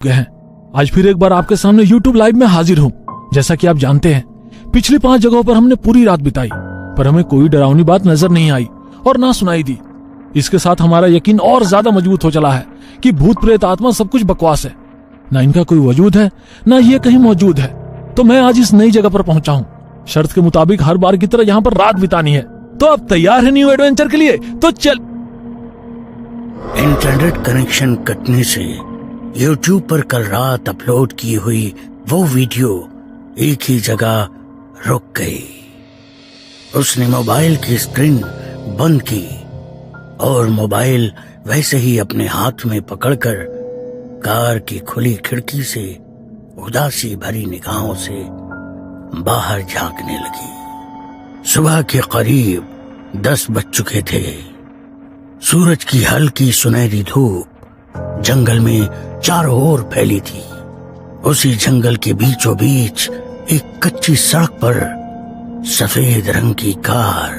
गए हैं। आज फिर एक बार आपके सामने YouTube लाइव में हाजिर हूँ। जैसा कि आप जानते हैं, पिछली 5 जगहों पर हमने पूरी रात बिताई, पर हमें कोई डरावनी बात नजर नहीं आई और ना सुनाई दी। इसके साथ हमारा यकीन और ज्यादा मजबूत हो चला है कि भूत प्रेत आत्मा सब कुछ बकवास है, ना इनका कोई वजूद है, ना ये कहीं मौजूद है। तो मैं आज इस नई जगह पर पहुंचा हूँ। शर्त के मुताबिक हर बार की तरह यहाँ पर रात बितानी है। तो अब तैयार है न्यू एडवेंचर के लिए? तो चल। इंटरनेट कनेक्शन कटने से YouTube पर कल रात अपलोड की हुई वो वीडियो एक ही जगह रुक गई। उसने मोबाइल की स्क्रीन बंद की और मोबाइल वैसे ही अपने हाथ में पकड़कर कार की खुली खिड़की से उदासी भरी निगाहों से बाहर झांकने लगी। सुबह के करीब 10 बज चुके थे। सूरज की हल्की सुनहरी धूप जंगल में चारों ओर फैली थी। उसी जंगल के बीचों बीच एक कच्ची सड़क पर सफेद रंग की कार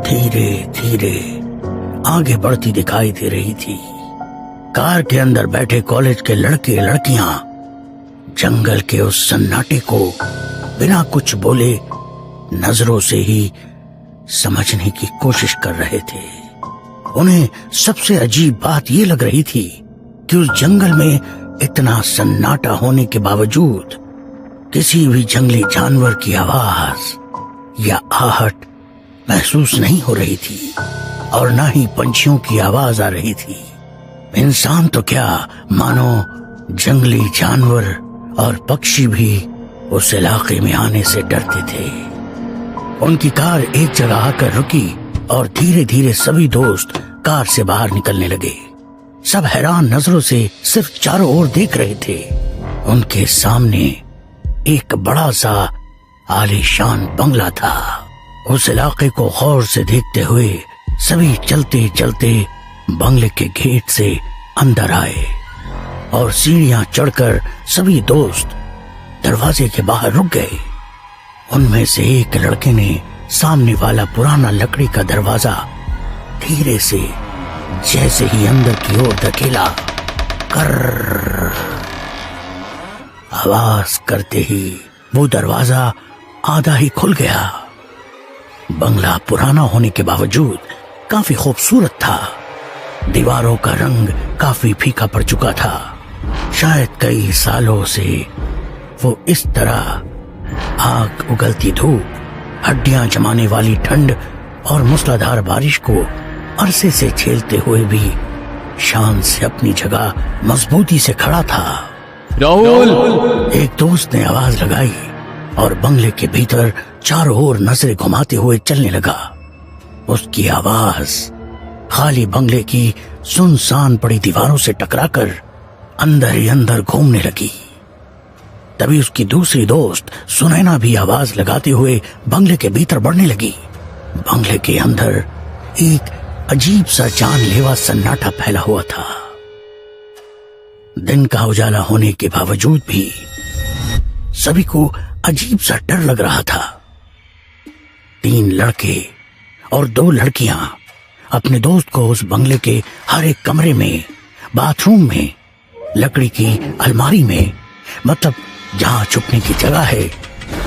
धीरे धीरे आगे बढ़ती दिखाई दे रही थी। कार के अंदर बैठे कॉलेज के लड़के लड़कियां जंगल के उस सन्नाटे को बिना कुछ बोले नजरों से ही समझने की कोशिश कर रहे थे। उन्हें सबसे अजीब बात ये लग रही थी कि उस जंगल में इतना सन्नाटा होने के बावजूद किसी भी जंगली जानवर की आवाज या आहट महसूस नहीं हो रही थी और ना ही पंछियों की आवाज आ रही थी। इंसान तो क्या, मानो जंगली जानवर और पक्षी भी उस इलाके में आने से डरते थे। उनकी कार एक जगह आकर रुकी और धीरे धीरे सभी दोस्त कार से बाहर निकलने लगे। सब हैरान नजरों से सिर्फ चारों ओर देख रहे थे। उनके सामने एक बड़ा सा आलीशान बंगला था। उस इलाके को गौर से देखते हुए सभी चलते चलते बंगले के गेट से अंदर आए और सीढ़ियां चढ़कर सभी दोस्त दरवाजे के बाहर रुक गए। उनमें से एक लड़के ने सामने वाला पुराना लकड़ी का दरवाजा धीरे से जैसे ही अंदर की ओर धकेला, कर आवाज करते ही वो दरवाजा आधा ही खुल गया। बंगला पुराना होने के बावजूद काफी खूबसूरत था। दीवारों का रंग काफी फीका पड़ चुका था। शायद कई सालों से वो इस तरह आग उगलती धूप, हड्डियां जमाने वाली ठंड और मूसलाधार बारिश को अरसे से झेलते हुए भी शान से अपनी जगह मजबूती से खड़ा था। राहुल! एक दोस्त ने आवाज लगाई और बंगले के भीतर चारों ओर नजरें घुमाते हुए चलने लगा। उसकी आवाज खाली बंगले की सुनसान पड़ी दीवारों से टकराकर अंदर ही अंदर घूमने लगी। तभी उसकी दूसरी दोस्त सुनैना भी आवाज लगाते हुए बंगले के भीतर बढ़ने लगी। बंगले के अंदर एक अजीब सा जानलेवा सन्नाटा फैला हुआ था। दिन का उजाला होने के बावजूद भी सभी को अजीब सा डर लग रहा था। 3 लड़के और 2 लड़कियां अपने दोस्त को उस बंगले के हर एक कमरे में, बाथरूम में, लकड़ी की अलमारी में, मतलब जहां छुपने की जगह है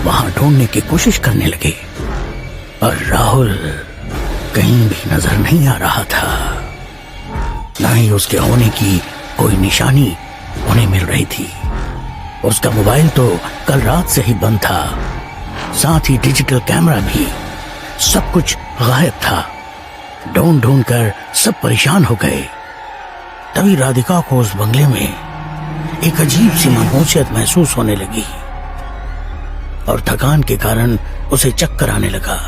वहां ढूंढने की कोशिश करने लगे। और राहुल कहीं भी नजर नहीं आ रहा था। न ही उसके होने की कोई निशानी उन्हें मिल रही थी। उसका मोबाइल तो कल रात से ही बंद था, साथ ही डिजिटल कैमरा भी। सब कुछ गायब था। ढूंढ ढूंढ कर सब परेशान हो गए। तभी राधिका को उस बंगले में एक अजीब सी मनहूसियत महसूस होने लगी और थकान के कारण उसे चक्कर आने लगा।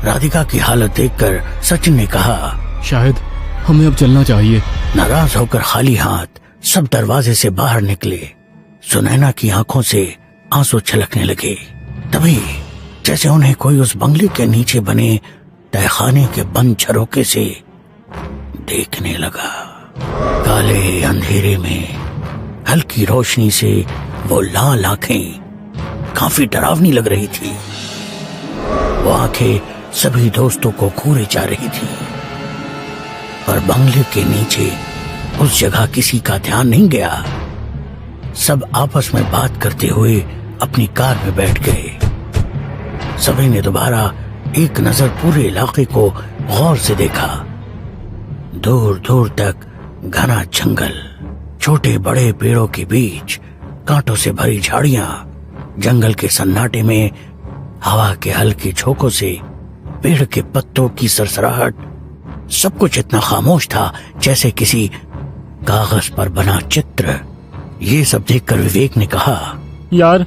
राधिका की हालत देखकर सचिन ने कहा, शायद हमें अब चलना चाहिए। नाराज होकर खाली हाथ सब दरवाजे से बाहर निकले। सुनैना की आंखों से आंसू छलकने लगे। तभी जैसे उन्हें कोई उस बंगले के नीचे बने तहखाने के बंद झरोके से देखने लगा। काले अंधेरे में हल्की रोशनी से वो लाल आंखें काफी डरावनी लग रही थी। वो आंखें सभी दोस्तों को घूरे जा रही थी और बंगले के नीचे उस जगह किसी का ध्यान नहीं गया सब आपस में बात करते हुए अपनी कार में बैठ गए। सभी ने दोबारा एक नजर पूरे इलाके को गौर से देखा। दूर दूर तक घना जंगल, छोटे बड़े पेड़ों के बीच कांटों से भरी झाड़ियां, जंगल के सन्नाटे में हवा के हल्के झोंकों से पेड़ के पत्तों की सरसराहट, सब कुछ इतना खामोश था जैसे किसी कागज पर बना चित्र। ये सब देखकर विवेक ने कहा, यार,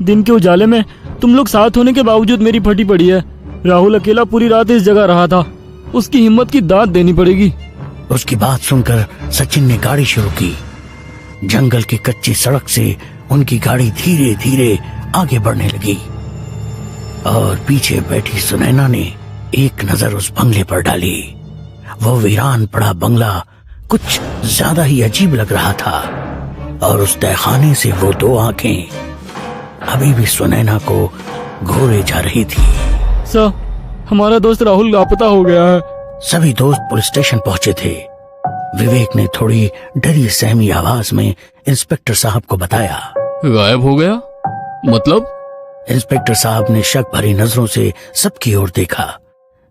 दिन के उजाले में तुम लोग साथ होने के बावजूद मेरी फटी पड़ी है। राहुल अकेला पूरी रात इस जगह रहा था, उसकी हिम्मत की दाद देनी पड़ेगी। उसकी बात सुनकर सचिन ने गाड़ी शुरू की। जंगल की कच्ची सड़क से उनकी गाड़ी धीरे धीरे आगे बढ़ने लगी और पीछे बैठी सुनैना ने एक नजर उस बंगले पर डाली। वो वीरान पड़ा बंगला कुछ ज्यादा ही अजीब लग रहा था और उस तहखाने से वो दो आंखें अभी भी सुनैना को घूरे जा रही थी। सर, हमारा दोस्त राहुल लापता हो गया है। सभी दोस्त पुलिस स्टेशन पहुंचे थे। विवेक ने थोड़ी डरी सहमी आवाज में इंस्पेक्टर साहब को बताया। गायब हो गया? मतलब? इंस्पेक्टर साहब ने शक भरी नजरों से सबकी ओर देखा।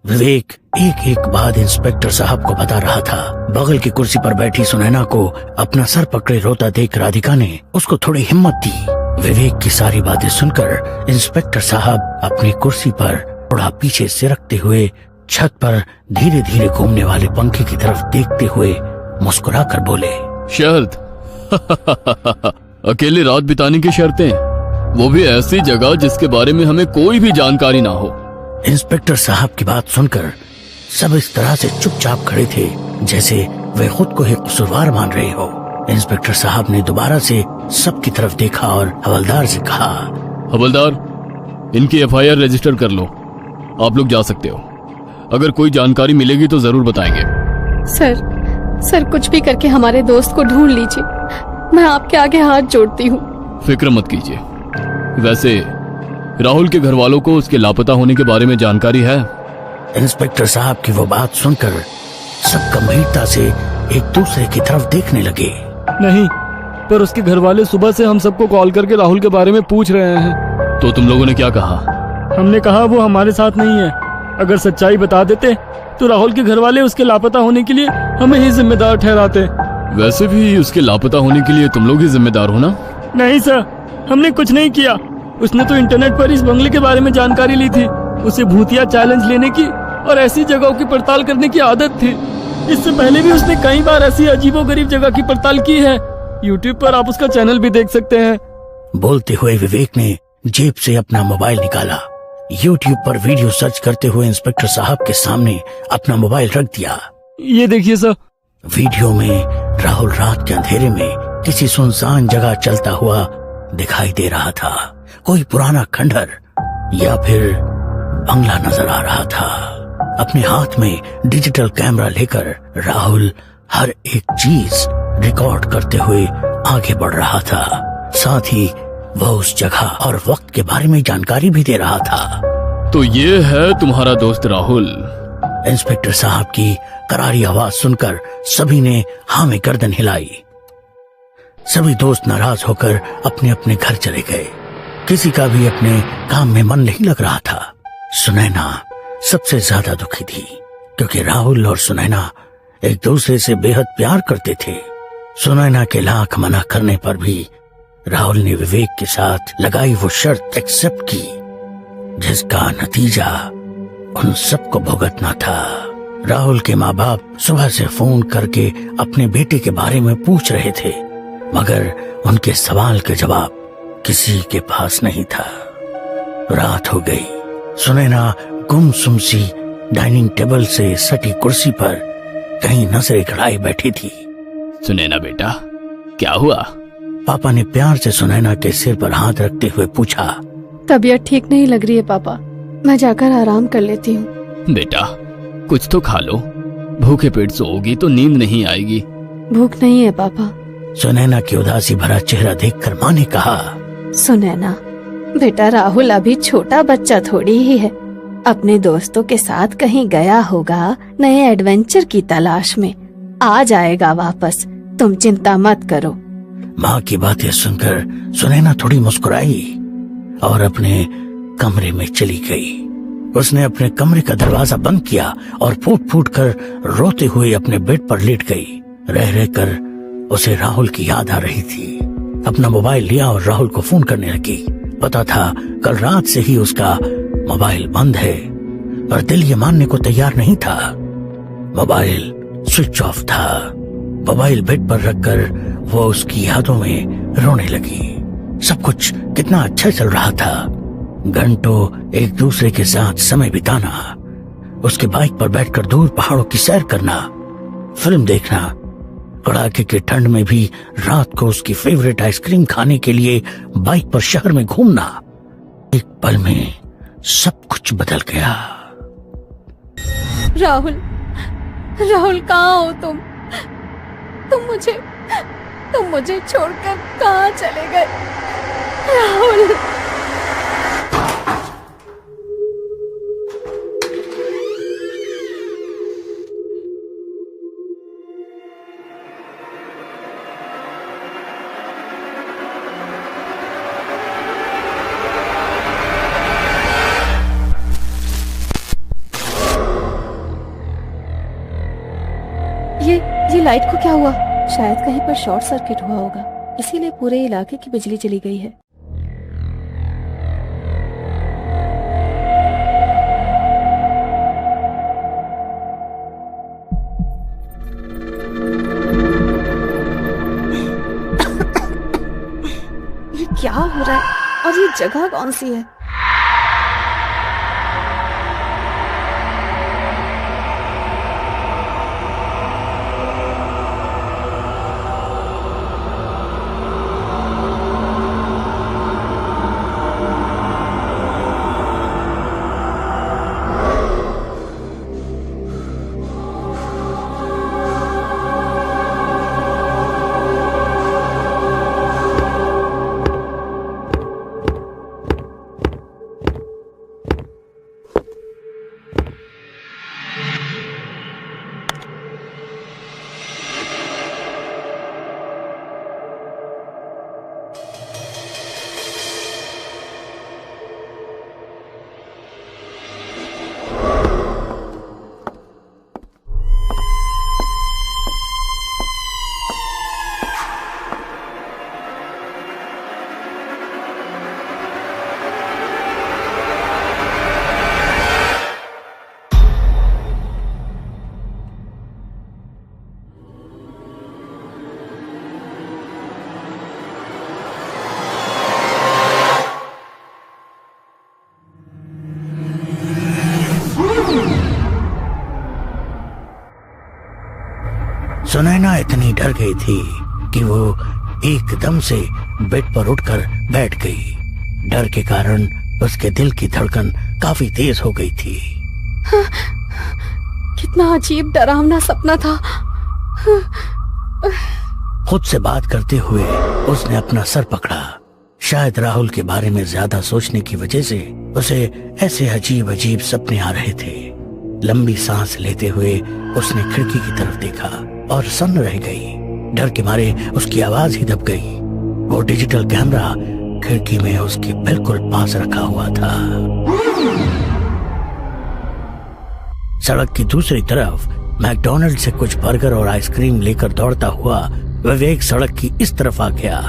विवेक एक एक बात इंस्पेक्टर साहब को बता रहा था। बगल की कुर्सी पर बैठी सुनैना को अपना सर पकड़े रोता देख राधिका ने उसको थोड़ी हिम्मत दी। विवेक की सारी बातें सुनकर इंस्पेक्टर साहब अपनी कुर्सी पर थोड़ा पीछे सिरकते हुए छत पर धीरे धीरे घूमने वाले पंखे की तरफ देखते हुए मुस्कुराकर बोले, शर्त? अकेले रात बिताने की शर्तें, वो भी ऐसी जगह जिसके बारे में हमें कोई भी जानकारी ना हो। इंस्पेक्टर साहब की बात सुनकर सब इस तरह से चुपचाप खड़े थे जैसे वे खुद को ही कसूरवार मान रहे हो। इंस्पेक्टर साहब ने दोबारा से सबकी तरफ देखा और हवलदार से कहा, हवलदार, इनकी एफआईआर रजिस्टर कर लो। आप लोग जा सकते हो। अगर कोई जानकारी मिलेगी तो जरूर बताएंगे। सर, कुछ भी करके हमारे दोस्त को ढूंढ लीजिए। मैं आपके आगे हाथ जोड़ती हूँ। फिक्र मत कीजिए। वैसे राहुल के घर वालों को उसके लापता होने के बारे में जानकारी है? इंस्पेक्टर साहब की वो बात सुनकर सब गंभीरता से एक दूसरे की तरफ देखने लगे। नहीं, पर उसके घर वाले सुबह से हम सबको कॉल करके राहुल के बारे में पूछ रहे हैं। तो तुम लोगों ने क्या कहा? हमने कहा वो हमारे साथ नहीं है। अगर सच्चाई बता देते तो राहुल के घर वाले उसके लापता होने के लिए हमें ही जिम्मेदार ठहराते। वैसे भी उसके लापता होने के लिए तुम लोग ही जिम्मेदार हो ना? नहीं सर, हमने कुछ नहीं किया। उसने तो इंटरनेट पर इस बंगले के बारे में जानकारी ली थी। उसे भूतिया चैलेंज लेने की और ऐसी जगहों की पड़ताल करने की आदत थी। इससे पहले भी उसने कई बार ऐसी अजीबोगरीब जगह की पड़ताल की है। यूट्यूब पर आप उसका चैनल भी देख सकते हैं। बोलते हुए विवेक ने जेब से अपना मोबाइल निकाला। यूट्यूब पर वीडियो सर्च करते हुए इंस्पेक्टर साहब के सामने अपना मोबाइल रख दिया। ये देखिए सर। वीडियो में राहुल रात के अंधेरे में किसी सुनसान जगह चलता हुआ दिखाई दे रहा था। कोई पुराना खंडहर या फिर बंगला नजर आ रहा था। अपने हाथ में डिजिटल कैमरा लेकर राहुल हर एक चीज रिकॉर्ड करते हुए आगे बढ़ रहा था। साथ ही वह उस जगह और वक्त के बारे में जानकारी भी दे रहा था। तो ये है तुम्हारा दोस्त राहुल? इंस्पेक्टर साहब की करारी आवाज सुनकर सभी ने हाँ में गर्दन हिलाई। सभी दोस्त नाराज होकर अपने अपने घर चले गए। किसी का भी अपने काम में मन नहीं लग रहा था। सुनैना सबसे ज्यादा दुखी थी क्योंकि राहुल और सुनैना एक दूसरे से बेहद प्यार करते थे। सुनैना के लाख मना करने पर भी राहुल ने विवेक के साथ लगाई वो शर्त एक्सेप्ट की, जिसका नतीजा उन सबको भुगतना था। राहुल के माँ बाप सुबह से फोन करके अपने बेटे के बारे में पूछ रहे थे, मगर उनके सवाल के जवाब किसी के पास नहीं था। रात हो गई। सुनैना गुमसुम सी डाइनिंग टेबल से सटी कुर्सी पर कहीं नजरें गड़ाए बैठी थी। सुनैना बेटा, क्या हुआ? पापा ने प्यार से सुनैना के सिर पर हाथ रखते हुए पूछा। तबीयत ठीक नहीं लग रही है पापा, मैं जाकर आराम कर लेती हूँ। बेटा, कुछ तो खा लो। भूखे पेट सोओगी तो नींद नहीं आएगी। भूख नहीं है पापा। सुनैना की उदासी भरा चेहरा देखकर माँ ने कहा, सुनैना बेटा, राहुल अभी छोटा बच्चा थोड़ी ही है। अपने दोस्तों के साथ कहीं गया होगा नए एडवेंचर की तलाश में। आ जाएगा वापस, तुम चिंता मत करो। माँ की बातें सुनकर सुनैना थोड़ी मुस्कुराई और अपने कमरे में चली गई। उसने अपने कमरे का दरवाजा बंद किया और फूट फूट कर रोते हुए अपने बेड पर लेट गई। रह रहकर उसे राहुल की याद आ रही थी। अपना मोबाइल लिया और राहुल को फोन करने लगी। पता था कल रात से ही उसका मोबाइल बंद है, पर दिल ये मानने को तैयार नहीं था। मोबाइल स्विच ऑफ था। मोबाइल बेड पर रखकर वो उसकी यादों में रोने लगी। सब कुछ कितना अच्छा चल रहा था। घंटों एक दूसरे के साथ समय बिताना, उसके बाइक पर बैठकर दूर पहाड़ों की सैर करना, फिल्म देखना, कड़ाके की ठंड में भी रात को उसकी फेवरेट आइसक्रीम खाने के लिए बाइक पर शहर में घूमना। एक पल में सब कुछ बदल गया। राहुल, राहुल कहाँ हो तुम? तुम मुझे छोड़कर कहाँ चले गए? राहुल। ये लाइट को क्या हुआ? शायद कहीं पर शॉर्ट सर्किट हुआ होगा, इसीलिए पूरे इलाके की बिजली चली गई है। ये क्या हो रहा है और ये जगह कौन सी है? सुनैना इतनी डर गई थी कि वो एकदम से बेड पर उठकर बैठ गई। डर के कारण उसके दिल की धड़कन काफी तेज हो गई थी। कितना अजीब डरावना सपना था। खुद से बात करते हुए उसने अपना सर पकड़ा। शायद राहुल के बारे में ज्यादा सोचने की वजह से उसे ऐसे अजीब अजीब सपने आ रहे थे। लंबी सांस लेते हुए उसने खिड़की की तरफ देखा और सन्न रह गई। डर के मारे उसकी आवाज ही दब गई। वो डिजिटल कैमरा खिड़की में उसके बिल्कुल पास रखा हुआ था। सड़क की दूसरी तरफ मैकडॉनल्ड से कुछ बर्गर और आइसक्रीम लेकर दौड़ता हुआ विवेक सड़क की इस तरफ आ गया।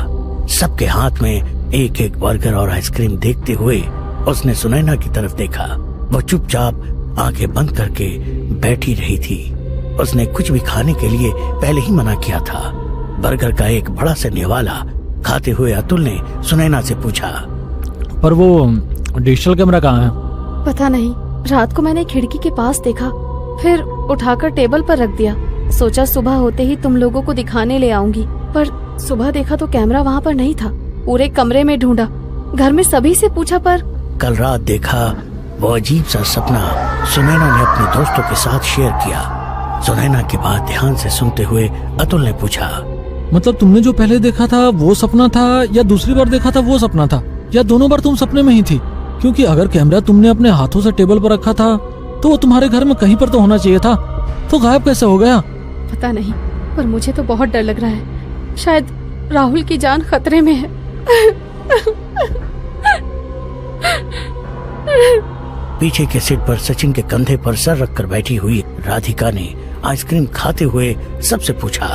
सबके हाथ में एक एक बर्गर और आइसक्रीम देखते हुए उसने सुनैना की तरफ देखा। वो चुपचाप आंखें बंद करके बैठी रही थी। उसने कुछ भी खाने के लिए पहले ही मना किया था। बर्गर का एक बड़ा सा निवाला खाते हुए अतुल ने सुनैना से पूछा, पर वो डिजिटल कैमरा कहाँ है? पता नहीं, रात को मैंने खिड़की के पास देखा, फिर उठाकर टेबल पर रख दिया। सोचा सुबह होते ही तुम लोगों को दिखाने ले आऊंगी, पर सुबह देखा तो कैमरा वहाँ पर नहीं था। पूरे कमरे में ढूंढा, घर में सभी से पूछा, पर कल रात देखा वो अजीब सा सपना सुनैना ने अपने दोस्तों के साथ शेयर किया। सुनैना की बात ध्यान से सुनते हुए अतुल ने पूछा, मतलब तुमने जो पहले देखा था वो सपना था या दूसरी बार देखा था वो सपना था, या दोनों बार तुम सपने में ही थी? क्योंकि अगर कैमरा तुमने अपने हाथों से टेबल पर रखा था तो वो तुम्हारे घर में कहीं पर तो होना चाहिए था, तो गायब कैसे हो गया? पता नहीं, पर मुझे तो बहुत डर लग रहा है। राहुल की जान खतरे में है। पीछे के सीट पर सचिन के कंधे पर सर रखकर बैठी हुई राधिका ने आइसक्रीम खाते हुए सबसे पूछा,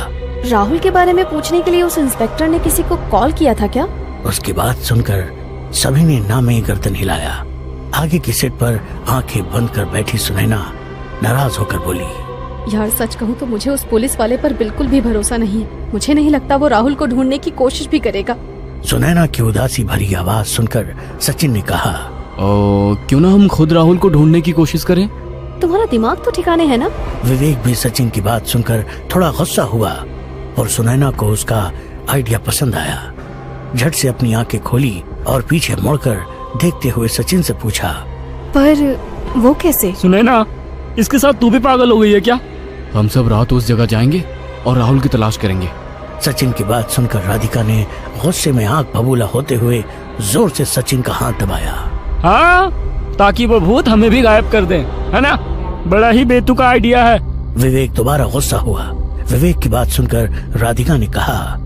राहुल के बारे में पूछने के लिए उस इंस्पेक्टर ने किसी को कॉल किया था क्या? उसकी बात सुनकर सभी ने नामे गर्दन हिलाया। आगे की सीट पर आंखें बंद कर बैठी सुनैना नाराज होकर बोली, यार सच कहूँ तो मुझे उस पुलिस वाले पर बिल्कुल भी भरोसा नहीं है। मुझे नहीं लगता वो राहुल को ढूंढने की कोशिश भी करेगा। सुनैना की उदासी भरी आवाज सुनकर सचिन ने कहा, क्यों ना हम खुद राहुल को ढूंढने की कोशिश करें? तुम्हारा दिमाग तो ठिकाने है ना? विवेक भी सचिन की बात सुनकर थोड़ा गुस्सा हुआ और सुनैना को उसका आइडिया पसंद आया। झट से अपनी आंखें खोली और पीछे मुड़कर देखते हुए सचिन से पूछा, पर वो कैसे? सुनैना, इसके साथ तू भी पागल हो गई है क्या? हम सब रात उस जगह जाएंगे और राहुल की तलाश करेंगे। सचिन की बात सुनकर राधिका ने गुस्से में आंख बबूला होते हुए जोर से सचिन का हाथ दबाया। हाँ, ताकि वो भूत हमें भी गायब कर दे, है ना? बड़ा ही बेतुका आइडिया है। विवेक दोबारा गुस्सा हुआ। विवेक की बात सुनकर राधिका ने कहा,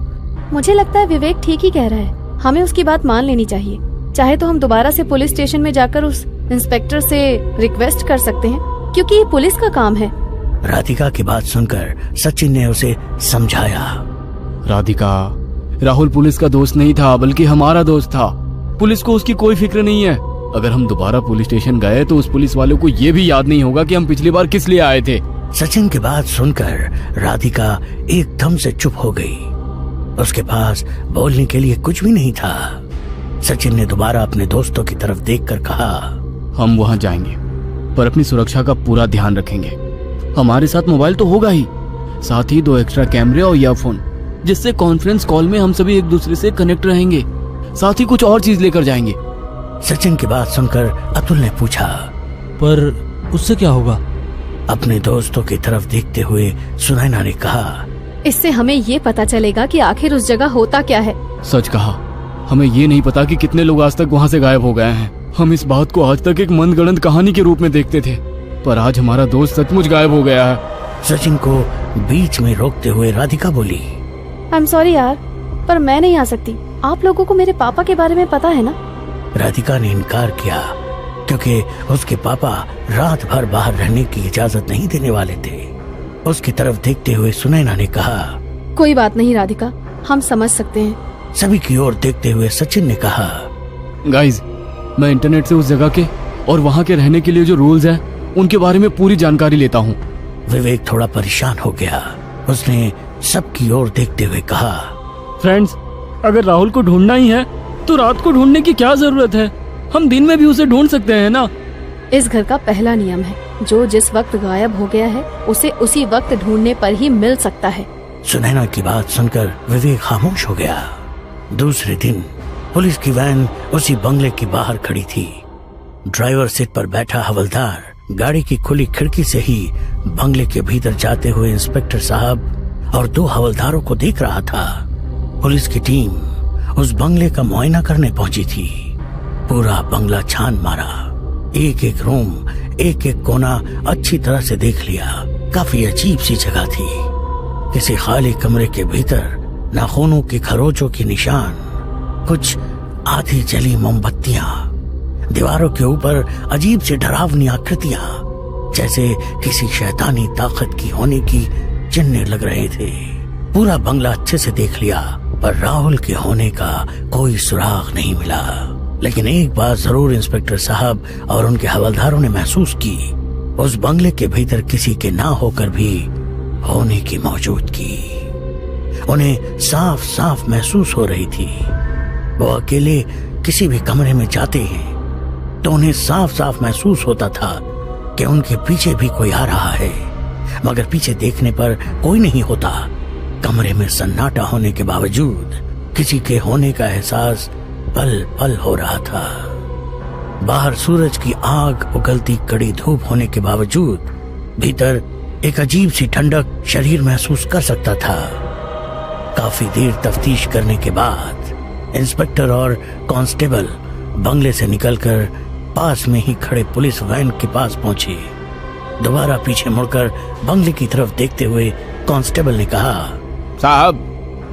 मुझे लगता है विवेक ठीक ही कह रहा है। हमें उसकी बात मान लेनी चाहिए। चाहे तो हम दोबारा से पुलिस स्टेशन में जाकर उस इंस्पेक्टर से रिक्वेस्ट कर सकते हैं, क्योंकि ये पुलिस का काम है। राधिका की बात सुनकर सचिन ने उसे समझाया, राधिका, राहुल पुलिस का दोस्त नहीं था बल्कि हमारा दोस्त था। पुलिस को उसकी कोई फिक्र नहीं है। अगर हम दोबारा पुलिस स्टेशन गए तो उस पुलिस वाले को ये भी याद नहीं होगा कि हम पिछली बार किस लिए आए थे। सचिन की बात सुनकर राधिका एकदम से चुप हो गई। उसके पास बोलने के लिए कुछ भी नहीं था। सचिन ने दोबारा अपने दोस्तों की तरफ देखकर कहा, हम वहां जाएंगे पर अपनी सुरक्षा का पूरा ध्यान रखेंगे। हमारे साथ मोबाइल तो होगा ही, साथ ही 2 एक्स्ट्रा कैमरे और ईयरफोन, जिससे कॉन्फ्रेंस कॉल में हम सभी एक दूसरे से कनेक्ट रहेंगे। साथ ही कुछ और चीज लेकर जाएंगे। सचिन की बात सुनकर अतुल ने पूछा, पर उससे क्या होगा? अपने दोस्तों की तरफ देखते हुए सुनैना ने कहा, इससे हमें ये पता चलेगा कि आखिर उस जगह होता क्या है। सच कहा, हमें ये नहीं पता कि कितने लोग आज तक वहाँ से गायब हो गए हैं। हम इस बात को आज तक एक मनगढ़ंत कहानी के रूप में देखते थे, पर आज हमारा दोस्त सचमुच गायब हो गया है। सचिन को बीच में रोकते हुए राधिका बोली, आई एम सॉरी यार, पर मैं नहीं आ सकती। आप लोगों को मेरे पापा के बारे में पता है ना? राधिका ने इनकार किया क्योंकि उसके पापा रात भर बाहर रहने की इजाजत नहीं देने वाले थे। उसकी तरफ देखते हुए सुनैना ने कहा, कोई बात नहीं राधिका, हम समझ सकते हैं। सभी की ओर देखते हुए सचिन ने कहा, गाइज, मैं इंटरनेट से उस जगह के और वहाँ के रहने के लिए जो रूल्स हैं उनके बारे में पूरी जानकारी लेता हूँ। विवेक थोड़ा परेशान हो गया। उसने सबकी ओर देखते हुए कहा, फ्रेंड्स, अगर राहुल को ढूंढना ही है तो रात को ढूंढने की क्या जरूरत है? हम दिन में भी उसे ढूंढ सकते हैं ना? इस घर का पहला नियम है, जो जिस वक्त गायब हो गया है उसे उसी वक्त ढूंढने पर ही मिल सकता है। सुनैना की बात सुनकर विवेक खामोश हो गया। दूसरे दिन पुलिस की वैन उसी बंगले के बाहर खड़ी थी। ड्राइवर सीट पर बैठा हवलदार गाड़ी की खुली खिड़की से ही बंगले के भीतर जाते हुए इंस्पेक्टर साहब और 2 हवलदारों को देख रहा था। पुलिस की टीम उस बंगले का मुआयना करने पहुंची थी। पूरा बंगला छान मारा, एक एक रूम, एक एक कोना अच्छी तरह से देख लिया। काफी अजीब सी जगह थी। किसी खाली कमरे के भीतर नाखूनों की खरोचों की निशान, कुछ आधी जली मोमबत्तियां, दीवारों के ऊपर अजीब सी डरावनी आकृतियां, जैसे किसी शैतानी ताकत की होने की चिन्ह लग रहे थे। पूरा बंगला अच्छे से देख लिया, पर राहुल के होने का कोई सुराग नहीं मिला। लेकिन एक बात जरूर इंस्पेक्टर साहब और उनके हवलदारों ने महसूस की, उस बंगले के भीतर किसी के ना होकर भी होने की मौजूदगी उन्हें साफ साफ महसूस हो रही थी। वो अकेले किसी भी कमरे में जाते हैं तो उन्हें साफ साफ महसूस होता था कि उनके पीछे भी कोई आ रहा है, मगर पीछे देखने पर कोई नहीं होता। कमरे में सन्नाटा होने के बावजूद किसी के होने का एहसास पल पल हो रहा था। बाहर सूरज की आग उगलती कड़ी धूप होने के बावजूद भीतर एक अजीब सी ठंडक शरीर महसूस कर सकता था। काफी देर तफ्तीश करने के बाद इंस्पेक्टर और कांस्टेबल बंगले से निकलकर पास में ही खड़े पुलिस वैन के पास पहुंचे। दोबारा पीछे मुड़कर बंगले की तरफ देखते हुए कांस्टेबल ने कहा, साहब,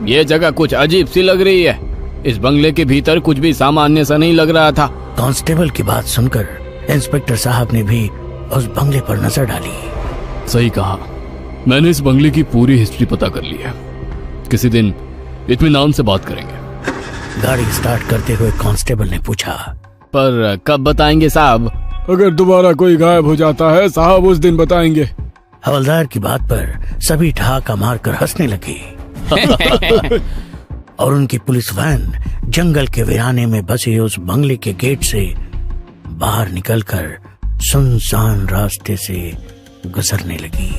ये जगह कुछ अजीब सी लग रही है। इस बंगले के भीतर कुछ भी सामान्य सा नहीं लग रहा था। कांस्टेबल की बात सुनकर इंस्पेक्टर साहब ने भी उस बंगले पर नजर डाली। सही कहा, मैंने इस बंगले की पूरी हिस्ट्री पता कर ली है। किसी दिन इत्मीनान से बात करेंगे। गाड़ी स्टार्ट करते हुए कांस्टेबल ने पूछा, पर कब बताएंगे साहब? अगर दोबारा कोई गायब हो जाता है साहब, उस दिन बताएंगे। हवलदार की बात पर सभी ठहाका मारकर हंसने लगे और उनकी पुलिस वैन जंगल के वीराने में बसे उस बंगले के गेट से बाहर निकलकर सुनसान रास्ते से गुजरने लगी।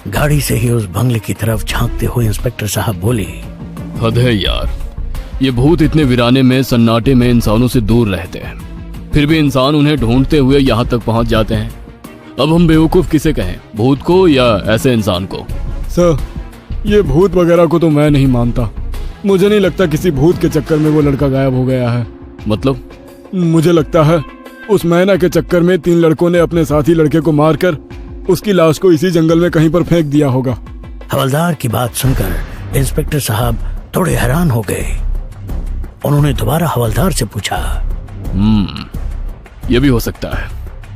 गाड़ी से ही उस बंगले की तरफ झांकते हुए इंस्पेक्टर साहब बोले, हद है यार, ये भूत इतने वीराने में सन्नाटे में इंसानों से दूर रहते हैं, फिर भी इंसान उन्हें ढूंढते हुए यहाँ तक पहुँच जाते हैं। अब हम बेवकूफ किसे कहें, भूत को या ऐसे इंसान को? सर, ये भूत वगैरह को तो मैं नहीं मानता। मुझे नहीं लगता किसी भूत के चक्कर में वो लड़का गायब हो गया है। मतलब? मुझे लगता है उस मैना के चक्कर में 3 लड़कों ने अपने साथी लड़के को मारकर उसकी लाश को इसी जंगल में कहीं पर फेंक दिया होगा। हवलदार की बात सुनकर इंस्पेक्टर साहब थोड़े हैरान हो गए। उन्होंने दोबारा हवलदार से पूछा, ये भी हो सकता है।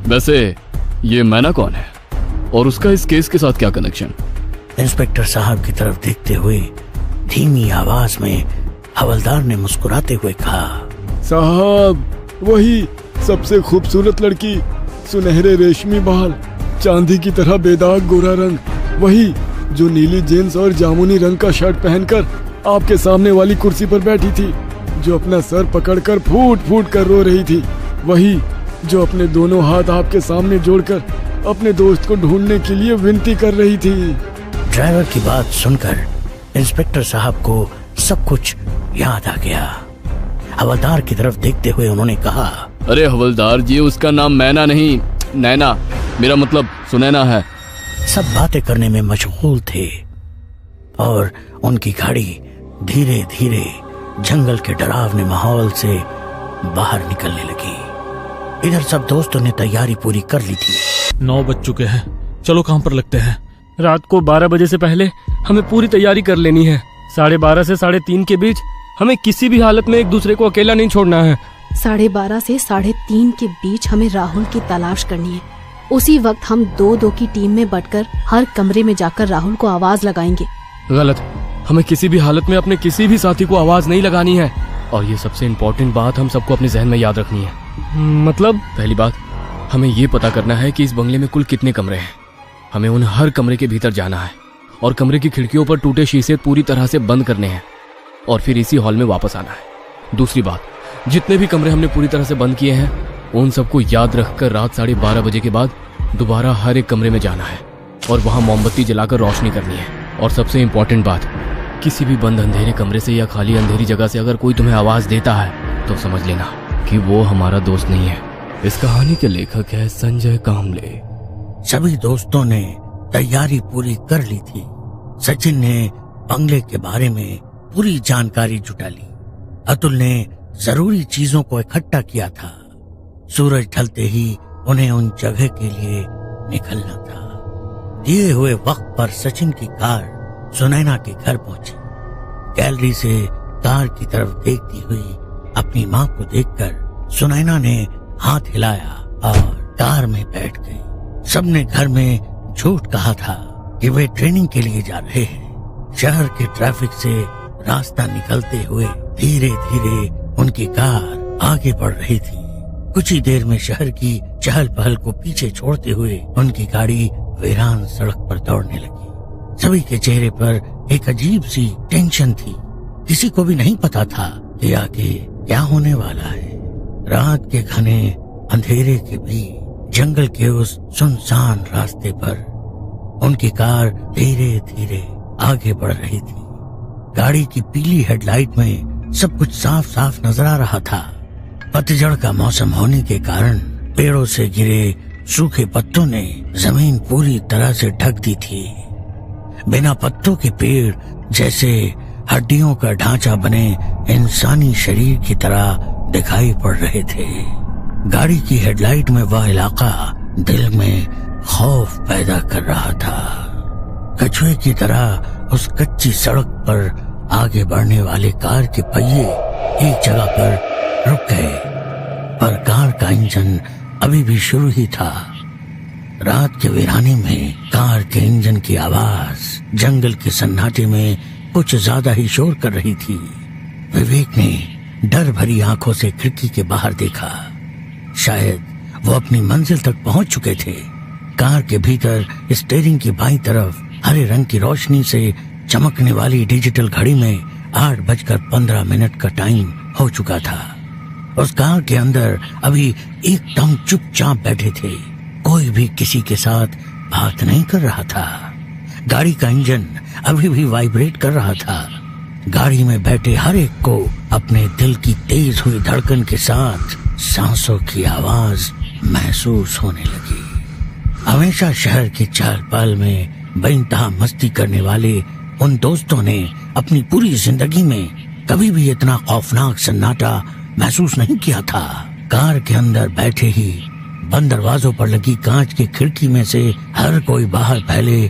वैसे ये मैना कौन है और उसका इस केस के साथ क्या कनेक्शन? इंस्पेक्टर साहब की तरफ देखते हुए धीमी आवाज में हवलदार ने मुस्कुराते हुए कहा, साहब, वही सबसे खूबसूरत लड़की, सुनहरे रेशमी बाल, चांदी की तरह बेदाग गोरा रंग, वही जो नीली जींस और जामुनी रंग का शर्ट पहनकर आपके सामने वाली कुर्सी पर बैठी थी, जो अपना सर पकड़कर फूट फूट कर रो रही थी, वही जो अपने दोनों हाथ आपके सामने जोड़कर अपने दोस्त को ढूंढने के लिए विनती कर रही थी। ड्राइवर की बात सुनकर इंस्पेक्टर साहब को सब कुछ याद आ गया। हवलदार की तरफ देखते हुए उन्होंने कहा, अरे हवलदार जी, उसका नाम मैना नहीं, नैना, मेरा मतलब सुनैना है। सब बातें करने में मशगूल थे और उनकी गाड़ी धीरे धीरे जंगल के डरावने माहौल से बाहर निकलने लगी। इधर सब दोस्तों ने तैयारी पूरी कर ली थी। 9 बज चुके हैं, चलो काम पर लगते हैं। रात को 12 बजे से पहले हमें पूरी तैयारी कर लेनी है। 12:30 से 3:30 के बीच हमें किसी भी हालत में एक दूसरे को अकेला नहीं छोड़ना है। 12:30 से 3:30 के बीच हमें राहुल की तलाश करनी है। उसी वक्त हम 2-2 की टीम में बंटकर हर कमरे में जाकर राहुल को आवाज लगाएंगे। गलत, हमें किसी भी हालत में अपने किसी भी साथी को आवाज नहीं लगानी है। और ये सबसे इम्पोर्टेंट बात हम सबको अपने जहन में याद रखनी है। मतलब? पहली बात, हमें ये पता करना है कि इस बंगले में कुल कितने कमरे हैं। हमें उन हर कमरे के भीतर जाना है और कमरे की खिड़कियों पर टूटे शीशे पूरी तरह से बंद करने हैं और फिर इसी हॉल में वापस आना है। दूसरी बात, जितने भी कमरे हमने पूरी तरह से बंद किए हैं उन सबको याद रखकर रात 12:30 बजे के बाद दोबारा हर एक कमरे में जाना है और वहां मोमबत्ती जलाकर रोशनी करनी है। और सबसे इम्पोर्टेंट बात, किसी भी बंद अंधेरे कमरे से या खाली अंधेरी जगह से अगर कोई तुम्हें आवाज देता है तो समझ लेना कि वो हमारा दोस्त नहीं है। इस कहानी के लेखक है संजय कामले। सभी दोस्तों ने तैयारी पूरी कर ली थी। सचिन ने बंगले के बारे में पूरी जानकारी जुटा ली। अतुल ने जरूरी चीजों को इकट्ठा किया था। सूरज ढलते ही उन्हें उन जगह के लिए निकलना था। दिए हुए वक्त पर सचिन की कार सुनैना के घर पहुंची। गैलरी से कार की तरफ देखती हुई अपनी माँ को देखकर सुनैना ने हाथ हिलाया और कार में बैठ गई। सबने घर में झूठ कहा था कि वे ट्रेनिंग के लिए जा रहे हैं। शहर के ट्रैफिक से रास्ता निकलते हुए धीरे धीरे उनकी कार आगे बढ़ रही थी। कुछ ही देर में शहर की चहल पहल को पीछे छोड़ते हुए उनकी गाड़ी वीरान सड़क पर दौड़ने लगी। सभी के चेहरे पर एक अजीब सी टेंशन थी। किसी को भी नहीं पता था कि आगे क्या होने वाला है। रात के घने अंधेरे के बीच जंगल के उस सुनसान रास्ते पर उनकी कार धीरे धीरे आगे बढ़ रही थी। गाड़ी की पीली हेडलाइट में सब कुछ साफ साफ नजर आ रहा था। पतझड़ का मौसम होने के कारण पेड़ों से गिरे सूखे पत्तों ने जमीन पूरी तरह से ढक दी थी। बिना पत्तों के पेड़ जैसे हड्डियों का ढांचा बने इंसानी शरीर की तरह दिखाई पड़ रहे थे। गाड़ी की हेडलाइट में वह इलाका दिल में खौफ पैदा कर रहा था। कछुए की तरह उस कच्ची सड़क पर आगे बढ़ने वाले कार के पहिए एक जगह पर रुक गए, पर कार का इंजन अभी भी शुरू ही था। रात के वीराने में कार के इंजन की आवाज जंगल के सन्नाटे में कुछ ज्यादा ही शोर कर रही थी। विवेक ने डर भरी आंखों से खिड़की के बाहर देखा। शायद वो अपनी मंजिल तक पहुंच चुके थे। कार के भीतर स्टीयरिंग की बाईं तरफ हरे रंग की रोशनी से चमकने वाली डिजिटल घड़ी में 8:15 का टाइम हो चुका था। उस कार के अंदर अभी एकदम चुपचाप बैठे थे। कोई भी किसी के साथ बात नहीं कर रहा था। गाड़ी का इंजन अभी भी वाइब्रेट कर रहा था। गाड़ी में बैठे हर एक को अपने दिल की तेज हुई धड़कन के साथ सांसों की आवाज महसूस होने लगी। हमेशा शहर के चहल पहल में बेइंतहा मस्ती करने वाले उन दोस्तों ने अपनी पूरी जिंदगी में कभी भी इतना खौफनाक सन्नाटा महसूस नहीं किया था। कार के अंदर बैठे ही बंद दरवाजों पर लगी कांच की खिड़की में से हर कोई बाहर फैले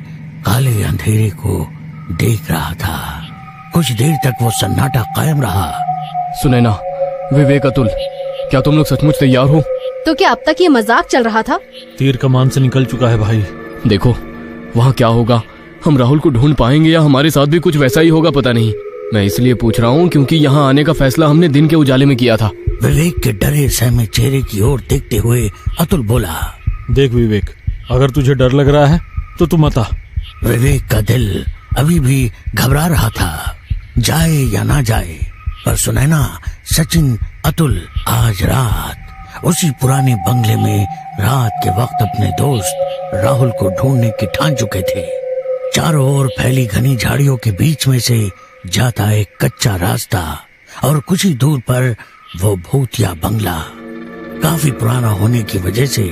काले अंधेरे को देख रहा था। कुछ देर तक वो सन्नाटा कायम रहा। सुनैना, विवेक, अतुल, क्या तुम लोग सचमुच तैयार हो? तो क्या अब तक ये मजाक चल रहा था? तीर कमान से निकल चुका है भाई। देखो वहाँ क्या होगा, हम राहुल को ढूंढ पाएंगे या हमारे साथ भी कुछ वैसा ही होगा, पता नहीं। मैं इसलिए पूछ रहा हूँ क्योंकि यहाँ आने का फैसला हमने दिन के उजाले में किया था। विवेक के डरे सहमे चेहरे की ओर देखते हुए अतुल बोला, देख विवेक, अगर तुझे डर लग रहा है तो तू मत आ। विवेक का दिल अभी भी घबरा रहा था, जाए या ना जाए। पर सुनैना, सचिन, अतुल आज रात उसी पुराने बंगले में रात के वक्त अपने दोस्त राहुल को ढूंढने की ठान चुके थे। चारों ओर फैली घनी झाड़ियों के बीच में से जाता एक कच्चा रास्ता और कुछ ही दूर पर वो भूतिया बंगला। काफी पुराना होने की वजह से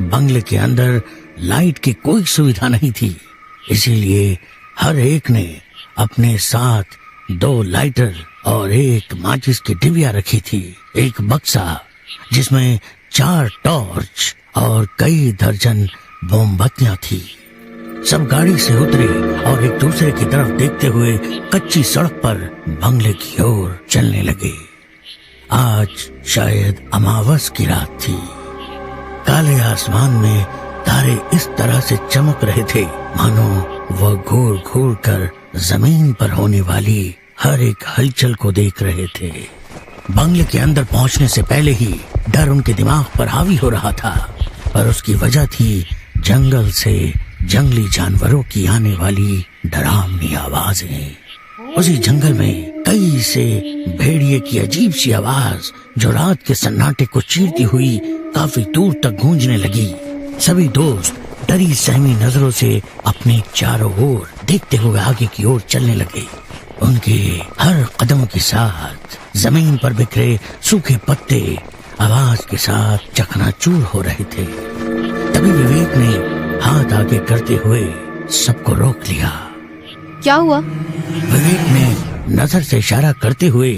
बंगले के अंदर लाइट की कोई सुविधा नहीं थी, इसीलिए हर एक ने अपने साथ 2 लाइटर और एक माचिस की डिबिया रखी थी। एक बक्सा जिसमें 4 टॉर्च और कई दर्जन मोमबत्तियां थी। सब गाड़ी से उतरे और एक दूसरे की तरफ देखते हुए कच्ची सड़क पर बंगले की ओर चलने लगे। आज शायद अमावस की रात थी। काले आसमान में तारे इस तरह से चमक रहे थे मानो वह घूर घूर कर जमीन पर होने वाली हर एक हलचल को देख रहे थे। बंगले के अंदर पहुंचने से पहले ही डर उनके दिमाग पर हावी हो रहा था, पर उसकी वजह थी जंगल से जंगली जानवरों की आने वाली डरावनी आवाजें। उसी जंगल में कई से भेड़िए की अजीब सी आवाज जो रात के सन्नाटे को चीरती हुई काफी दूर तक गूंजने लगी। सभी दोस्त डरी सहमी नजरों से अपने चारों ओर देखते हुए आगे की ओर चलने लगे। उनके हर कदम के साथ जमीन पर बिखरे सूखे पत्ते आवाज के साथ चकनाचूर हो रहे थे। तभी विवेक ने हाथ आगे करते हुए सबको रोक लिया। क्या हुआ? विवेक ने नजर से इशारा करते हुए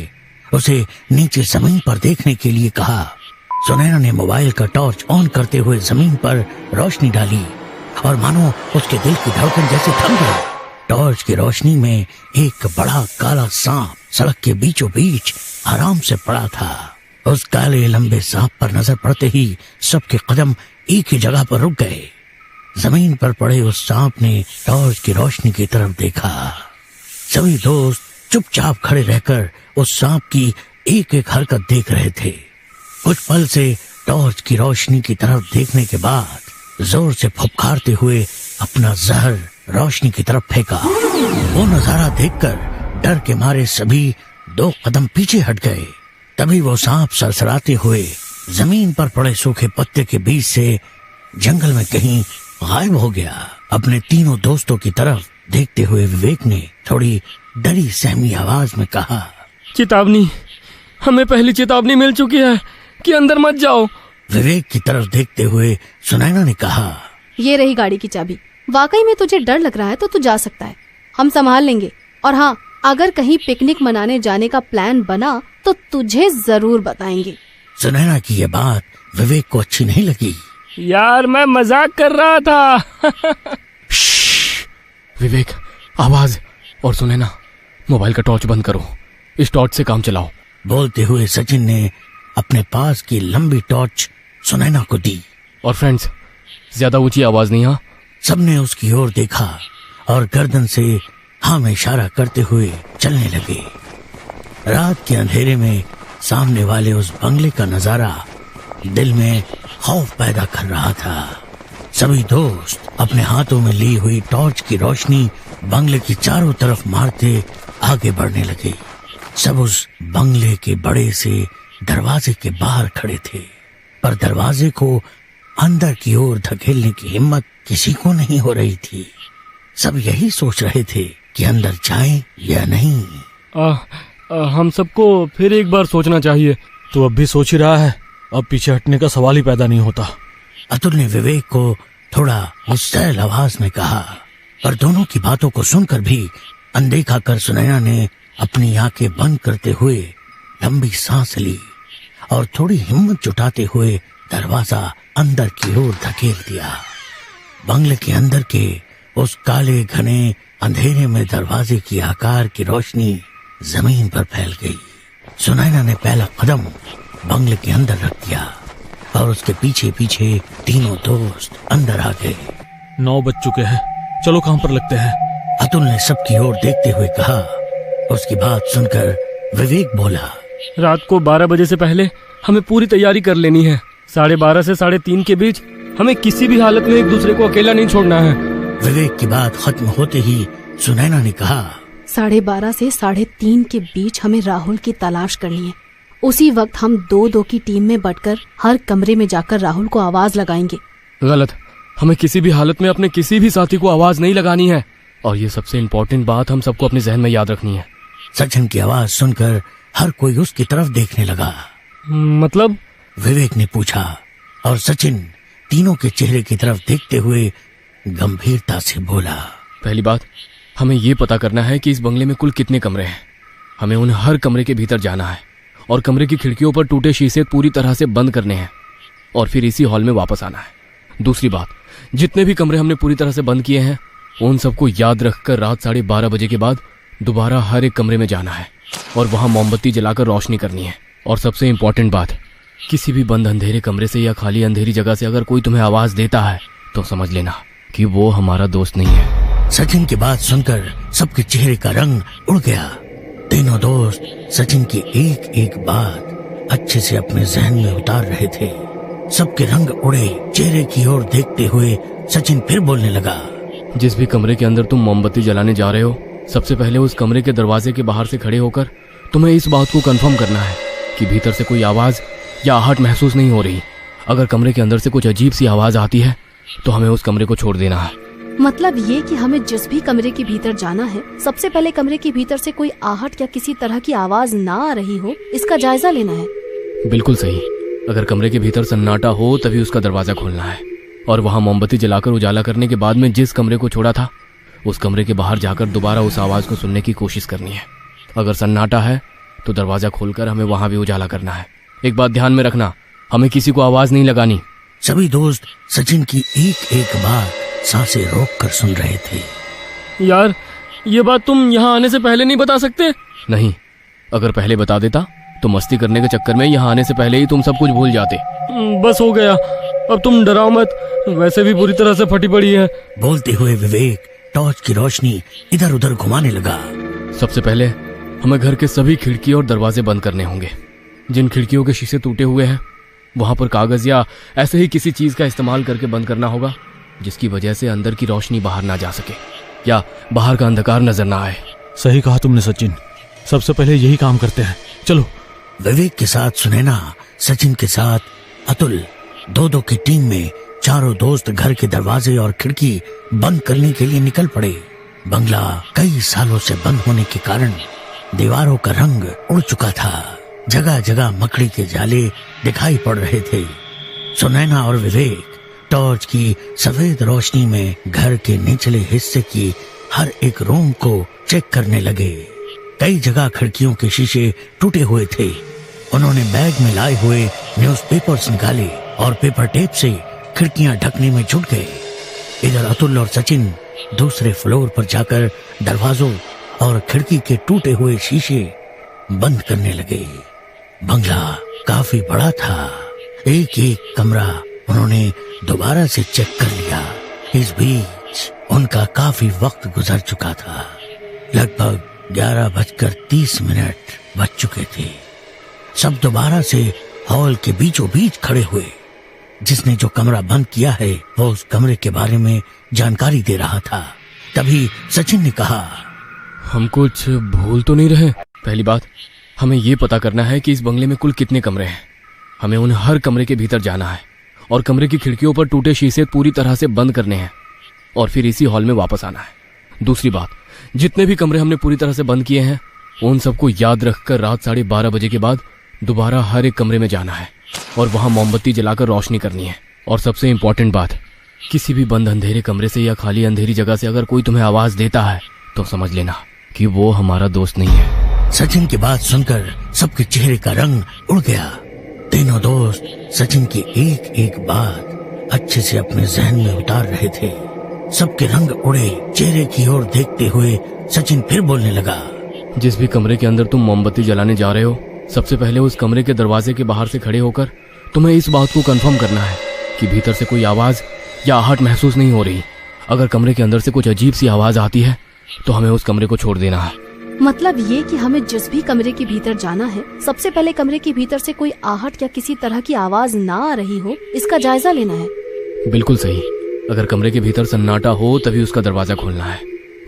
उसे नीचे जमीन पर देखने के लिए कहा। सुनैना ने मोबाइल का टॉर्च ऑन करते हुए जमीन पर रोशनी डाली और मानो उसके दिल की धड़कन जैसे थम गई। टॉर्च की रोशनी में एक बड़ा काला सांप सड़क के बीचों बीच आराम से पड़ा था। उस काले लंबे सांप पर नजर पड़ते ही सबके कदम एक ही जगह पर रुक गए। जमीन पर पड़े उस सांप ने टॉर्च की रोशनी की तरफ देखा। सभी दोस्त चुपचाप खड़े रहकर उस सांप की एक एक हरकत देख रहे थे। कुछ पल से टॉर्च की रोशनी की तरफ देखने के बाद जोर से फुफकारते हुए अपना जहर रोशनी की तरफ फेंका। वो नजारा देखकर डर के मारे सभी 2 कदम पीछे हट गए। तभी वो सांप सरसराते हुए जमीन पर पड़े सूखे पत्ते के बीच से जंगल में कहीं गायब हो गया। अपने तीनों दोस्तों की तरफ देखते हुए विवेक ने थोड़ी डरी सहमी आवाज में कहा, चेतावनी, हमें पहली चेतावनी मिल चुकी है कि अंदर मत जाओ। विवेक की तरफ देखते हुए सुनैना ने कहा, ये रही गाड़ी की चाबी। वाकई में तुझे डर लग रहा है तो तू जा सकता है, हम संभाल लेंगे। और हाँ, अगर कहीं पिकनिक मनाने जाने का प्लान बना तो तुझे जरूर बताएंगे। सुनैना की ये बात विवेक को अच्छी नहीं लगी। यार मैं मजाक कर रहा था। विवेक, आवाज। और सुनैना, मोबाइल का टॉर्च बंद करो, इस टॉर्च से काम चलाओ। बोलते हुए सचिन ने अपने पास की लंबी टॉर्च सुनैना को दी। और फ्रेंड्स, ज्यादा ऊंची आवाज नहीं। हाँ, सबने उसकी ओर देखा और गर्दन से हाँ में इशारा करते हुए चलने लगे। रात के अंधेरे में सामने वाले उस बंगले का नजारा दिल में खौफ पैदा कर रहा था। सभी दोस्त अपने हाथों में ली हुई टॉर्च की रोशनी बंगले की चारों तरफ मारते आगे बढ़ने लगे। सब उस बंगले के बड़े से दरवाजे के बाहर खड़े थे, पर दरवाजे को अंदर की ओर धकेलने की हिम्मत किसी को नहीं हो रही थी। सब यही सोच रहे थे कि अंदर जाएं या नहीं। हम सबको फिर एक बार सोचना चाहिए। तो अब भी सोच ही रहा है, अब पीछे हटने का सवाल ही पैदा नहीं होता। अतुल ने विवेक को थोड़ा मुस्तैल आवाज में कहा, पर दोनों की बातों को सुनकर भी अनदेखा कर सुनैना ने अपनी आंखें बंद करते हुए लंबी सांस ली और थोड़ी हिम्मत जुटाते हुए दरवाजा अंदर की ओर धकेल दिया। बंगले के अंदर के उस काले घने अंधेरे में दरवाजे की आकार की रोशनी जमीन पर फैल गई। सुनैना ने पहला कदम बंगले के अंदर रख दिया और उसके पीछे पीछे तीनों दोस्त अंदर आ गए। 9 बज चुके हैं, चलो काम पर लगते हैं। अतुल ने सबकी ओर देखते हुए कहा। उसकी बात सुनकर विवेक बोला, रात को 12 बजे से पहले हमें पूरी तैयारी कर लेनी है। 12:30 से 3:30 के बीच हमें किसी भी हालत में एक दूसरे को अकेला नहीं छोड़ना है। विवेक की बात खत्म होते ही सुनैना ने कहा, 12:30 से 3:30 के बीच हमें राहुल की तलाश करनी है। उसी वक्त हम 2-2 की टीम में बंटकर हर कमरे में जाकर राहुल को आवाज लगाएंगे। गलत, हमें किसी भी हालत में अपने किसी भी साथी को आवाज नहीं लगानी है। और ये सबसे इम्पोर्टेंट बात हम सबको अपने जहन में याद रखनी है। सचिन की आवाज सुनकर हर कोई उसकी तरफ देखने लगा। मतलब? विवेक ने पूछा और सचिन तीनों के चेहरे की तरफ देखते हुए गंभीरता से बोला, पहली बात, हमें ये पता करना है कि इस बंगले में कुल कितने कमरे हैं। हमें उन हर कमरे के भीतर जाना है और कमरे की खिड़कियों पर टूटे शीशे पूरी तरह से बंद करने हैं और फिर इसी हॉल में वापस आना है। दूसरी बात, जितने भी कमरे हमने पूरी तरह से बंद किए हैं उन सबको याद रखकर रात 12:30 बजे के बाद दोबारा हर एक कमरे में जाना है और वहां मोमबत्ती जलाकर रोशनी करनी है। और सबसे इम्पोर्टेंट बात, किसी भी बंद अंधेरे कमरे से या खाली अंधेरी जगह से अगर कोई तुम्हें आवाज देता है तो समझ लेना कि वो हमारा दोस्त नहीं है। सचिन की बात सुनकर सबके चेहरे का रंग उड़ गया। तीनों दोस्त सचिन की एक एक बात अच्छे से अपने जहन में उतार रहे थे। सबके रंग उड़े चेहरे की ओर देखते हुए सचिन फिर बोलने लगा, जिस भी कमरे के अंदर तुम मोमबत्ती जलाने जा रहे हो, सबसे पहले उस कमरे के दरवाजे के बाहर से खड़े होकर तुम्हें इस बात को कंफर्म करना है कि भीतर से कोई आवाज या आहट महसूस नहीं हो रही। अगर कमरे के अंदर से कुछ अजीब सी आवाज आती है तो हमें उस कमरे को छोड़ देना है। मतलब ये कि हमें जिस भी कमरे के भीतर जाना है, सबसे पहले कमरे के भीतर से कोई आहट या किसी तरह की आवाज ना आ रही हो, इसका जायजा लेना है। बिल्कुल सही। अगर कमरे के भीतर सन्नाटा हो तभी उसका दरवाजा खोलना है और वहां मोमबत्ती जलाकर उजाला करने के बाद में जिस कमरे को छोड़ा था उस कमरे के बाहर जाकर दोबारा उस आवाज को सुनने की कोशिश करनी है। अगर सन्नाटा है तो दरवाजा खोलकर हमें वहां भी उजाला करना है। एक बात ध्यान में रखना, हमें किसी को आवाज नहीं लगानी। सभी दोस्त सचिन की एक एक बात सांसें रोक कर सुन रहे थे। यार, ये बात तुम यहाँ आने से पहले नहीं बता सकते? नहीं, अगर पहले बता देता तो मस्ती करने के चक्कर में यहाँ आने से पहले ही तुम सब कुछ भूल जाते। बस हो गया, अब तुम डराओ मत, वैसे भी पूरी तरह से फटी पड़ी है। बोलते हुए विवेक टॉर्च की रोशनी इधर उधर घुमाने लगा। सबसे पहले हमें घर के सभी खिड़की और दरवाजे बंद करने होंगे। जिन खिड़कियों के शीशे टूटे हुए हैं वहां पर कागज या ऐसे ही किसी चीज का इस्तेमाल करके बंद करना होगा जिसकी वजह से अंदर की रोशनी बाहर ना जा सके या बाहर का अंधकार नजर ना आए। सही कहा तुमने सचिन, सबसे पहले यही काम करते हैं, चलो। विवेक के साथ सुनैना, सचिन के साथ अतुल, 2-2 की टीम में चारों दोस्त घर के दरवाजे और खिड़की बंद करने के लिए निकल पड़े। बंगला कई सालों से बंद होने के कारण दीवारों का रंग उड़ चुका था। जगह जगह मकड़ी के जाले दिखाई पड़ रहे थे। सुनैना और विवेक टॉर्च की सफेद रोशनी में घर के निचले हिस्से की हर एक रूम को चेक करने लगे। कई जगह खिड़कियों के शीशे टूटे हुए थे। उन्होंने बैग में लाए हुए न्यूज़पेपर्स निकाले और पेपर टेप से खिड़कियां ढकने में जुट गए। इधर अतुल और सचिन दूसरे फ्लोर पर जाकर दरवाजों और खिड़की के टूटे हुए शीशे बंद करने लगे। बंगला काफी बड़ा था। एक एक कमरा उन्होंने दोबारा से चेक कर लिया। इस बीच उनका काफी वक्त गुजर चुका था। लगभग 11:30 बज चुके थे। सब दोबारा से हॉल के बीचों बीच खड़े हुए। जिसने जो कमरा बंद किया है वो उस कमरे के बारे में जानकारी दे रहा था। तभी सचिन ने कहा, हम कुछ भूल तो नहीं रहे? पहली बात, हमें ये पता करना है कि इस बंगले में कुल कितने कमरे हैं। हमें उन हर कमरे के भीतर जाना है और कमरे की खिड़कियों पर टूटे शीशे पूरी तरह से बंद करने हैं और फिर इसी हॉल में वापस आना है। दूसरी बात, जितने भी कमरे हमने पूरी तरह से बंद किए हैं उन सबको याद रखकर रात 12:30 बजे के बाद दोबारा हर एक कमरे में जाना है और वहां मोमबत्ती जलाकर रोशनी करनी है। और सबसे इंपॉर्टेंट बात, किसी भी बंद अंधेरे कमरे से या खाली अंधेरी जगह से अगर कोई तुम्हें आवाज देता है तो समझ लेना कि वो हमारा दोस्त नहीं है। सचिन की बात सुनकर सबके चेहरे का रंग उड़ गया। तीनों दोस्त सचिन की एक एक बात अच्छे से अपने जहन में उतार रहे थे। सबके रंग उड़े। चेहरे की ओर देखते हुए सचिन फिर बोलने लगा, जिस भी कमरे के अंदर तुम मोमबत्ती जलाने जा रहे हो, सबसे पहले उस कमरे के दरवाजे के बाहर से खड़े होकर तुम्हें इस बात को कंफर्म करना है कि भीतर से कोई आवाज या आहट महसूस नहीं हो रही। अगर कमरे के अंदर से कुछ अजीब सी आवाज आती है तो हमें उस कमरे को छोड़ देना है। मतलब ये कि हमें जिस भी कमरे के भीतर जाना है, सबसे पहले कमरे के भीतर से कोई आहट या किसी तरह की आवाज ना आ रही हो, इसका जायजा लेना है। बिल्कुल सही। अगर कमरे के भीतर सन्नाटा हो तभी उसका दरवाजा खोलना है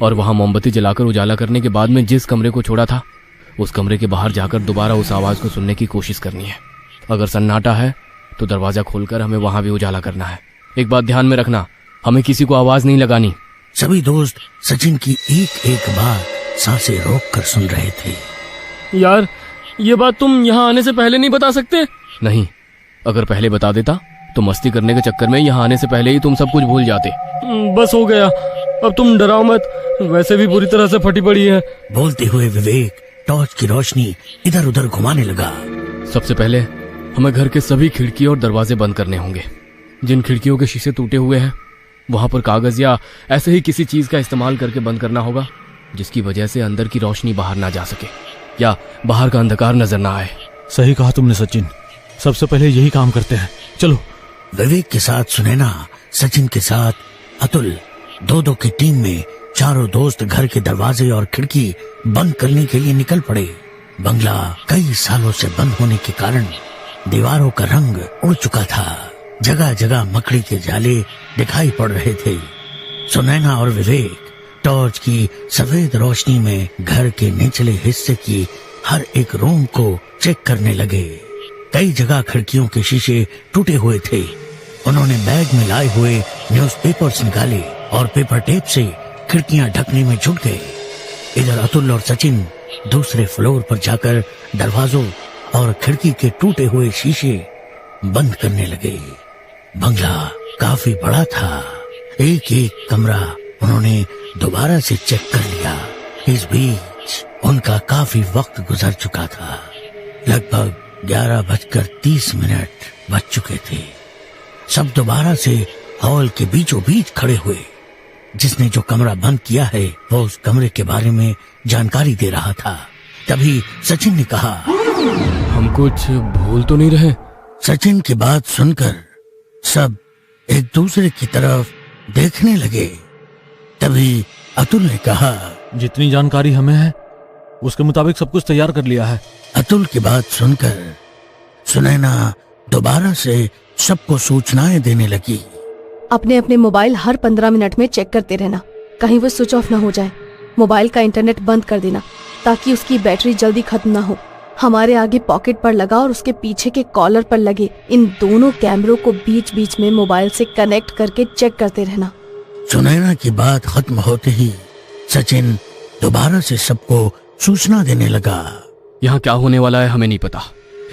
और वहां मोमबत्ती जलाकर उजाला करने के बाद में जिस कमरे को छोड़ा था उस कमरे के बाहर जाकर दोबारा उस आवाज को सुनने की कोशिश करनी है। अगर सन्नाटा है तो दरवाजा खोलकर हमें वहां भी उजाला करना है। एक बात ध्यान में रखना, हमें किसी को आवाज नहीं लगानी। सभी दोस्त सचिन की एक एक बात सांसें रोक कर सुन रहे थे। यार, ये बात तुम यहाँ आने से पहले नहीं बता सकते? नहीं, अगर पहले बता देता तो मस्ती करने के चक्कर में यहाँ आने से पहले ही तुम सब कुछ भूल जाते। बस हो गया, अब तुम डराओ मत, वैसे भी पूरी तरह से फटी पड़ी है। बोलते हुए विवेक टॉर्च की रोशनी इधर उधर घुमाने लगा। सबसे पहले हमें घर के सभी खिड़की और दरवाजे बंद करने होंगे। जिन खिड़कियों के शीशे टूटे हुए हैं वहां पर कागज या ऐसे ही किसी चीज का इस्तेमाल करके बंद करना होगा जिसकी वजह से अंदर की रोशनी बाहर ना जा सके या बाहर का अंधकार नजर ना आए। सही कहा तुमने सचिन, सबसे पहले यही काम करते हैं, चलो। विवेक के साथ सुनैना, सचिन के साथ अतुल, दो की टीम में चारों दोस्त घर के दरवाजे और खिड़की बंद करने के लिए निकल पड़े। बंगला कई सालों से बंद होने के कारण दीवारों का रंग उड़ चुका था। जगह जगह मकड़ी के जाले दिखाई पड़ रहे थे। सुनैना और विवेक टॉर्च की सफेद रोशनी में घर के निचले हिस्से की हर एक रूम को चेक करने लगे। कई जगह खिड़कियों के शीशे टूटे हुए थे। उन्होंने बैग में लाए हुए न्यूज़पेपर्स निकाले और पेपर टेप से खिड़कियां ढकने में जुट गए। इधर अतुल और सचिन दूसरे फ्लोर पर जाकर दरवाजों और खिड़की के टूटे हुए शीशे बंद करने लगे। बंगला काफी बड़ा था। एक एक कमरा उन्होंने दोबारा से चेक कर लिया। इस बीच उनका काफी वक्त गुजर चुका था। लगभग 11:30 बज चुके थे। सब दोबारा से हॉल के बीचों बीच खड़े हुए। जिसने जो कमरा बंद किया है वो उस कमरे के बारे में जानकारी दे रहा था। तभी सचिन ने कहा, हम कुछ भूल तो नहीं रहे? सचिन की बात सुनकर सब एक दूसरे की तरफ देखने लगे। तभी अतुल ने कहा, जितनी जानकारी हमें है उसके मुताबिक सब कुछ तैयार कर लिया है। अतुल की बात सुनकर सुनैना दोबारा से सबको सूचनाएं देने लगी। अपने अपने मोबाइल हर 15 मिनट में चेक करते रहना, कहीं वो स्विच ऑफ ना हो जाए। मोबाइल का इंटरनेट बंद कर देना ताकि उसकी बैटरी जल्दी खत्म ना हो। हमारे आगे पॉकेट पर लगा और उसके पीछे के कॉलर पर लगे इन दोनों कैमरों को बीच बीच में मोबाइल से कनेक्ट करके चेक करते रहना। सुनैना की बात खत्म होते ही सचिन दोबारा से सबको सूचना देने लगा। यहाँ क्या होने वाला है हमें नहीं पता,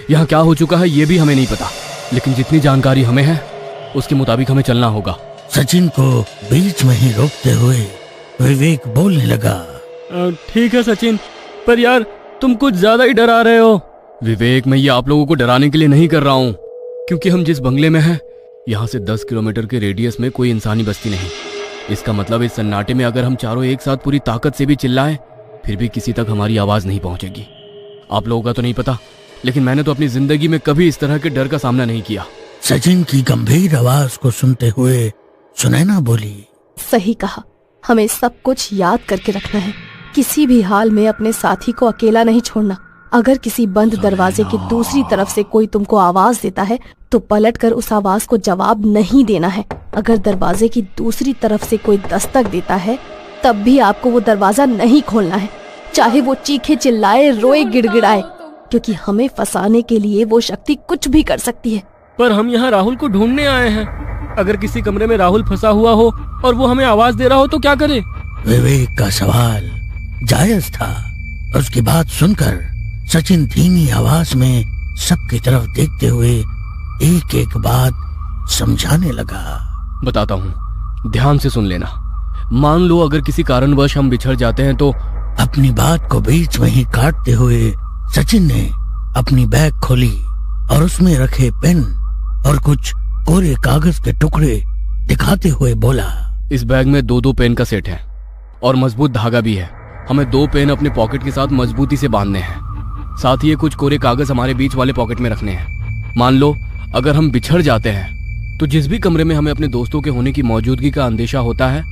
यहाँ क्या हो चुका है ये भी हमें नहीं पता, लेकिन जितनी जानकारी हमें है उसके मुताबिक हमें चलना होगा। सचिन को बीच में ही रोकते हुए विवेक बोलने लगा, ठीक है सचिन, पर यार तुम कुछ ज्यादा ही डरा रहे हो। विवेक, मैं ये आप लोगों को डराने के लिए नहीं कर रहा हूँ, क्योंकि हम जिस बंगले में हैं यहाँ से 10 किलोमीटर के रेडियस में कोई इंसानी बस्ती नहीं। इसका मतलब इस सन्नाटे में अगर हम चारों एक साथ पूरी ताकत से भी चिल्लाएं फिर भी किसी तक हमारी आवाज नहीं पहुंचेगी। आप लोगों का तो नहीं पता, लेकिन मैंने तो अपनी जिंदगी में कभी इस तरह के डर का सामना नहीं किया। सचिन की गंभीर आवाज को सुनते हुए सुनैना बोली, सही कहा, हमें सब कुछ याद करके रखना है। किसी भी हाल में अपने साथी को अकेला नहीं छोड़ना। अगर किसी बंद दरवाजे की दूसरी तरफ से कोई तुमको आवाज देता है तो पलटकर उस आवाज को जवाब नहीं देना है। अगर दरवाजे की दूसरी तरफ से कोई दस्तक देता है तब भी आपको वो दरवाजा नहीं खोलना है, चाहे वो चीखे चिल्लाए, रोए, गिड़गिड़ाए, क्योंकि हमें फंसाने के लिए वो शक्ति कुछ भी कर सकती है। पर हम यहाँ राहुल को ढूंढने आए हैं। अगर किसी कमरे में राहुल फंसा हुआ हो और वो हमें आवाज दे रहा हो तो क्या करें? विवेक का सवाल जायज था। उसकी बात सुनकर सचिन धीमी आवाज में सबकी तरफ देखते हुए एक एक बात समझाने लगा। बताता हूँ, ध्यान से सुन लेना। मान लो अगर किसी कारणवश हम बिछड़ जाते हैं तो अपनी बात को बीच में ही काटते हुए सचिन ने अपनी बैग खोली और उसमें रखे पेन और कुछ कोरे कागज के टुकड़े दिखाते हुए बोला, इस बैग में 2-2 पेन का सेट है और मजबूत धागा भी है। हमें 2 पेन अपने पॉकेट के साथ मजबूती से बांधने हैं। साथ ही ये कुछ कोरे कागज हमारे बीच वाले पॉकेट में रखने हैं। मान लो अगर हम बिछड़ जाते हैं तो जिस भी कमरे में हमें अपने दोस्तों के होने की मौजूदगी का अंदेशा होता है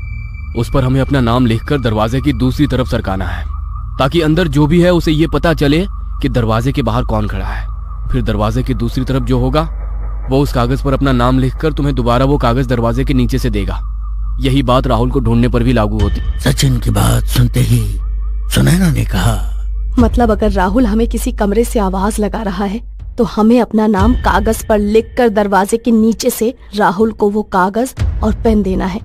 उस पर हमें अपना नाम लिखकर दरवाजे की दूसरी तरफ सरकाना है, ताकि अंदर जो भी है उसे ये पता चले कि दरवाजे के बाहर कौन खड़ा है। फिर दरवाजे की दूसरी तरफ जो होगा वो उस कागज पर अपना नाम लिखकर तुम्हें दोबारा वो कागज दरवाजे के नीचे से देगा। यही बात राहुल को ढूंढने पर भी लागू होती। सचिन की बात सुनते ही सुनैना ने कहा, मतलब अगर राहुल हमें किसी कमरे से आवाज लगा रहा है तो हमें अपना नाम कागज पर लिखकर दरवाजे के नीचे से राहुल को वो कागज और पेन देना है।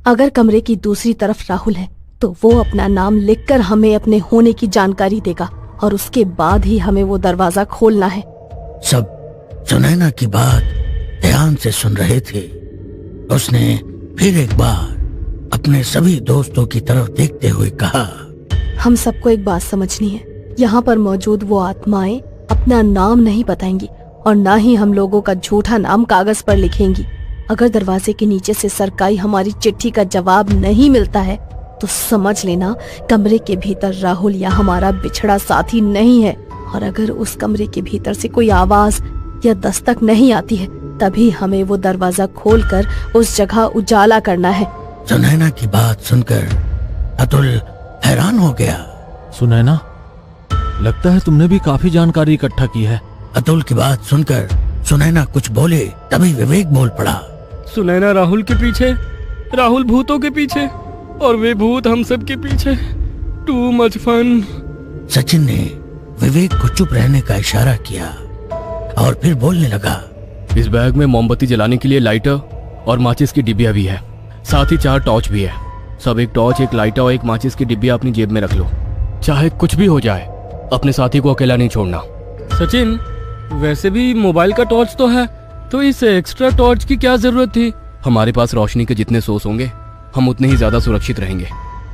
अगर कमरे की दूसरी तरफ राहुल है तो वो अपना नाम लिखकर हमें अपने होने की जानकारी देगा और उसके बाद ही हमें वो दरवाजा खोलना है। सब सुनैना की बात ध्यान से सुन रहे थे। उसने फिर एक बार अपने सभी दोस्तों की तरफ देखते हुए कहा, हम सबको एक बात समझनी है, यहाँ पर मौजूद वो आत्माएं अपना नाम नहीं बताएंगी और ना ही हम लोगों का झूठा नाम कागज पर लिखेंगी। अगर दरवाजे के नीचे से सरकाई हमारी चिट्ठी का जवाब नहीं मिलता है तो समझ लेना कमरे के भीतर राहुल या हमारा बिछड़ा साथी नहीं है। और अगर उस कमरे के भीतर से कोई आवाज या दस्तक नहीं आती है तभी हमें वो दरवाजा खोलकर उस जगह उजाला करना है। सुनैना की बात सुनकर अतुल हैरान हो गया। सुनैना, लगता है तुमने भी काफी जानकारी इकट्ठा की है। अतुल की बात सुनकर सुनैना कुछ बोले तभी विवेक बोल पड़ा, सुनैना राहुल के पीछे, राहुल भूतों के पीछे और वे भूत हम सब के पीछे। Too much fun. सचिन ने विवेक को चुप रहने का इशारा किया और फिर बोलने लगा, इस बैग में मोमबत्ती जलाने के लिए लाइटर और माचिस की डिब्बिया भी है, साथ ही 4 टॉर्च भी है। सब एक टॉर्च, एक लाइटर और एक माचिस की डिब्बिया अपनी जेब में रख लो। चाहे कुछ भी हो जाए अपने साथी को अकेला नहीं छोड़ना। सचिन, वैसे भी मोबाइल का टॉर्च तो है, तो इस एक्स्ट्रा टॉर्च की क्या जरूरत थी? हमारे पास रोशनी के जितने सोर्स होंगे हम उतने ही ज्यादा सुरक्षित रहेंगे।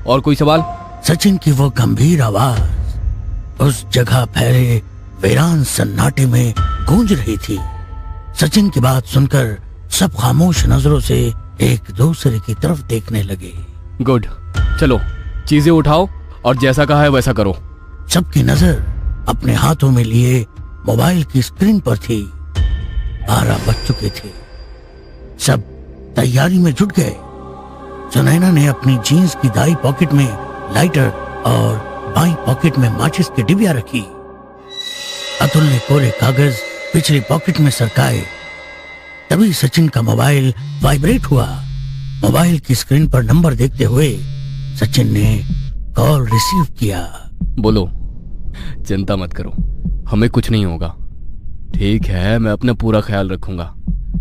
और कोई सवाल? सचिन की वो गंभीर आवाज उस जगह फैले वीरान सन्नाटे में गूंज रही थी। सचिन की बात सुनकर सब खामोश नजरों से एक दूसरे की तरफ देखने लगे। गुड, चलो चीजें उठाओ और जैसा कहा है वैसा करो। सबकी नजर अपने हाथों में लिए मोबाइल की स्क्रीन पर थी। 12 बज चुके थे। सब तैयारी में जुट गए। सुनैना ने अपनी जीन्स की दाई पॉकेट में लाइटर और बाईं पॉकेट में माचिस की डिबिया रखी। अतुल ने कोरे कागज पिछली पॉकेट में सरकाए। तभी सचिन का मोबाइल वाइब्रेट हुआ। मोबाइल की स्क्रीन पर नंबर देखते हुए सचिन ने कॉल रिसीव किया। बोलो। चिंता मत करो, हमें कुछ नहीं होगा। ठीक है, मैं अपना पूरा ख्याल रखूंगा।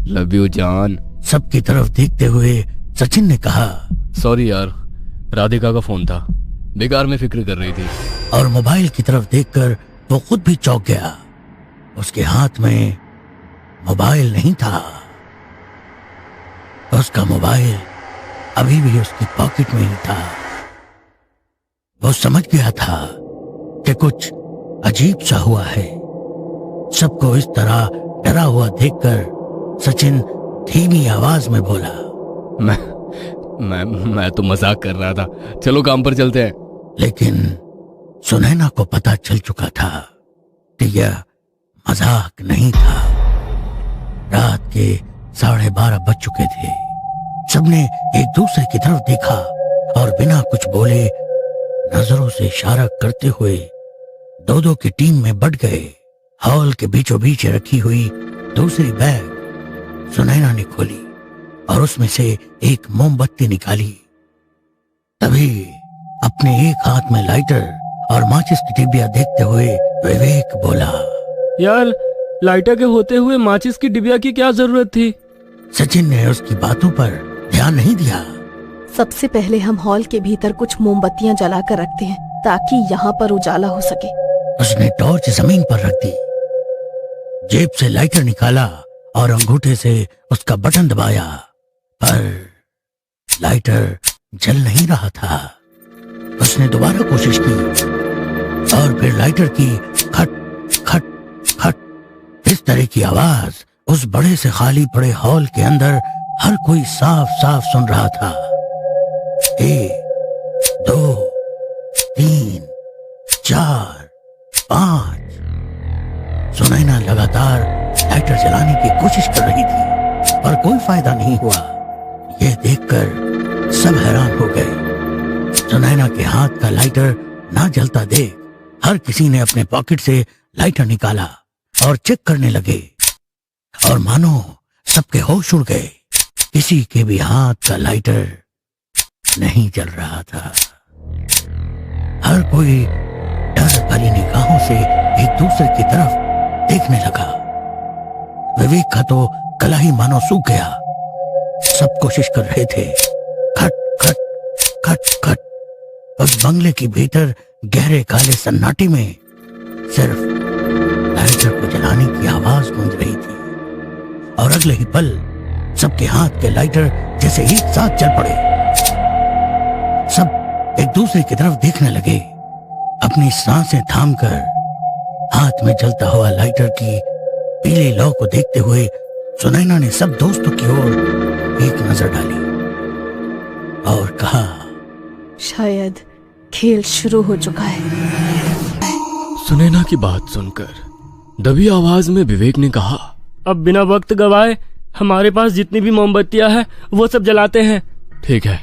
लव यू जान। सबकी तरफ देखते हुए सचिन ने कहा, सॉरी यार, राधिका का फोन था, बेकार में फिक्र कर रही थी। और मोबाइल की तरफ देखकर वो खुद भी चौंक गया। उसके हाथ में मोबाइल नहीं था। उसका मोबाइल अभी भी उसकी पॉकेट में ही था। वो समझ गया था कि कुछ अजीब सा हुआ है। सबको इस तरह डरा हुआ देखकर सचिन धीमी आवाज में बोला, मैं तो मजाक कर रहा था, चलो काम पर चलते हैं। लेकिन सुनैना को पता चल चुका था कि यह मजाक नहीं था। रात के 12:30 बज चुके थे। सबने एक दूसरे की तरफ देखा और बिना कुछ बोले नजरों से इशारा करते हुए दो की टीम में बंट गए। हॉल के बीचों बीच रखी हुई दूसरी बैग सुनैना ने खोली और उसमें से एक मोमबत्ती निकाली। तभी अपने एक हाथ में लाइटर और माचिस की डिबिया देखते हुए विवेक बोला, यार, लाइटर के होते हुए माचिस की डिबिया की क्या जरूरत थी? सचिन ने उसकी बातों पर ध्यान नहीं दिया। सबसे पहले हम हॉल के भीतर कुछ मोमबत्तियां जलाकर रखते हैं ताकि यहाँ पर उजाला हो सके। उसने टॉर्च जमीन पर रख दी, जेब से लाइटर निकाला और अंगूठे से उसका बटन दबाया, पर लाइटर जल नहीं रहा था। उसने दोबारा कोशिश की और फिर लाइटर की खट खट खट इस तरह की आवाज उस बड़े से खाली पड़े हॉल के अंदर हर कोई साफ साफ सुन रहा था। 1 2 3 4 5। सुनैना लगातार लाइटर जलाने की कोशिश कर रही थी पर कोई फायदा नहीं हुआ। यह देखकर सब हैरान हो गए। सुनैना के हाथ का लाइटर ना जलता देख हर किसी ने अपने पॉकेट से लाइटर निकाला और चेक करने लगे और मानो सबके होश उड़ गए। किसी के भी हाथ का लाइटर नहीं जल रहा था। हर कोई डर भरी निगाहों से एक दूसरे की तरफ देखने लगा। विवेक का तो गला ही मानो सूख गया। सब कोशिश कर रहे थे। खट खट खट खट उस बंगले के भीतर गहरे काले सन्नाटे में सिर्फ लाइटर को जलाने की आवाज गूंज रही थी और अगले ही पल सबके हाथ के लाइटर जैसे एक साथ चल पड़े। सब एक दूसरे की तरफ देखने लगे। अपनी सांसें थामकर हाथ में जलता हुआ लाइटर की पीले लौ को देखते हुए सुनैना ने सब दोस्तों की ओर एक नजर डाली और कहा, शायद खेल शुरू हो चुका है। सुनैना की बात सुनकर दबी आवाज में विवेक ने कहा, अब बिना वक्त गवाए हमारे पास जितनी भी मोमबत्तियां हैं वो सब जलाते हैं। ठीक है,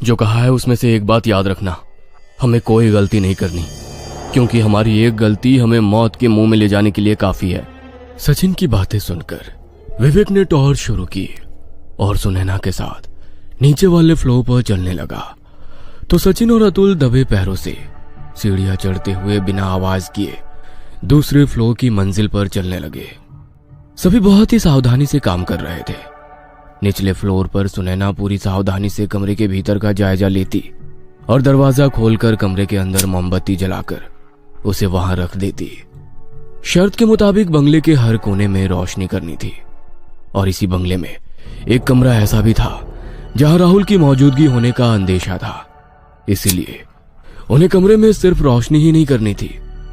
जो कहा है उसमें से एक बात याद रखना, हमें कोई गलती नहीं करनी, क्योंकि हमारी एक गलती हमें मौत के मुंह में ले जाने के लिए काफी है। सचिन की बातें सुनकर विवेक ने टॉर्च शुरू की और सुनैना के साथ नीचे वाले फ्लोर पर चलने लगा। तो सचिन और अतुल दबे पैरों से सीढ़ियां चढ़ते हुए बिना आवाज किए दूसरे फ्लोर की मंजिल पर चलने लगे। सभी बहुत ही सावधानी से काम कर रहे थे। निचले फ्लोर पर सुनैना पूरी सावधानी से कमरे के भीतर का जायजा लेती और दरवाजा खोलकर कमरे के अंदर मोमबत्ती जलाकर उसे वहां रख देती। शर्त के मुताबिक बंगले के हर कोने में रोशनी करनी थी और इसी बंगले में एक कमरा ऐसा भी था जहां राहुल की मौजूदगी होने का अंदेशा था। इसीलिए उन्हें कमरे में सिर्फ रोशनी ही नहीं करनी थी,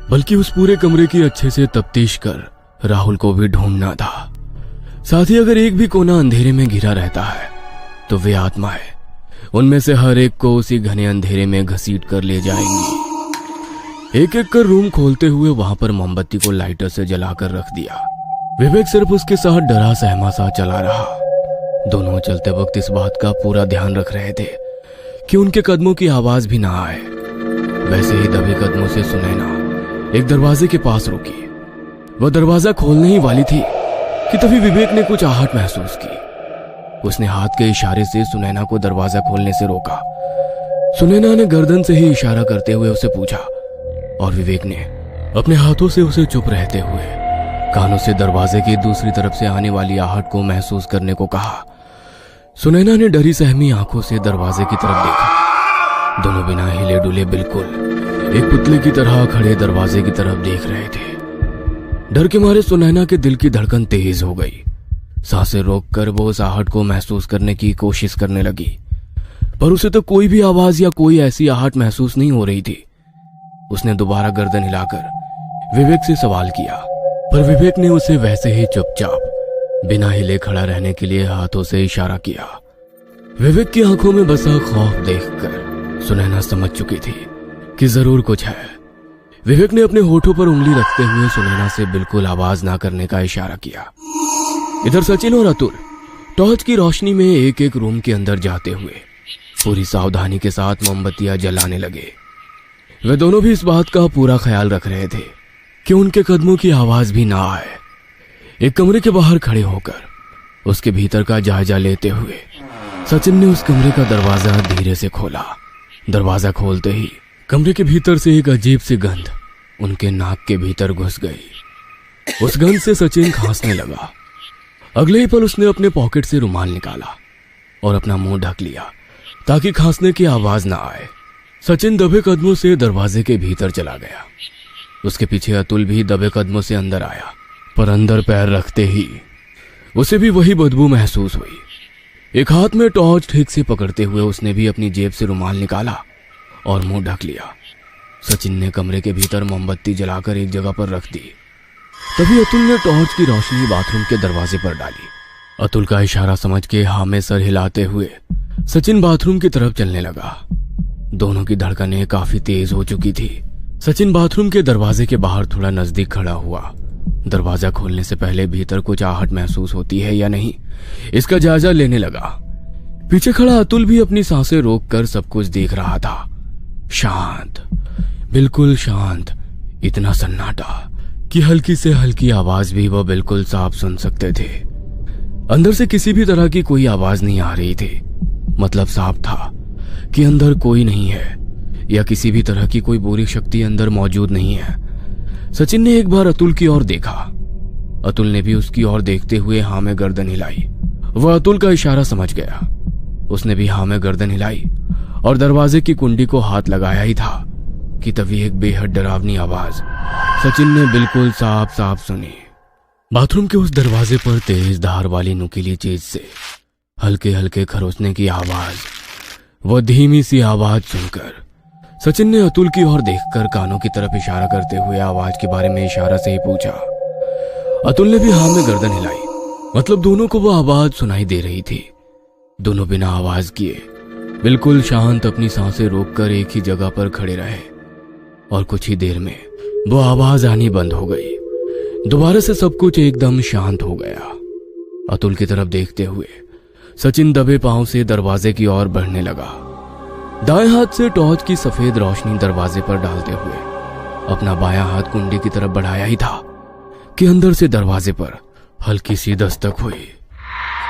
बल्कि उस पूरे कमरे की अच्छे से तफ्तीश कर राहुल को भी ढूंढना था। साथ ही अगर एक भी कोना अंधेरे में घिरा रहता है तो वे आत्माएं उनमें से हर एक को उसी घने अंधेरे में घसीट कर ले जाएंगी। एक एक कर रूम खोलते हुए वहां पर मोमबत्ती को लाइटर से जलाकर रख दिया। विवेक सिर्फ उसके साथ डरा सहमा सा चला रहा। दोनों चलते वक्त इस बात का पूरा ध्यान रख रहे थे कि उनके कदमों की आवाज भी ना आए। वैसे ही दबे कदमों से सुनैना एक दरवाजे के पास रुकी। वह दरवाजा खोलने ही वाली थी कि तभी विवेक ने कुछ आहट महसूस की। उसने हाथ के इशारे से सुनैना को दरवाजा खोलने से रोका। सुनैना ने गर्दन से ही इशारा करते हुए उसे पूछा और विवेक ने अपने हाथों से उसे चुप रहते हुए कानों से दरवाजे की दूसरी तरफ से आने वाली आहट को महसूस करने को कहा। सुनैना ने डरी सहमी आंखों से दरवाजे की तरफ देखा। दोनों बिना हिले डुले बिल्कुल एक पुतले की तरह खड़े दरवाजे की तरफ देख रहे थे। डर के मारे सुनैना के दिल की धड़कन तेज हो गई। सांसें रोककर वो उस आहट को महसूस करने की कोशिश करने लगी, पर उसे तो कोई भी आवाज या कोई ऐसी आहट महसूस नहीं हो रही थी। उसने दोबारा गर्दन हिलाकर विवेक से सवाल किया, पर विवेक ने उसे वैसे ही चुपचाप बिना हिले खड़ा रहने के लिए हाथों से इशारा किया। विवेक की आंखों में बसा खौफ देखकर सुनैना समझ चुकी थी कि जरूर कुछ है विवेक ने अपने होठों पर उंगली रखते हुए सुनैना से बिल्कुल आवाज ना करने का इशारा किया। इधर सचिन और अतुल टॉर्च की रोशनी में एक एक रूम के अंदर जाते हुए पूरी सावधानी के साथ मोमबत्तियां जलाने लगे। वे दोनों भी इस बात का पूरा ख्याल रख रहे थे कि उनके कदमों की आवाज भी ना आए। एक कमरे के बाहर खड़े होकर उसके भीतर का जायजा लेते हुए सचिन ने उस कमरे का दरवाजा धीरे से खोला। दरवाजा खोलते ही कमरे के भीतर से एक अजीब सी गंध उनके नाक के भीतर घुस गई। उस गंध से सचिन खांसने लगा। अगले ही पल उसने अपने पॉकेट से रुमाल निकाला और अपना मुंह ढक लिया ताकि खांसने की आवाज ना आए। सचिन दबे कदमों से दरवाजे के भीतर चला गया। उसके पीछे अतुल भी दबे कदमों से अंदर आया, पर अंदर पैर रखते ही उसे भी वही बदबू महसूस हुई। एक हाथ में टॉर्च ठीक से पकड़ते हुए उसने भी अपनी जेब से रुमाल निकाला और मुंह ढक लिया। सचिन ने कमरे के भीतर मोमबत्ती जलाकर एक जगह पर रख दी। तभी अतुल ने टॉर्च की रोशनी बाथरूम के दरवाजे पर डाली। अतुल का इशारा समझ के हाँ में सर हिलाते हुए सचिन बाथरूम की तरफ चलने लगा। दोनों की धड़कनें काफी तेज हो चुकी थी। सचिन बाथरूम के दरवाजे के बाहर थोड़ा नजदीक खड़ा हुआ। दरवाजा खोलने से पहले भीतर कुछ आहट महसूस होती है या नहीं, इसका जायजा लेने लगा। पीछे खड़ा अतुल भी अपनी सांसें रोककर सब कुछ देख रहा था। शांत, बिल्कुल शांत, इतना सन्नाटा कि हल्की से हल्की आवाज भी वह बिल्कुल साफ सुन सकते थे। अंदर से किसी भी तरह की कोई आवाज नहीं आ रही थी। मतलब साफ था कि अंदर कोई नहीं है या किसी भी तरह की कोई बुरी शक्ति अंदर मौजूद नहीं है। सचिन ने एक बार अतुल की ओर देखा। अतुल ने भी उसकी ओर देखते हुए हाँ में गर्दन हिलाई। वह अतुल का इशारा समझ गया। उसने भी हाँ में गर्दन हिलाई और दरवाजे की कुंडी को हाथ लगाया ही था कि तभी एक बेहद डरावनी आवाज सचिन ने बिल्कुल साफ साफ सुनी। बाथरूम के उस दरवाजे पर तेज धार वाली नुकीली चीज से हल्के हल्के खरोचने की आवाज, वह धीमी सी आवाज सुनकर सचिन ने अतुल की ओर देखकर कानों की तरफ इशारा करते हुए आवाज के बारे में इशारा से ही पूछा। अतुल ने भी हाँ में गर्दन हिलाई। मतलब दोनों को वो आवाज सुनाई दे रही थी। दोनों बिना आवाज किए बिल्कुल शांत अपनी सांसें रोककर एक ही जगह पर खड़े रहे और कुछ ही देर में वो आवाज आनी बंद हो गई। दोबारा से सब कुछ एकदम शांत हो गया। अतुल की तरफ देखते हुए सचिन दबे पांव से दरवाजे की ओर बढ़ने लगा। दाएं हाथ से टॉर्च की सफेद रोशनी दरवाजे पर डालते हुए अपना बायां हाथ कुंडी की तरफ बढ़ाया ही था कि अंदर से दरवाजे पर हल्की सी दस्तक हुई।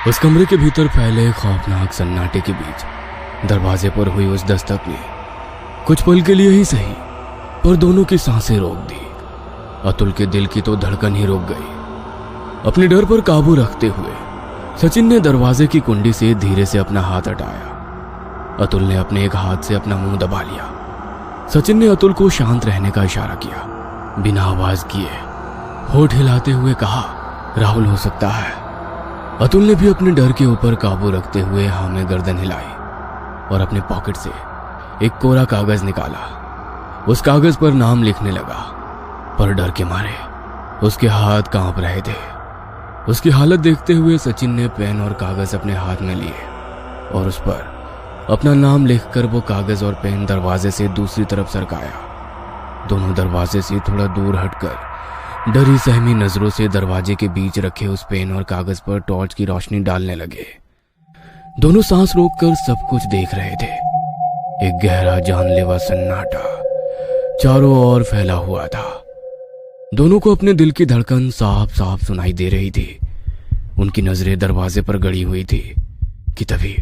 उस कमरे के भीतर फैले खौफनाक सन्नाटे के बीच दरवाजे पर हुई उस दस्तक ने कुछ पल के लिए ही सही पर दोनों की सांसें रोक दी। अतुल के दिल की तो धड़कन ही रुक गई। अपने डर पर काबू रखते हुए सचिन ने दरवाजे की कुंडी से धीरे से अपना हाथ हटाया। अतुल ने अपने एक हाथ से अपना मुंह दबा लिया। सचिन ने अतुल को शांत रहने का इशारा किया। बिना आवाज किए होठ हिलाते हुए कहा, राहुल हो सकता है। अतुल ने भी अपने डर के ऊपर काबू रखते हुए हाँ में गर्दन हिलाई और अपने पॉकेट से एक कोरा कागज निकाला। उस कागज पर नाम लिखने लगा, पर डर के मारे उसके हाथ कांप रहे थे। उसकी हालत देखते हुए सचिन ने पेन और कागज अपने हाथ में लिए और उस पर अपना नाम लिखकर वो कागज और पेन दरवाजे से दूसरी तरफ सरकाया। दोनों दरवाजे से थोड़ा दूर हटकर डरी सहमी नजरों से दरवाजे के बीच रखे उस पेन और कागज पर टॉर्च की रोशनी डालने लगे। दोनों सांस रोककर सब कुछ देख रहे थे। एक गहरा जानलेवा सन्नाटा चारों ओर फैला हुआ था। दोनों को अपने दिल की धड़कन साफ साफ सुनाई दे रही थी। उनकी नजरें दरवाजे पर गड़ी हुई थी कि तभी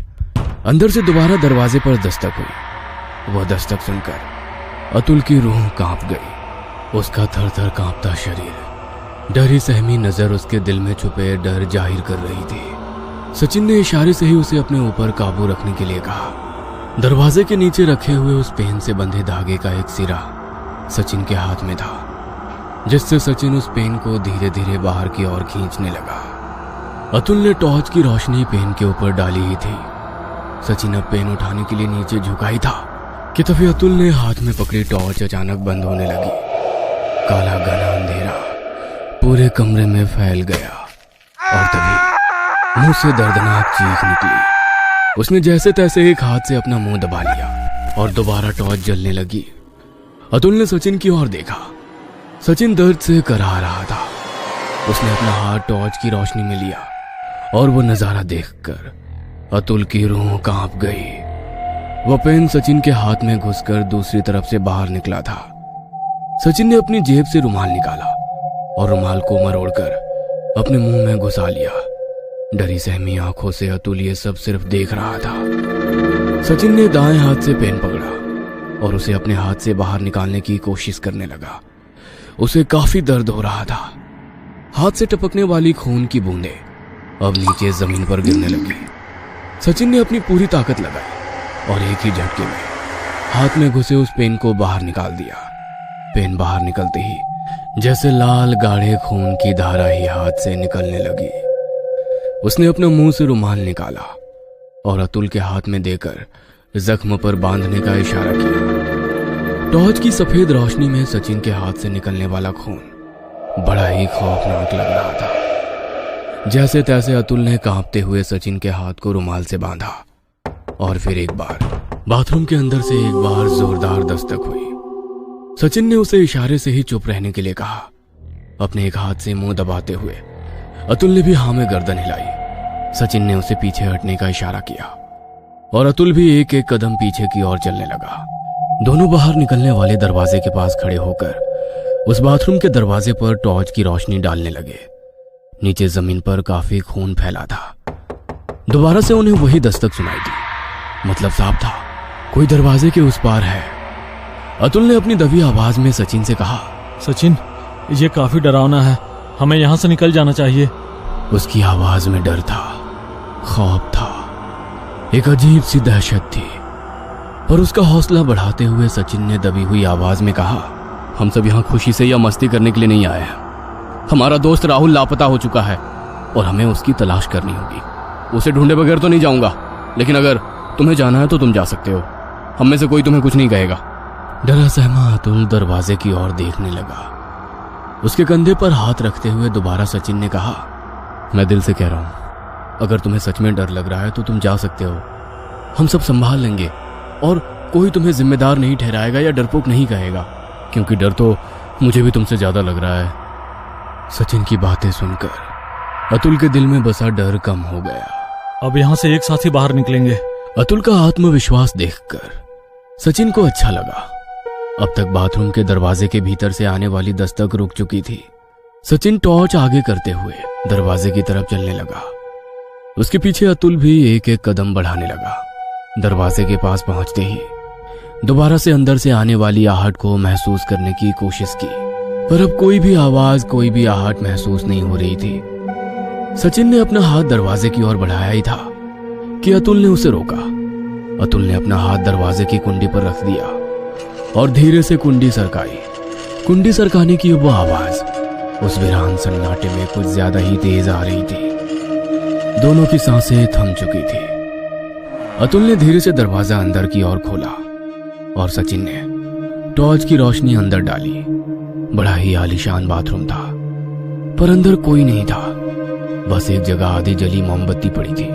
अंदर से दोबारा दरवाजे पर दस्तक हुई। वह दस्तक सुनकर अतुल की रूह कांप गई। उसका थर थर कांपता शरीर डरी सहमी नजर उसके दिल में छुपे डर जाहिर कर रही थी। सचिन ने इशारे से ही उसे अपने ऊपर काबू रखने के लिए कहा। दरवाजे के नीचे रखे हुए उस पेन से बंधे धागे का एक सिरा सचिन के हाथ में था, जिससे सचिन उस पेन को धीरे धीरे बाहर की ओर खींचने लगा। अतुल ने टॉर्च की रोशनी पेन के ऊपर डाली ही थी। सचिन अब पेन उठाने के लिए नीचे झुका ही था कि तभी अतुल ने हाथ में पकड़ी टॉर्च अचानक बंद होने लगी। काला घना अंधेरा पूरे कमरे में फैल गया और तभी मुंह से दर्दनाक चीख निकली। उसने जैसे तैसे एक हाथ से अपना मुंह दबा लिया और दोबारा टॉर्च जलने लगी। अतुल ने सचिन की ओर देखा। सचिन दर्द से कराह रहा था। उसने अपना हाथ टॉर्च की रोशनी में लिया और वो नजारा देखकर अतुल की रूह कांप गई। वह पेन सचिन के हाथ में घुसकर दूसरी तरफ से बाहर निकला था। सचिन ने अपनी जेब से रुमाल निकाला और रुमाल को मरोड़कर अपने मुंह में घुसा लिया। डरी सहमी आंखों से अतुल ये सब सिर्फ देख रहा था। सचिन ने दाएं हाथ से पेन पकड़ा और उसे अपने हाथ से बाहर निकालने की कोशिश करने लगा। उसे काफी दर्द हो रहा था। हाथ से टपकने वाली खून की बूंदें अब नीचे जमीन पर गिरने लगी। सचिन ने अपनी पूरी ताकत लगाई और एक ही झटके में हाथ में घुसे उस पेन को बाहर निकाल दिया। पेन बाहर निकलते ही जैसे लाल गाढ़े खून की धारा ही हाथ से निकलने लगी। उसने अपने मुंह से रुमाल निकाला और अतुल के हाथ में देकर जख्म पर बांधने का इशारा किया। टॉर्च की सफेद रोशनी में सचिन के हाथ से निकलने वाला खून बड़ा ही खौफनाक लग रहा था। जैसे तैसे अतुल ने कांपते हुए सचिन के हाथ को रुमाल से बांधा और फिर एक बार बाथरूम के अंदर से एक बार जोरदार दस्तक हुई। सचिन ने उसे इशारे से ही चुप रहने के लिए कहा। अपने एक हाथ से मुंह दबाते हुए अतुल ने भी हाँ में गर्दन हिलाई। सचिन ने उसे पीछे हटने का इशारा किया और अतुल भी एक एक कदम पीछे की ओर चलने लगा। दोनों बाहर निकलने वाले दरवाजे के पास खड़े होकर उस बाथरूम के दरवाजे पर टॉर्च की रोशनी डालने लगे। नीचे जमीन पर काफी खून फैला था। दोबारा से उन्हें वही दस्तक सुनाई दी। मतलब साफ था कोई दरवाजे के उस पार है। अतुल ने अपनी दबी आवाज में सचिन से कहा, सचिन, ये काफी डरावना है, हमें यहाँ से निकल जाना चाहिए। उसकी आवाज में डर था, खौफ था, एक अजीब सी दहशत थी। पर उसका हौसला बढ़ाते हुए सचिन ने दबी हुई आवाज में कहा, हम सब यहाँ खुशी से या मस्ती करने के लिए नहीं आए हैं। हमारा दोस्त राहुल लापता हो चुका है और हमें उसकी तलाश करनी होगी। उसे ढूंढे बगैर तो नहीं जाऊंगा, लेकिन अगर तुम्हें जाना है तो तुम जा सकते हो। हम में से कोई तुम्हें कुछ नहीं कहेगा। डरा सहमा अतुल दरवाजे की ओर देखने लगा। उसके कंधे पर हाथ रखते हुए दोबारा सचिन ने कहा, मैं दिल से कह रहा हूं, अगर तुम्हें सच में डर लग रहा है तो तुम जा सकते हो। हम सब संभाल लेंगे और कोई तुम्हें जिम्मेदार नहीं ठहराएगा या डरपोक नहीं कहेगा, क्योंकि डर तो मुझे भी तुमसे ज्यादा लग रहा है। सचिन की बातें सुनकर अतुल के दिल में बसा डर कम हो गया। अब यहाँ से एक साथ ही बाहर निकलेंगे। अतुल का आत्मविश्वास देखकर सचिन को अच्छा लगा। अब तक बाथरूम के दरवाजे के भीतर से आने वाली दस्तक रुक चुकी थी। सचिन टॉर्च आगे करते हुए दरवाजे की तरफ चलने लगा। उसके पीछे अतुल भी एक एक कदम बढ़ाने लगा। दरवाजे के पास पहुंचते ही दोबारा से अंदर से आने वाली आहट को महसूस करने की कोशिश की, पर अब कोई भी आवाज, कोई भी आहट महसूस नहीं हो रही थी। सचिन ने अपना हाथ दरवाजे की ओर बढ़ाया ही था कि अतुल ने उसे रोका। अतुल ने अपना हाथ दरवाजे की कुंडी पर रख दिया और धीरे से कुंडी सरकाई। कुंडी सरकाने की वो आवाज उस वीरान सन्नाटे में कुछ ज्यादा ही तेज आ रही थी। दोनों की सांसें थम चुकी थी। अतुल ने धीरे से दरवाजा अंदर की ओर खोला और सचिन ने टॉर्च की रोशनी अंदर डाली। बड़ा ही आलीशान बाथरूम था, पर अंदर कोई नहीं था। बस एक जगह आधी जली मोमबत्ती पड़ी थी।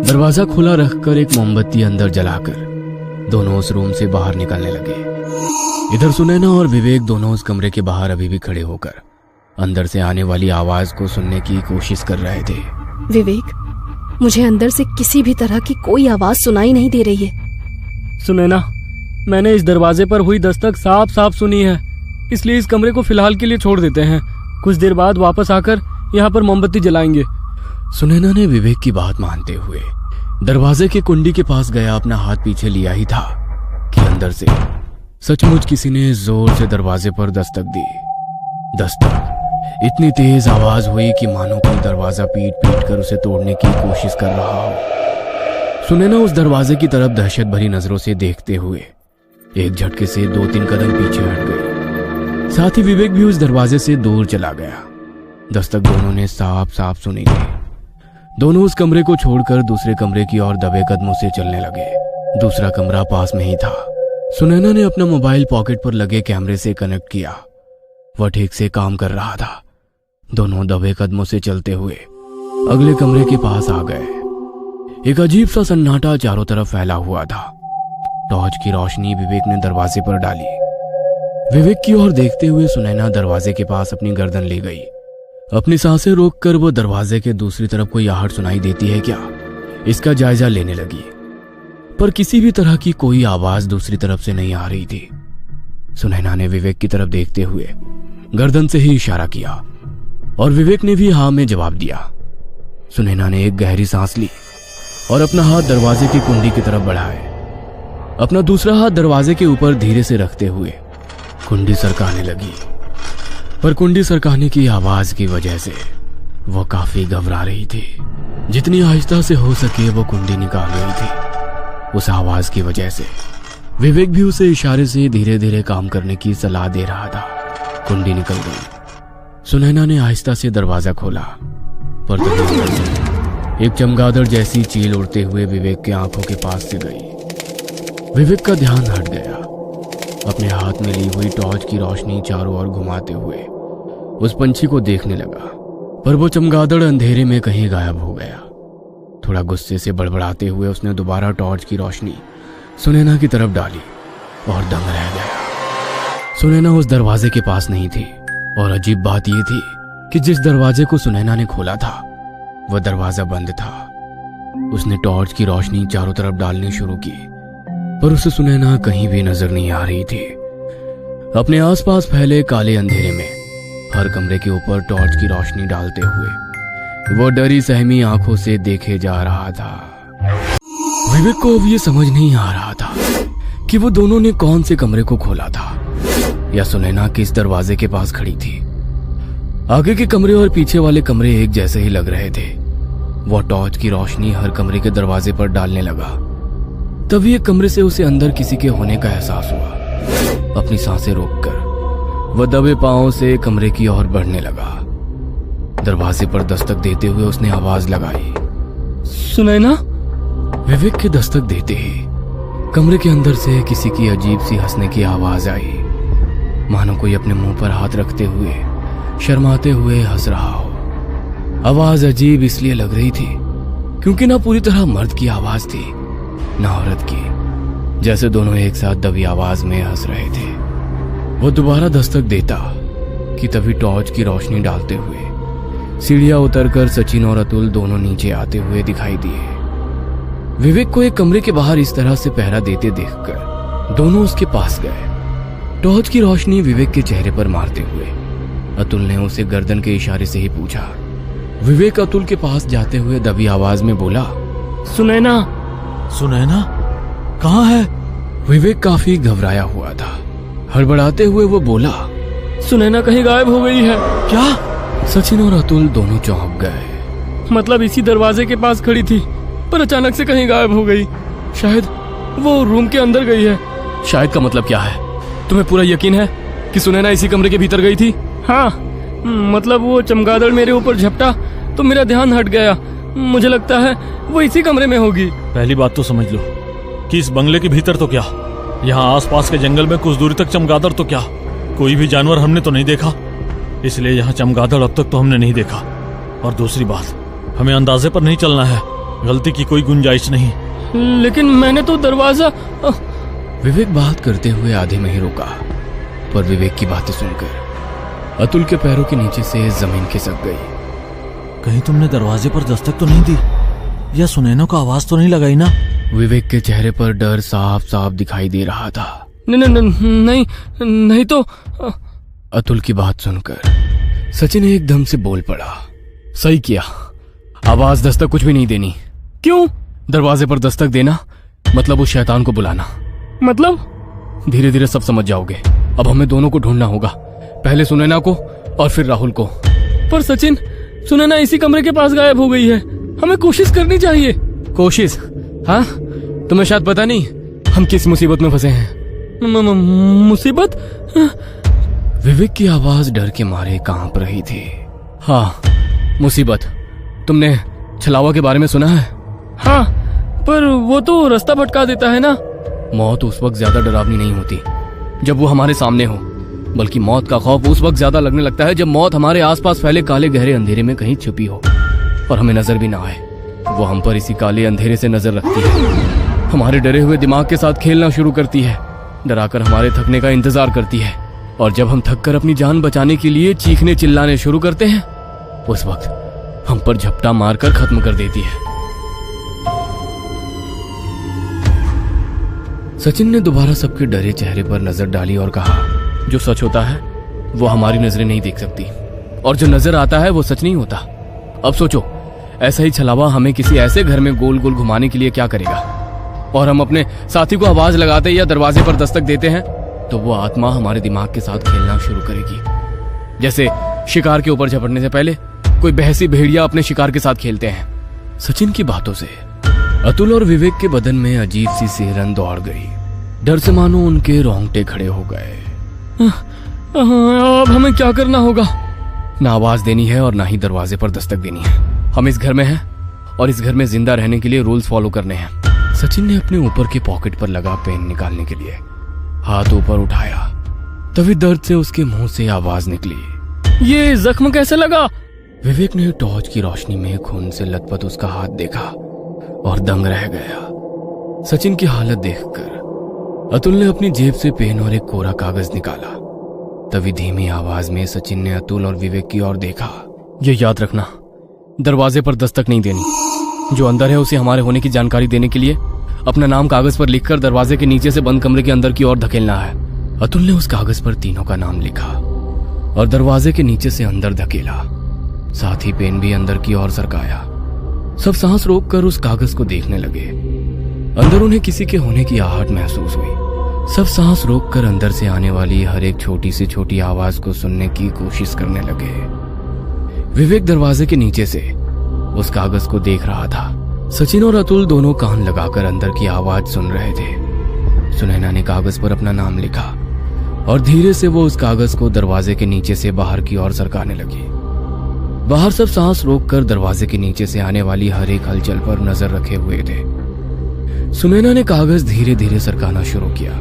दरवाजा खुला रखकर एक मोमबत्ती अंदर जलाकर दोनों उस रूम से बाहर निकलने लगे। इधर सुनैना और विवेक दोनों उस कमरे के बाहर अभी भी खड़े होकर अंदर से आने वाली आवाज को सुनने की कोशिश कर रहे थे। विवेक, मुझे अंदर से किसी भी तरह की कोई आवाज सुनाई नहीं दे रही है। सुनैना, मैंने इस दरवाजे पर हुई दस्तक साफ साफ सुनी है, इसलिए इस कमरे को फिलहाल के लिए छोड़ देते हैं। कुछ देर बाद वापस आकर यहाँ पर मोमबत्ती जलाएंगे। सुनैना ने विवेक की बात मानते हुए दरवाजे की कुंडी के पास गया। अपना हाथ पीछे लिया ही था कि अंदर से सचमुच किसी ने जोर से दरवाजे पर दस्तक दी। दस्तक इतनी तेज आवाज हुई कि मानो कोई दरवाजा पीट पीट कर उसे तोड़ने की कोशिश कर रहा हो। सुनैना उस दरवाजे की तरफ दहशत भरी नजरों से देखते हुए एक झटके से 2-3 कदम पीछे हट गई। साथ ही विवेक भी उस दरवाजे से दूर चला गया। दस्तक दोनों ने साफ साफ सुनी थी। दोनों उस कमरे को छोड़कर दूसरे कमरे की ओर दबे कदमों से चलने लगे। दूसरा कमरा पास में ही था। सुनैना ने अपना मोबाइल पॉकेट पर लगे कैमरे से कनेक्ट किया। वह ठीक से काम कर रहा था। दोनों दबे कदमों से चलते हुए अगले कमरे के पास आ गए। एक अजीब सा सन्नाटा चारों तरफ फैला हुआ था। टॉर्च की रोशनी विवेक ने दरवाजे पर डाली। विवेक की ओर देखते हुए सुनैना दरवाजे के पास अपनी गर्दन ले गई। अपनी सांसें रोककर वो दरवाजे के दूसरी तरफ कोई आहट सुनाई देती है क्या, इसका जायजा लेने लगी। पर किसी भी तरह की कोई आवाज दूसरी तरफ से नहीं आ रही थी। सुनैना ने विवेक की तरफ देखते हुए गर्दन से ही इशारा किया और विवेक ने भी हाँ में जवाब दिया। सुनैना ने एक गहरी सांस ली और अपना हाथ दरवाजे की कुंडी की तरफ बढ़ाए। अपना दूसरा हाथ दरवाजे के ऊपर धीरे से रखते हुए कुंडी सरकाने लगी। पर कुंडी सरकाने की आवाज की वजह से वो काफी घबरा रही थी। जितनी आहिस्ता से हो सके वो कुंडी निकाल रही थी। उस आवाज की वजह से विवेक भी उसे इशारे से धीरे धीरे काम करने की सलाह दे रहा था। कुंडी निकल गई। सुनैना ने आहिस्ता से दरवाजा खोला, पर तभी अंदर से एक चमगादड़ जैसी चील उड़ते हुए विवेक के आंखों के पास से गई। विवेक का ध्यान हट गया। अपने हाथ में ली हुई टॉर्च की रोशनी चारों ओर घुमाते हुए उस पंछी को देखने लगा, पर वो चमगादड़ अंधेरे में कहीं गायब हो गया। थोड़ा गुस्से से बड़बड़ाते हुए उसने दोबारा टॉर्च की रोशनी सुनैना की तरफ डाली और दंग रह गया। सुनैना उस दरवाजे के पास नहीं थी और अजीब बात यह थी कि जिस दरवाजे को सुनैना ने खोला था वह दरवाजा बंद था। उसने टॉर्च की रोशनी चारों तरफ डालनी शुरू की, पर उसे सुनैना कहीं भी नजर नहीं आ रही थी। अपने आसपास फैले काले अंधेरे में हर कमरे के ऊपर टॉर्च की रोशनी डालते हुए वो डरी सहमी आंखों से देखे जा रहा था। विवेक को अब ये समझ नहीं आ रहा था कि वो दोनों ने कौन से कमरे को खोला था या सुनैना किस दरवाजे के पास खड़ी थी। आगे के कमरे और पीछे वाले कमरे एक जैसे ही लग रहे थे। वो टॉर्च की रोशनी हर कमरे के दरवाजे पर डालने लगा। तभी एक कमरे से उसे अंदर किसी के होने का एहसास हुआ। अपनी सांसें रोककर वह दबे पांवों से कमरे की ओर बढ़ने लगा। दरवाजे पर दस्तक देते हुए उसने आवाज लगाई, सुनैना। विवेक के दस्तक देते ही कमरे के अंदर से किसी की अजीब सी हंसने की आवाज आई, मानो कोई अपने मुंह पर हाथ रखते हुए शर्माते हुए हंस रहा हो। आवाज अजीब इसलिए लग रही थी क्योंकि ना पूरी तरह मर्द की आवाज थी ना औरत की, जैसे दोनों एक साथ दबी आवाज में हंस रहे थे। वो दोबारा दस्तक देता कि तभी टॉर्च की रोशनी डालते हुए सीढ़ियां उतरकर सचिन और अतुल दोनों नीचे आते हुए दिखाई दिए। विवेक को एक कमरे के बाहर इस तरह से पहरा देते देखकर दोनों उसके पास गए। टॉर्च की रोशनी विवेक के चेहरे पर मारते हुए अतुल ने उसे गर्दन के इशारे से ही पूछा। विवेक अतुल के पास जाते हुए दबी आवाज में बोला, सुनैना। सुनैना कहाँ है? विवेक काफी घबराया हुआ था। हड़बड़ाते हुए वो बोला, सुनैना कहीं गायब हो गई है। क्या? सचिन और अतुल दोनों चौंक गए। मतलब इसी दरवाजे के पास खड़ी थी पर अचानक से कहीं गायब हो गई। शायद वो रूम के अंदर गई है। शायद का मतलब क्या है? तुम्हें पूरा यकीन है कि सुनैना इसी कमरे के भीतर गई थी? हाँ, मतलब वो चमगादड़ मेरे ऊपर झपटा तो मेरा ध्यान हट गया। मुझे लगता है वो इसी कमरे में होगी। पहली बात तो समझ लो कि इस बंगले के भीतर तो क्या, यहाँ आसपास के जंगल में कुछ दूरी तक चमगादड़ तो क्या, कोई भी जानवर हमने तो नहीं देखा, इसलिए यहाँ चमगादड़ अब तक तो हमने नहीं देखा। और दूसरी बात, हमें अंदाजे पर नहीं चलना है, गलती की कोई गुंजाइश नहीं। लेकिन मैंने तो दरवाजा। विवेक बात करते हुए आधे में ही रुका, पर विवेक की बातें सुनकर अतुल के पैरों के नीचे से जमीन खिसक गई। कहीं तुमने दरवाजे पर दस्तक तो नहीं दी या सुनैना को आवाज तो नहीं लगाई ना? विवेक के चेहरे पर डर साफ साफ दिखाई दे रहा था। नहीं तो। अतुल की बात सुनकर सचिन एकदम से बोल पड़ा, सही किया, आवाज दस्तक कुछ भी नहीं देनी। क्यों? दरवाजे पर दस्तक देना मतलब उस शैतान को बुलाना। मतलब? धीरे धीरे सब समझ जाओगे। अब हमें दोनों को ढूंढना होगा, पहले सुनैना को और फिर राहुल को। पर सचिन, सुनैना इसी कमरे के पास गायब हो गई है, हमें कोशिश करनी चाहिए। कोशिश? हाँ, तुम्हें शायद पता नहीं हम किस मुसीबत में फंसे हैं। मुसीबत? विवेक की आवाज डर के मारे कांप रही थी। हाँ, मुसीबत। तुमने छलावा के बारे में सुना है? हाँ, पर वो तो रास्ता भटका देता है ना। मौत उस वक्त ज्यादा डरावनी नहीं होती जब वो हमारे सामने हो, बल्कि मौत का खौफ उस वक्त ज्यादा लगने लगता है जब मौत हमारे आसपास फैले काले गहरे अंधेरे में कहीं छुपी हो और हमें नजर भी ना आए। वो हम पर इसी काले अंधेरे से नजर रखती है, हमारे डरे हुए दिमाग के साथ खेलना शुरू करती है, डराकर हमारे थकने का इंतजार करती है और जब हम थककर अपनी जान बचाने के लिए चीखने चिल्लाने शुरू करते हैं, उस वक्त हम पर झपटा मारकर खत्म कर देती है। सचिन ने दोबारा सबके डरे चेहरे पर नजर डाली और कहा, जो सच होता है वो हमारी नजरें नहीं देख सकती, और जो नजर आता है वो सच नहीं होता। अब सोचो, ऐसा ही छलावा हमें किसी ऐसे घर में गोल गोल घुमाने के लिए क्या करेगा, और हम अपने साथी को आवाज लगाते या दरवाजे पर दस्तक देते हैं तो वो आत्मा हमारे दिमाग के साथ खेलना शुरू करेगी, जैसे शिकार के ऊपर झपटने से पहले कोई बहसी भेड़िया अपने शिकार के साथ खेलते हैं। सचिन की बातों से अतुल और विवेक के बदन में अजीब सी सिहरन दौड़ गई। डर से मानो उनके रोंगटे खड़े हो गए। अब हमें क्या करना होगा? ना आवाज देनी है और ना ही दरवाजे पर दस्तक देनी है। हम इस घर में हैं और इस घर में जिंदा रहने के लिए रूल्स फॉलो करने हैं। सचिन ने अपने ऊपर के पॉकेट पर लगा पेन निकालने के लिए हाथ ऊपर उठाया, तभी दर्द से उसके मुंह से आवाज निकली, ये जख्म कैसे लगा? विवेक ने टॉर्च की रोशनी में खून से लथपथ उसका हाथ देखा और दंग रह गया। सचिन की हालत देखकर अतुल ने अपनी जेब से पेन और एक कोरा कागज निकाला। तभी धीमी आवाज में सचिन ने अतुल और विवेक की ओर देखा, ये याद रखना, दरवाजे पर दस्तक नहीं देनी। जो अंदर है उसे हमारे होने की जानकारी देने के लिए अपना नाम कागज पर लिखकर दरवाजे के नीचे से बंद कमरे के अंदर की ओर धकेलना है। अतुल ने उस कागज पर तीनों का नाम लिखा और दरवाजे के नीचे से अंदर धकेला, साथ ही पेन भी अंदर की ओर सरकाया। सब सांस रोककर उस कागज को देखने लगे। अंदर उन्हें किसी के होने की आहट महसूस हुई। सब सांस रोककर अंदर से आने वाली हर एक छोटी से छोटी आवाज को सुनने की कोशिश करने लगे। विवेक दरवाजे के नीचे से उस कागज को देख रहा था। सचिन और अतुल दोनों कान लगाकर अंदर की आवाज सुन रहे थे। सुनैना ने कागज पर अपना नाम लिखा और धीरे से वो उस कागज को दरवाजे के नीचे से बाहर की ओर सरकाने लगी। बाहर सब सांस रोककर दरवाजे के नीचे से आने वाली हर एक हलचल पर नजर रखे हुए थे। सुनैना ने कागज धीरे धीरे सरकाना शुरू किया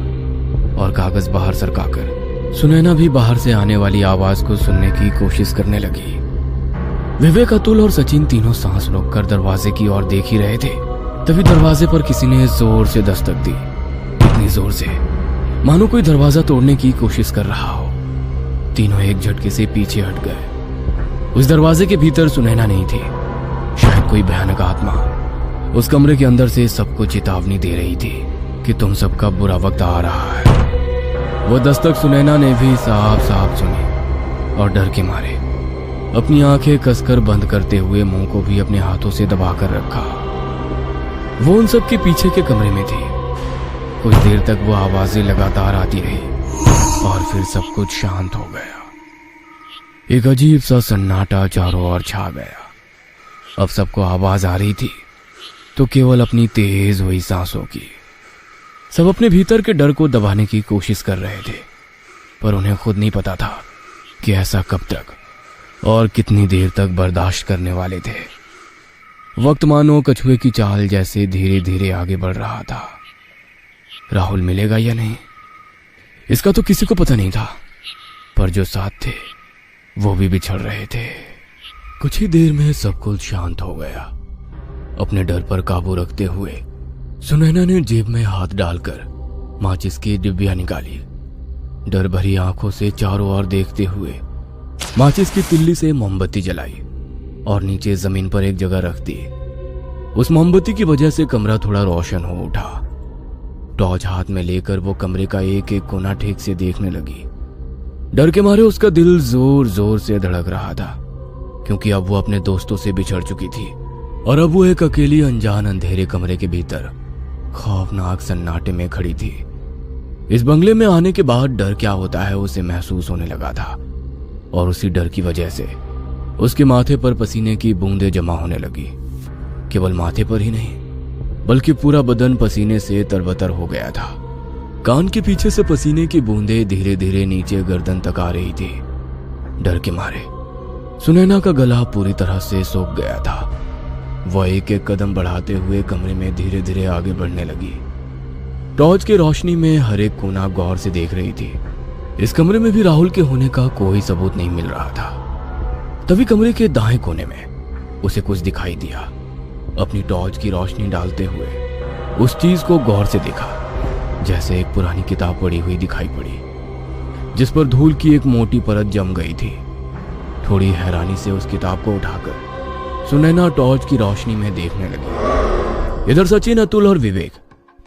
और कागज बाहर सरकाकर सुनैना भी बाहर से आने वाली आवाज को सुनने की कोशिश करने लगी। विवेक, अतुल और सचिन तीनों सांस रोककर दरवाजे की ओर देख ही रहे थे। तभी दरवाजे पर किसी ने जोर से दस्तक दी, इतनी जोर से मानो कोई दरवाजा तोड़ने की कोशिश कर रहा हो। तीनों एक झटके से पीछे हट गए। उस दरवाजे के भीतर सुनैना नहीं थी, शायद कोई भयानक आत्मा उस कमरे के अंदर से सबको चेतावनी दे रही थी कि तुम सबका बुरा वक्त आ रहा है। वो दस्तक सुनैना ने भी साफ साफ सुनी और डर के मारे अपनी आंखें कसकर बंद करते हुए मुंह को भी अपने हाथों से दबाकर रखा। वो उन सब के पीछे के कमरे में थी। कुछ देर तक वो आवाजें लगातार आती रही और फिर सब कुछ शांत हो गया। एक अजीब सा सन्नाटा चारों ओर छा गया। अब सबको आवाज आ रही थी तो केवल अपनी तेज हुई सांसों की। सब अपने भीतर के डर को दबाने की कोशिश कर रहे थे, पर उन्हें खुद नहीं पता था कि ऐसा कब तक और कितनी देर तक बर्दाश्त करने वाले थे। वक्त मानो कछुए की चाल जैसे धीरे धीरे आगे बढ़ रहा था। राहुल मिलेगा या नहीं, इसका तो किसी को पता नहीं था, पर जो साथ थे वो भी बिछड़ रहे थे। कुछ ही देर में सब कुछ शांत हो गया। अपने डर पर काबू रखते हुए सुनैना ने जेब में हाथ डालकर माचिस की डिब्बियां निकाली। डर भरी आंखों से चारों ओर देखते हुए माचिस की तिल्ली से मोमबत्ती जलाई और नीचे जमीन पर एक जगह रख दी। उस मोमबत्ती की वजह से कमरा थोड़ा रोशन हो उठा। टॉर्च हाथ में लेकर वो कमरे का एक एक कोना ठीक से देखने लगी। डर के मारे उसका दिल जोर जोर से धड़क रहा था, क्योंकि अब वो अपने दोस्तों से बिछड़ चुकी थी और अब वो एक अकेली अनजान अंधेरे कमरे के भीतर खौफनाक सन्नाटे में खड़ी थी। इस बंगले में आने के बाद डर क्या होता है उसे महसूस होने लगा था, और उसी डर की वजह से उसके माथे पर पसीने की बूंदें जमा होने लगी। केवल माथे पर ही नहीं, बल्कि पूरा बदन पसीने से तरबतर हो गया था। कान के पीछे से पसीने की बूंदें धीरे धीरे नीचे गर्दन तक आ रही थी। डर के मारे सुनैना का गला पूरी तरह से सूख गया था। वह एक एक कदम बढ़ाते हुए कमरे में धीरे धीरे आगे बढ़ने लगी। टॉर्च की रोशनी में हर एक कोना गौर से देख रही थी। इस कमरे में भी राहुल के होने का कोई सबूत नहीं मिल रहा था। तभी कमरे के दाएं कोने में उसे कुछ दिखाई दिया। अपनी टॉर्च की रोशनी डालते हुए उस चीज को गौर से देखा, जैसे एक पुरानी किताब पड़ी हुई दिखाई पड़ी, जिस पर धूल की एक मोटी परत जम गई थी। थोड़ी हैरानी से उस किताब को उठाकर सुनैना टॉर्च की रोशनी में देखने लगी। इधर सचिन, अतुल और विवेक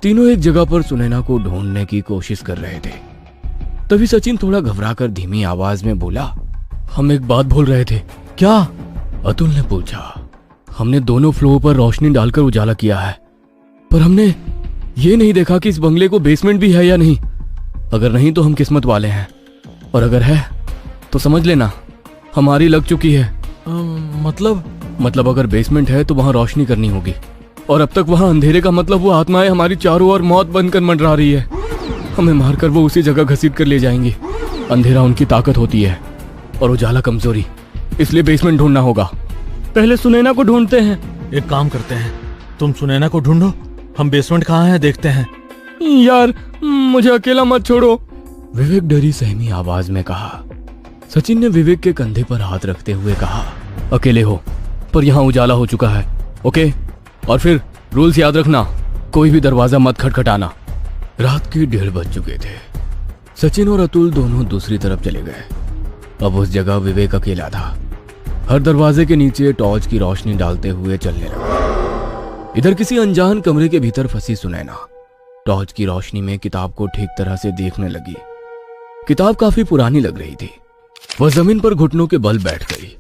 तीनों एक जगह पर सुनैना को ढूंढने की कोशिश कर रहे थे। तभी सचिन थोड़ा घबराकर धीमी आवाज में बोला, हम एक बात भूल रहे थे। क्या? अतुल ने पूछा। हमने दोनों फ्लोर पर रोशनी डालकर उजाला किया है, पर हमने ये नहीं देखा कि इस बंगले को बेसमेंट भी है या नहीं। अगर नहीं तो हम किस्मत वाले हैं, और अगर है तो समझ लेना हमारी लग चुकी है। मतलब अगर बेसमेंट है तो वहां रोशनी करनी होगी, और अब तक वहां अंधेरे का मतलब वो आत्माएं हमारी चारों ओर मौत बनकर मंडरा रही है। हमें मारकर वो उसी जगह घसीट कर ले जाएंगी। अंधेरा उनकी ताकत होती है और उजाला कमजोरी, इसलिए बेसमेंट ढूंढना होगा। पहले सुनैना को ढूंढते हैं। एक काम करते हैं, तुम सुनैना को ढूंढो, हम बेसमेंट कहाँ है देखते हैं। यार मुझे अकेला मत छोड़ो, विवेक डरी सहमी आवाज में कहा। सचिन ने विवेक के कंधे पर हाथ रखते हुए कहा, अकेले हो पर यहाँ उजाला हो चुका है, ओके? और फिर रूल्स याद रखना, कोई भी दरवाजा मत खटखटाना। रात के 1:30 बज चुके थे। सचिन और अतुल दोनों दूसरी तरफ चले गए। अब उस जगह विवेक अकेला था। हर दरवाजे के नीचे टॉर्च की रोशनी डालते हुए चलने लगा। इधर किसी अनजान कमरे के भीतर फंसी सुनैना टॉर्च की रोशनी में किताब को ठीक तरह से देखने लगी। किताब काफी पुरानी लग रही थी। वह जमीन पर घुटनों के बल बैठ गई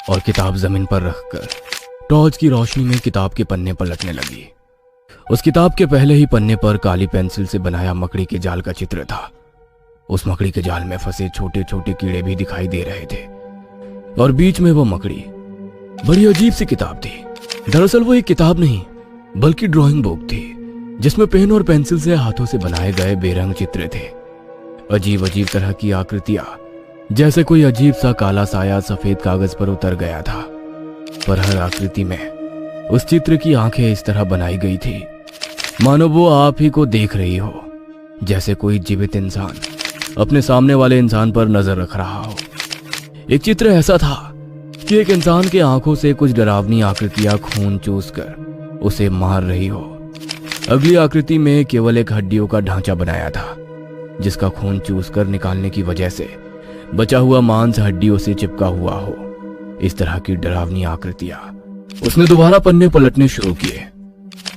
और किताब जमीन पर रखकर टॉर्च की रोशनी में किताब के पन्ने पलटने लगी। उस किताब के पहले ही पन्ने पर काली पेंसिल से बनाया मकड़ी के जाल का चित्र था। उस मकड़ी के जाल में फंसे छोटे छोटे कीड़े भी दिखाई दे रहे थे, और बीच में वो मकड़ी। बड़ी अजीब सी किताब थी। दरअसल वो एक किताब नहीं बल्कि ड्राइंग बुक थी, जिसमें पेन और पेंसिल से हाथों से बनाए गए बेरंग चित्र थे। अजीब अजीब तरह की आकृतियां, जैसे कोई अजीब सा काला साया सफेद कागज पर उतर गया था। पर हर आकृति में उस चित्र की आंखें इस तरह बनाई गई थी मानो वो आप ही को देख रही हो, जैसे कोई जीवित इंसान अपने सामने वाले इंसान पर नजर रख रहा हो। एक चित्र ऐसा था कि एक इंसान के आंखों से कुछ डरावनी आकृतियां खून चूसकर उसे मार रही हो। अगली आकृति में केवल एक हड्डियों का ढांचा बनाया था, जिसका खून चूसकर निकालने की वजह से बचा हुआ मांस हड्डियों से चिपका हुआ हो। इस तरह की डरावनी आकृतियां। उसने दोबारा पन्ने पलटने शुरू किए।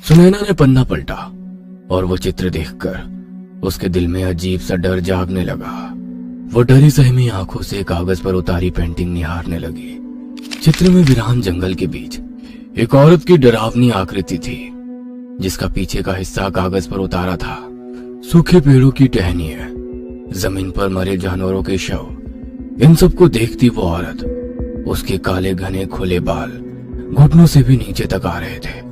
सुनैना ने पन्ना पलटा और वो चित्र देखकर उसके दिल में अजीब सा डर जागने लगा। वो डरी सहमी आंखों से कागज पर उतारी पेंटिंग निहारने लगी। चित्र में वीरान जंगल के बीच एक औरत की डरावनी आकृति थी, जिसका पीछे का हिस्सा कागज पर उतारा था। सूखे पेड़ों की टहनियां, जमीन पर मरे जानवरों के शव, इन सबको देखती वो औरत, उसके काले घने खुले बाल घुटनों से भी नीचे तक आ रहे थे।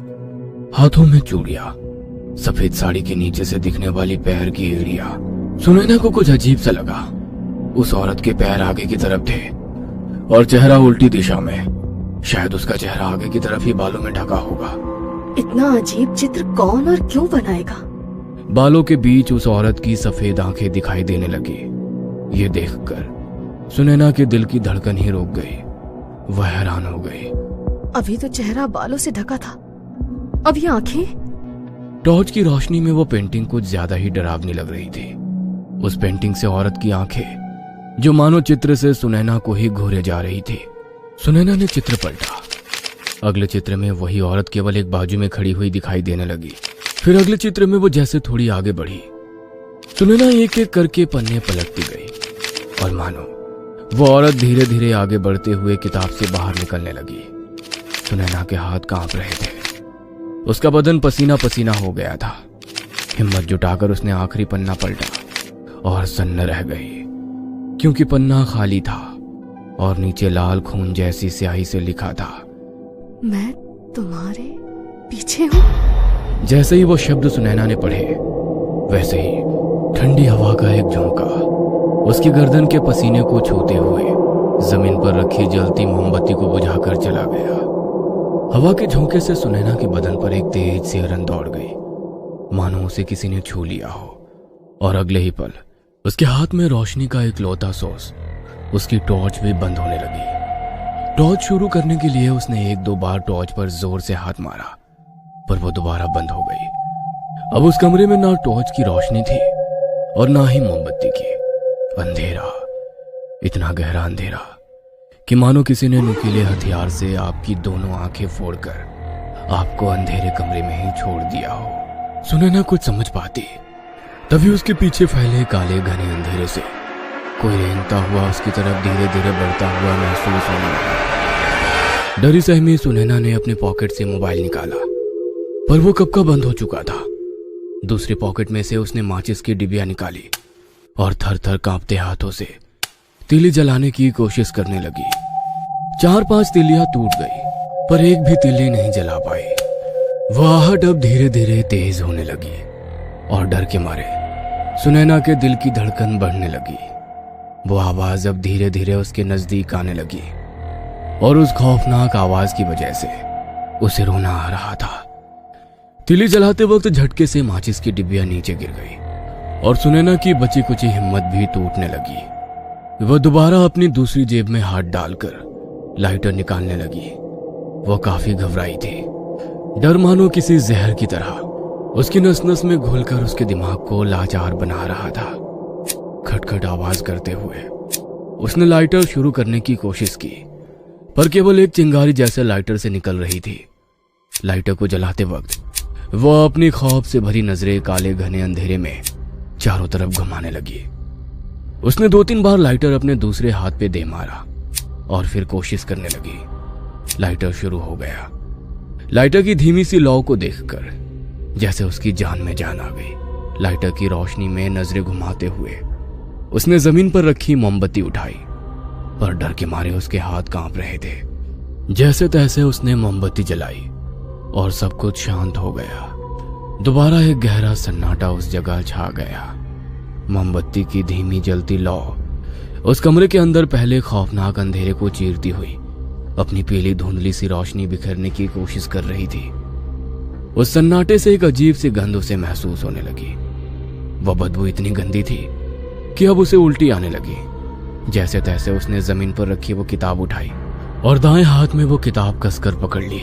हाथों में चूड़ियां, सफेद साड़ी के नीचे से दिखने वाली पैर की एड़ियां। सुनैना को कुछ अजीब सा लगा। उस औरत के पैर आगे की तरफ थे और चेहरा उल्टी दिशा में। शायद उसका चेहरा आगे की तरफ ही बालों में ढका होगा। इतना अजीब चित्र कौन और क्यों बनाएगा? बालों के बीच उस औरत की सफेद आंखें दिखाई देने लगी। ये देखकर सुनैना के दिल की धड़कन ही रुक गई। वह हैरान हो गई। अभी तो चेहरा बालों से ढका था, अब ये आंखें? टॉर्च की रोशनी में वो पेंटिंग कुछ ज्यादा ही डरावनी लग रही थी। उस पेंटिंग से औरत की आंखें, जो मानो चित्र से सुनैना को ही घूरे जा रही थी। सुनैना ने चित्र पलटा। अगले चित्र में वही औरत केवल एक बाजू में खड़ी हुई दिखाई देने लगी। फिर अगले चित्र में वो जैसे थोड़ी आगे बढ़ी। सुनैना एक एक करके पन्ने पलटती गई और मानो वो औरत धीरे धीरे आगे बढ़ते हुए किताब से बाहर निकलने लगी। सुनैना के हाथ कांप रहे थे। उसका बदन पसीना पसीना हो गया था। हिम्मत जुटाकर उसने आखिरी पन्ना पलटा और सन्न रह गई, क्योंकि पन्ना खाली था और नीचे लाल खून जैसी स्याही से लिखा था, मैं तुम्हारे पीछे हूँ। जैसे ही वो शब्द सुनैना ने पढ़े, वैसे ही ठंडी हवा का एक झोंका उसकी गर्दन के पसीने को छूते हुए जमीन पर रखी जलती मोमबत्ती को बुझाकर चला गया। हवा के झोंके से सुनैना के बदन पर एक तेज सिहरन दौड़ गई, मानो उसे किसी ने छू लिया हो। और अगले ही पल उसके हाथ में रोशनी का एक लौता सोर्स, उसकी टॉर्च भी बंद होने लगी। टॉर्च शुरू करने के लिए उसने 1-2 बार टॉर्च पर जोर से हाथ मारा, पर वो दोबारा बंद हो गई। अब उस कमरे में ना टॉर्च की रोशनी थी और ना ही मोमबत्ती की। अंधेरा, इतना गहरा अंधेरा कि मानो किसी ने नुकीले हथियार से आपकी दोनों आंखें फोड़कर आपको अंधेरे कमरे में ही छोड़ दिया हो। सुनैना कुछ समझ पाती, तभी उसके पीछे फैले काले घने अंधेरे से कोई रेंगता हुआ उसकी तरफ धीरे धीरे बढ़ता हुआ महसूस होने लगा। डरी सहमी सुनैना ने अपने पॉकेट से मोबाइल निकाला, पर वो कब का बंद हो चुका था। दूसरी पॉकेट में से उसने माचिस की डिबिया निकाली और थर थर कांपते हाथों से तीली जलाने की कोशिश करने लगी। 4-5 तीलियां टूट गई, पर एक भी तीली नहीं जला पाई। वह आहट अब धीरे धीरे तेज होने लगी और डर के मारे सुनैना के दिल की धड़कन बढ़ने लगी। वो आवाज अब धीरे धीरे उसके नजदीक आने लगी और उस खौफनाक आवाज की वजह से उसे रोना आ रहा था। तीली जलाते वक्त झटके से माचिस की डिबिया नीचे गिर गई और सुनैना की बची कुची हिम्मत भी टूटने लगी। वह दोबारा अपनी दूसरी जेब में हाथ डालकर लाइटर निकालने लगी। वह काफी घबराई थी। डर मानो किसी जहर की तरह उसकी नस नस में घुलकर उसके दिमाग को लाचार बना रहा था। खटखट आवाज करते हुए उसने लाइटर शुरू करने की कोशिश की, पर केवल एक चिंगारी जैसे लाइटर से निकल रही थी। लाइटर को जलाते वक्त वह अपनी खौफ से भरी नजरें काले घने अंधेरे में चारों तरफ घुमाने लगी। उसने 2-3 बार लाइटर अपने दूसरे हाथ पे दे मारा और फिर कोशिश करने लगी। लाइटर शुरू हो गया। लाइटर की धीमी सी लौ को देखकर जैसे उसकी जान में जान आ गई। लाइटर की रोशनी में नजरें घुमाते हुए उसने जमीन पर रखी मोमबत्ती उठाई, पर डर के मारे उसके हाथ कांप रहे थे। जैसे तैसे उसने मोमबत्ती जलाई और सब कुछ शांत हो गया। दोबारा एक गहरा सन्नाटा उस जगह छा गया। मोमबत्ती की धीमी जलती लौ उस कमरे के अंदर पहले खौफनाक अंधेरे को चीरती हुई अपनी पीली धुंधली सी रोशनी बिखेरने की कोशिश कर रही थी। उस सन्नाटे से एक अजीब सी गंध उसे महसूस होने लगी। वह बदबू इतनी गंदी थी कि अब उसे उल्टी आने लगी। जैसे तैसे उसने जमीन पर रखी वो किताब उठाई और दाएं हाथ में वो किताब कसकर पकड़ ली।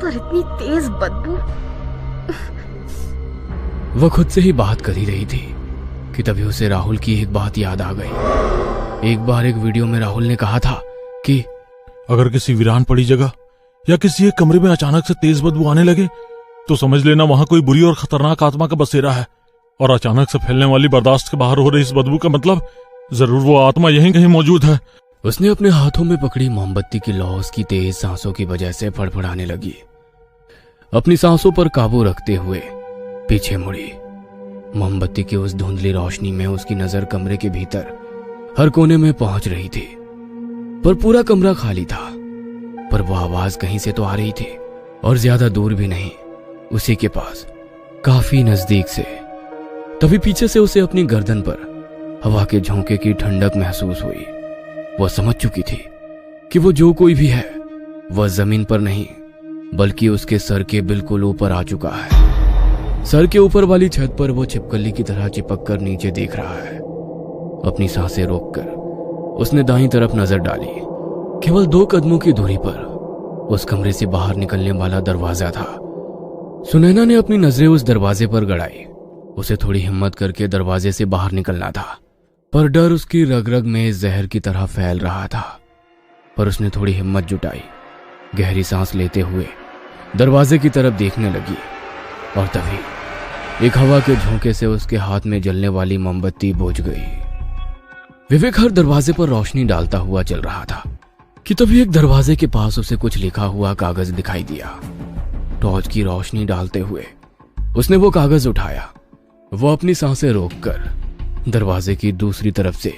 पर इतनी तेज बदबू। वह खुद से ही बात कर ही रही थी कि तभी उसे राहुल की एक बात याद आ गई। एक बार एक वीडियो में राहुल ने कहा था कि अगर किसी वीरान पड़ी जगह या किसी एक कमरे में अचानक से तेज बदबू आने लगे तो समझ लेना वहां कोई बुरी और खतरनाक आत्मा का बसेरा है। और अचानक से फैलने वाली बर्दाश्त के बाहर हो रही इस बदबू का मतलब जरूर वो आत्मा यहीं कहीं मौजूद है। उसने अपने हाथों में पकड़ी मोमबत्ती की लौ उसकी तेज सांसों की वजह से फड़फड़ाने लगी। अपनी सांसों पर काबू रखते हुए पीछे मुड़ी। मोमबत्ती की उस धुंधली रोशनी में उसकी नजर कमरे के भीतर हर कोने में पहुंच रही थी, पर पूरा कमरा खाली था। पर वो आवाज कहीं से तो आ रही थी और ज्यादा दूर भी नहीं, उसी के पास काफी नजदीक से। तभी पीछे से उसे अपनी गर्दन पर हवा के झोंके की ठंडक महसूस हुई। वह समझ चुकी थी कि वो जो कोई भी है वह जमीन पर नहीं बल्कि उसके सर के बिल्कुल ऊपर आ चुका है। सर के ऊपर वाली छत पर वो छिपकली की तरह चिपक कर नीचे देख रहा है। अपनी सांसें रोककर उसने दाईं तरफ नजर डाली। केवल 2 कदमों की दूरी पर उस कमरे से बाहर निकलने वाला दरवाजा था। सुनैना ने अपनी नजरें उस दरवाजे पर गड़ाई। उसे थोड़ी हिम्मत करके दरवाजे से बाहर निकलना था, पर डर उसकी रग रग में जहर की तरह फैल रहा था। पर उसने थोड़ी हिम्मत जुटाई, गहरी सांस लेते हुए दरवाजे की तरफ देखने लगी और तभी एक हवा के झोंके से उसके हाथ में जलने वाली मोमबत्ती बुझ गई। विवेक हर दरवाजे पर रोशनी डालता हुआ चल रहा था कि तभी एक दरवाजे के पास उसे कुछ लिखा हुआ कागज दिखाई दिया। टॉर्च की रोशनी डालते हुए उसने वो कागज उठाया। वो अपनी सांसें रोककर दरवाजे की दूसरी तरफ से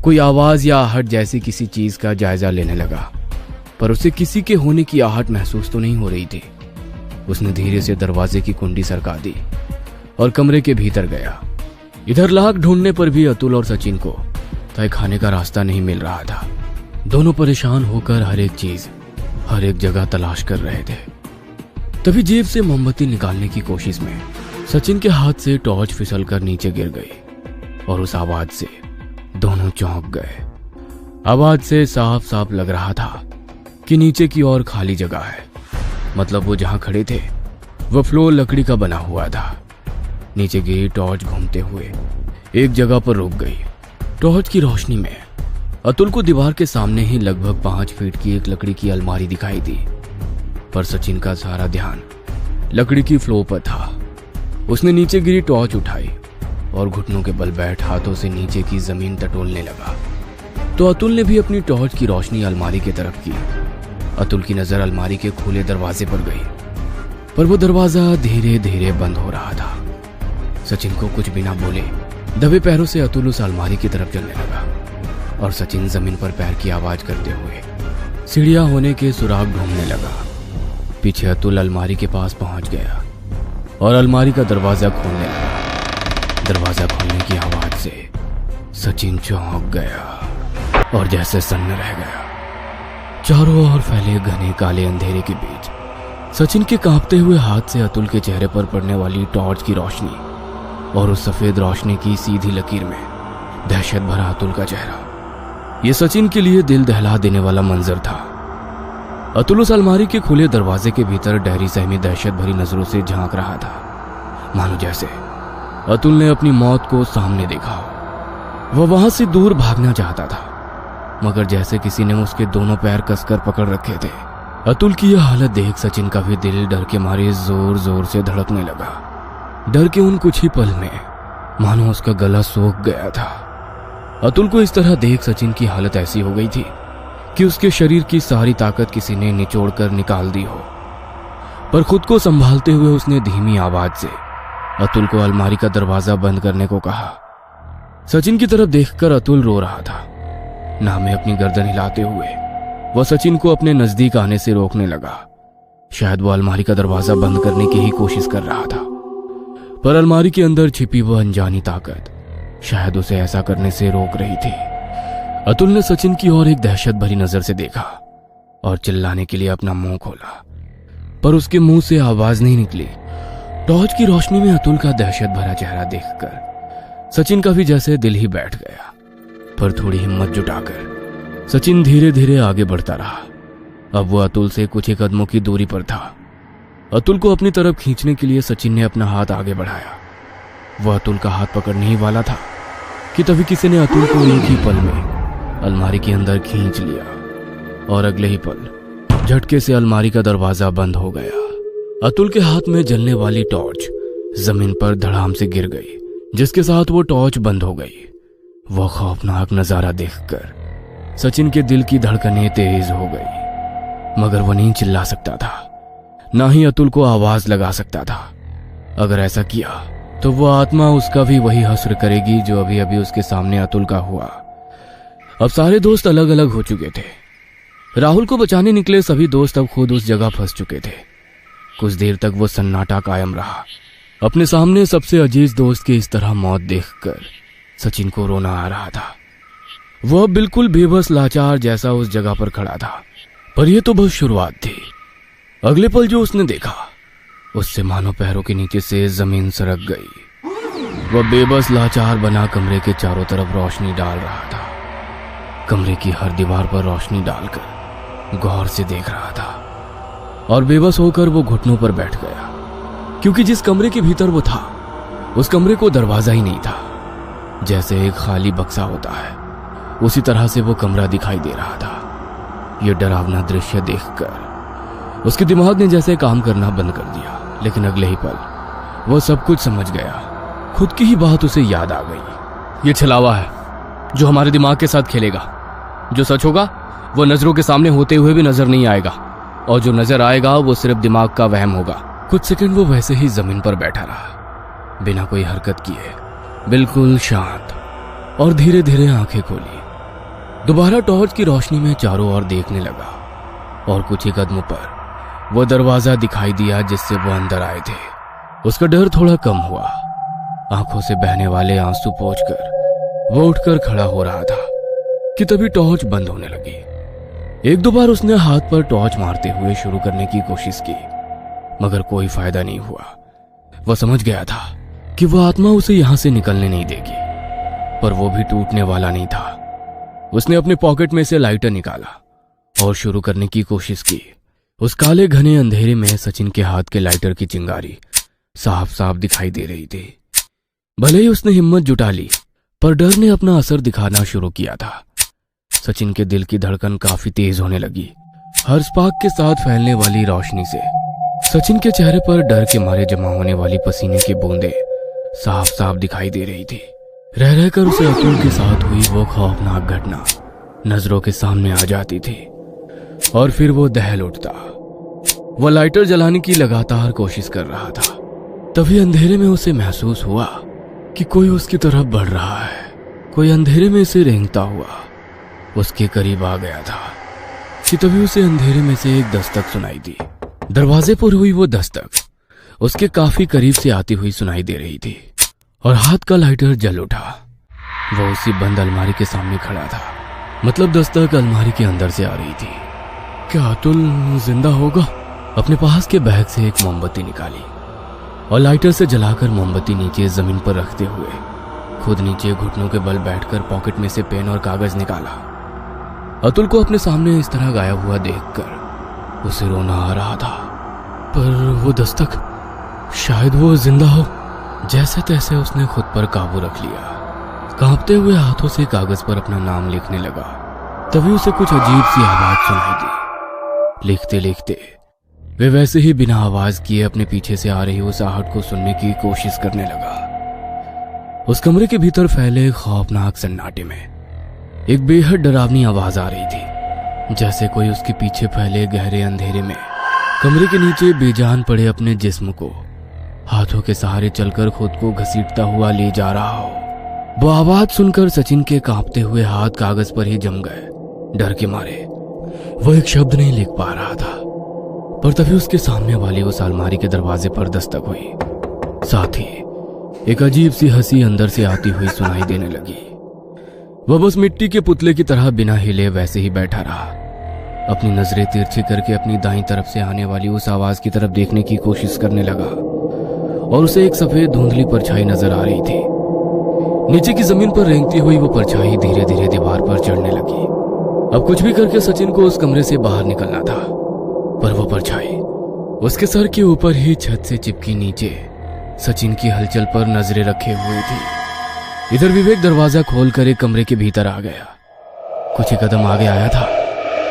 कोई आवाज या आहट जैसी किसी चीज का जायजा लेने लगा, पर उसे किसी के होने की आहट महसूस तो नहीं हो रही थी। उसने धीरे से दरवाजे की कुंडी सरका दी और कमरे के भीतर गया। इधर लाख ढूंढने पर भी अतुल और सचिन को तय खाने का रास्ता नहीं मिल रहा था। दोनों परेशान होकर हर एक चीज हर एक जगह तलाश कर रहे थे। तभी जेब से मोमबत्ती निकालने की कोशिश में सचिन के हाथ से टॉर्च फिसलकर नीचे गिर गई और उस आवाज से दोनों चौंक गए। आवाज से साफ साफ लग रहा था कि नीचे की ओर खाली जगह है। मतलब वो जहां खड़े थे वो फ्लोर लकड़ी का बना हुआ था। नीचे गिरी टॉर्च घूमते हुए एक जगह पर रुक गई। टॉर्च की रोशनी में अतुल को दीवार के सामने ही लगभग 5 फीट की एक लकड़ी की अलमारी दिखाई दी, पर सचिन का सारा ध्यान लकड़ी की फ्लो पर था। उसने नीचे गिरी टॉर्च उठाई और घुटनों के बल बैठ हाथों से नीचे की जमीन टटोलने लगा। तो अतुल ने भी अपनी टॉर्च की रोशनी अलमारी की तरफ की। अतुल की नजर अलमारी के खुले दरवाजे पर गई, पर वो दरवाजा धीरे धीरे बंद हो रहा था। सचिन को कुछ बिना बोले दबे पैरों से अतुल उस अलमारी की तरफ चलने लगा और सचिन जमीन पर पैर की आवाज करते हुए सीढ़ियां होने के सुराग ढूंढने लगा। पीछे अतुल अलमारी के पास पहुंच गया और अलमारी का दरवाजा खोलने लगा। दरवाजा खोलने की आवाज से सचिन चौंक गया और जैसे सन्न रह गया। चारों ओर फैले घने काले अंधेरे के बीच सचिन के कांपते हुए हाथ से अतुल के चेहरे पर पड़ने वाली टॉर्च की रोशनी और उस सफेद रोशनी की सीधी लकीर में दहशत भरा अतुल का चेहरा। यह सचिन के लिए दिल दहला देने वाला मंजर था। अतुल उस अलमारी के खुले दरवाजे के भीतर डहरी सहमी दहशत भरी नजरों से झांक रहा था, मानो जैसे अतुल ने अपनी मौत को सामने देखा। वह वहां से दूर भागना चाहता था, मगर जैसे किसी ने उसके दोनों पैर कसकर पकड़ रखे थे। अतुल की यह हालत देख सचिन का भी दिल डर के मारे जोर जोर से धड़कने लगा। डर के उन कुछ ही पल में मानो उसका गला सूख गया था। अतुल को इस तरह देख सचिन की हालत ऐसी हो गई थी कि उसके शरीर की सारी ताकत किसी ने निचोड़कर निकाल दी हो। पर खुद को संभालते हुए उसने धीमी आवाज से अतुल को अलमारी का दरवाजा बंद करने को कहा। सचिन की तरफ देखकर अतुल रो रहा था। नामे अपनी गर्दन हिलाते हुए वह सचिन को अपने नजदीक आने से रोकने लगा। शायद वह अलमारी का दरवाजा बंद करने की ही कोशिश कर रहा था, पर अलमारी के अंदर छिपी वह अनजानी ताकत शायद उसे ऐसा करने से रोक रही थी। अतुल ने सचिन की ओर एक दहशत भरी नजर से देखा और चिल्लाने के लिए अपना मुंह खोला, पर उसके मुंह से आवाज नहीं निकली। टॉर्च की रोशनी में अतुल का दहशत भरा चेहरा देखकर सचिन का भी जैसे दिल ही बैठ गया। पर थोड़ी हिम्मत जुटाकर सचिन धीरे धीरे आगे बढ़ता रहा। अब वो अतुल से कुछ ही कदमों की दूरी पर था। अतुल को अपनी तरफ खींचने के लिए सचिन ने अपना हाथ आगे बढ़ाया। वह अतुल का हाथ पकड़ने ही वाला था कि तभी किसी ने अतुल को एक ही पल में अलमारी के अंदर खींच लिया और अगले ही पल झटके से अलमारी का दरवाजा बंद हो गया। अतुल के हाथ में जलने वाली टॉर्च जमीन पर धड़ाम से गिर गई, जिसके साथ वो टॉर्च बंद हो गई। वह खौफनाक नजारा देखकर सचिन के दिल की धड़कनें तेज हो गई, मगर वह नहीं चिल्ला सकता था, ना ही अतुल को आवाज लगा सकता था। अगर ऐसा किया तो वह आत्मा उसका भी वही हश्र करेगी जो अभी अभी उसके सामने अतुल का हुआ। अब सारे दोस्त अलग अलग हो चुके थे। राहुल को बचाने निकले सभी दोस्त अब खुद उस जगह फंस चुके थे। कुछ देर तक वो सन्नाटा कायम रहा। अपने सामने सबसे अजीज दोस्त की इस तरह मौत देखकर सचिन को रोना आ रहा था। वह बिल्कुल बेबस लाचार जैसा उस जगह पर खड़ा था। पर यह तो बस शुरुआत थी। अगले पल जो उसने देखा उससे मानो पैरों के नीचे से जमीन सरक गई। वह बेबस लाचार बना कमरे के चारों तरफ रोशनी डाल रहा था। कमरे की हर दीवार पर रोशनी डालकर गौर से देख रहा था और बेबस होकर वो घुटनों पर बैठ गया, क्योंकि जिस कमरे के भीतर वो था उस कमरे को दरवाजा ही नहीं था। जैसे एक खाली बक्सा होता है उसी तरह से वो कमरा दिखाई दे रहा था। ये डरावना दृश्य देखकर उसके दिमाग ने जैसे काम करना बंद कर दिया, लेकिन अगले ही पल वो सब कुछ समझ गया। खुद की ही बात उसे याद आ गई। ये छलावा है जो हमारे दिमाग के साथ खेलेगा। जो सच होगा वो नजरों के सामने होते हुए भी नजर नहीं आएगा, और जो नजर आएगा वो सिर्फ दिमाग का वहम होगा। कुछ सेकंड वो वैसे ही जमीन पर बैठा रहा, बिना कोई हरकत किए, बिल्कुल शांत, और धीरे धीरे आंखें खोली। दोबारा टॉर्च की रोशनी में चारों ओर देखने लगा और कुछ ही कदमों पर वह दरवाजा दिखाई दिया जिससे वो अंदर आए थे। उसका डर थोड़ा कम हुआ। आंखों से बहने वाले आंसू पोंछकर वो उठकर खड़ा हो रहा था कि तभी टॉर्च बंद होने लगी। एक दो बार उसने हाथ पर टॉर्च मारते हुए शुरू करने की कोशिश की, मगर कोई फायदा नहीं हुआ। वह समझ गया था कि वह आत्मा उसे यहां से निकलने नहीं देगी, पर वो भी टूटने वाला नहीं था। उसने अपने पॉकेट में से लाइटर निकाला और शुरू करने की कोशिश की। उस काले घने अंधेरे में सचिन के हाथ के लाइटर की चिंगारी साफ साफ दिखाई दे रही थी। भले ही उसने हिम्मत जुटा ली, पर डर ने अपना असर दिखाना शुरू किया था। सचिन के दिल की धड़कन काफी तेज होने लगी। हर स्पार्क के साथ फैलने वाली रोशनी से सचिन के चेहरे पर डर के मारे जमा होने वाली पसीने की बूंदें साफ साफ दिखाई दे रही थी। रह रहकर उसे अतुल के साथ हुई वो खौफनाक घटना नजरों के सामने आ जाती थी और फिर वो दहल उठता। वो लाइटर जलाने की लगातार कोशिश कर रहा था। तभी अंधेरे में उसे महसूस हुआ कि कोई उसकी तरफ बढ़ रहा है। कोई अंधेरे में से रेंगता हुआ उसके करीब आ गया था कि तभी उसे अंधेरे में से एक दस्तक सुनाई दी। दरवाजे पर हुई वो दस्तक उसके काफी करीब से आती हुई सुनाई दे रही थी और हाथ का लाइटर जल उठा। वो उसी बंद अलमारी के सामने खड़ा था। मतलब दस्तक अलमारी के अंदर से आ रही थी। क्या अतुल जिंदा होगा? अपने पास के बैग से एक मोमबत्ती निकाली और लाइटर से जलाकर मोमबत्ती नीचे जमीन पर रखते हुए खुद नीचे घुटनों के बल बैठकर पॉकेट में से पेन और कागज निकाला। अतुल को अपने सामने इस तरह गायब हुआ देखकर उसे रोना आ रहा था। पर वो दस्तक, शायद वो जिंदा हो। जैसे तैसे उसने खुद पर काबू रख लिया। कांपते हुए हाथों से कागज पर अपना नाम लिखने लगा। तभी उसे कुछ अजीब सी आवाज सुनाई दी। लिखते लिखते वे वैसे ही बिना आवाज किए अपने पीछे से आ रही उस आहट को सुनने की कोशिश करने लगा। उस कमरे के भीतर फैले खौफनाक सन्नाटे में एक बेहद डरावनी आवाज आ रही थी, जैसे कोई उसके पीछे फैले गहरे अंधेरे में कमरे के नीचे बेजान पड़े अपने जिस्म को हाथों के सहारे चलकर खुद को घसीटता हुआ ले जा रहा हो। वो आवाज सुनकर सचिन के कांपते हुए हाथ कागज पर ही जम गए। डर के मारे वो एक शब्द नहीं लिख पा रहा था। पर तभी उसके सामने वाली उस अलमारी के दरवाजे पर दस्तक हुई। साथ ही एक अजीब सी हंसी अंदर से आती हुई सुनाई देने लगी। वह बस मिट्टी के पुतले की तरह बिना हिले वैसे ही बैठा रहा। अपनी नजरें तिरछी करके अपनी दाईं तरफ से आने वाली उस आवाज की तरफ देखने की कोशिश करने लगा और उसे एक सफेद धुंधली परछाई नजर आ रही थी। नीचे की जमीन पर रेंगती हुई वो परछाई धीरे धीरे दीवार पर चढ़ने लगी। अब कुछ भी करके सचिन को उस कमरे से बाहर निकलना था, पर वो परछाई उसके सर के ऊपर ही छत से चिपकी नीचे सचिन की हलचल पर नजरें रखे हुए थी। इधर विवेक दरवाजा खोलकर एक कमरे के भीतर आ गया। कुछ ही कदम आगे आया था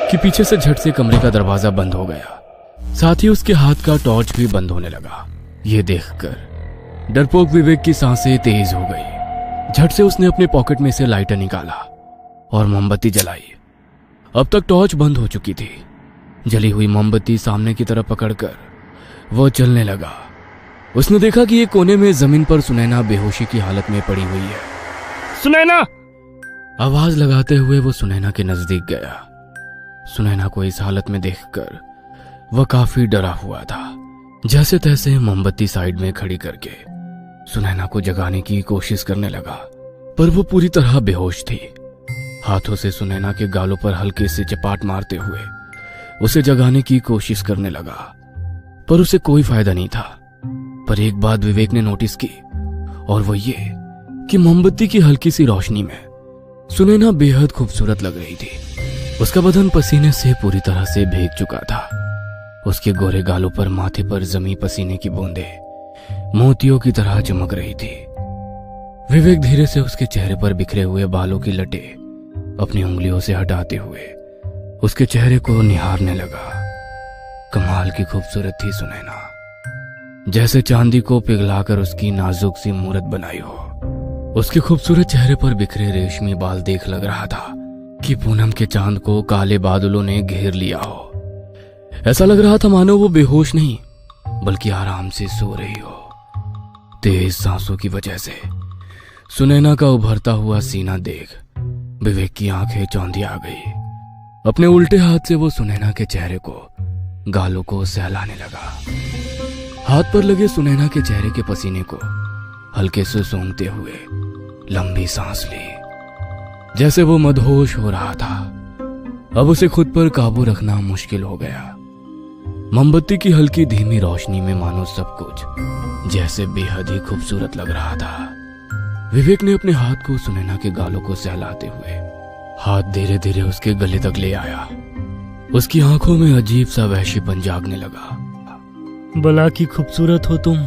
कि पीछे से झट से कमरे का दरवाजा बंद हो गया। साथ ही उसके हाथ का टॉर्च भी बंद होने लगा। ये देखकर डरपोक विवेक की सांसें तेज हो गई। झट से उसने अपने पॉकेट में से लाइटर निकाला और मोमबत्ती जलाई। अब तक टॉर्च बंद हो चुकी थी। जली हुई मोमबत्ती सामने की तरफ पकड़कर वो चलने लगा। उसने देखा कि एक कोने में जमीन पर सुनैना बेहोशी की हालत में पड़ी हुई है। सुनैना! आवाज लगाते हुए वो सुनैना के नजदीक गया। सुनैना को इस हालत में देखकर वह काफी डरा हुआ था। जैसे तैसे मोमबत्ती साइड में खड़ी करके सुनैना को जगाने की कोशिश करने लगा, पर वो पूरी तरह बेहोश थी। हाथों से सुनैना के गालों पर हल्के से चपाट मारते हुए उसे जगाने की कोशिश करने लगा, पर उसे कोई फायदा नहीं था। पर एक बात विवेक ने नोटिस की, और वो ये कि मोमबत्ती की हल्की सी रोशनी में सुनैना बेहद खूबसूरत लग रही थी। उसका बदन पसीने से पूरी तरह से भीग चुका था। उसके गोरे गालों पर माथे पर जमी पसीने की बूंदें मोतियों की तरह चमक रही थी। विवेक धीरे से उसके चेहरे पर बिखरे हुए बालों की लटें अपनी उंगलियों से हटाते हुए उसके चेहरे को निहारने लगा। कमाल की खूबसूरत थी सुनैना, जैसे चांदी को पिघलाकर उसकी नाजुक सी मूरत बनाई हो। उसके खूबसूरत चेहरे पर बिखरे रेशमी बाल देख लग रहा था कि पूनम के चांद को काले बादलों ने घेर लिया हो। ऐसा लग रहा था मानो वो बेहोश नहीं बल्कि आराम से सो रही हो। तेज सांसों की वजह से सुनैना का उभरता हुआ सीना देख विवेक की आंखें चौंधी आ गई। अपने उल्टे हाथ से वो सुनैना के चेहरे को, गालों को सहलाने लगा। हाथ पर लगे सुनैना के चेहरे के पसीने को हल्के से सूंघते हुए लंबी सांस ली, जैसे वो मदहोश हो रहा था। अब उसे खुद पर काबू रखना मुश्किल हो गया। मोमबत्ती की हल्की धीमी रोशनी में मानो सब कुछ जैसे बेहद ही खूबसूरत लग रहा था। विवेक ने अपने हाथ को सुनैना के गालों को सहलाते हुए हाथ धीरे धीरे उसके गले तक ले आया। उसकी आंखों में अजीब सा वहशीपन जागने लगा। भला की खूबसूरत हो तुम।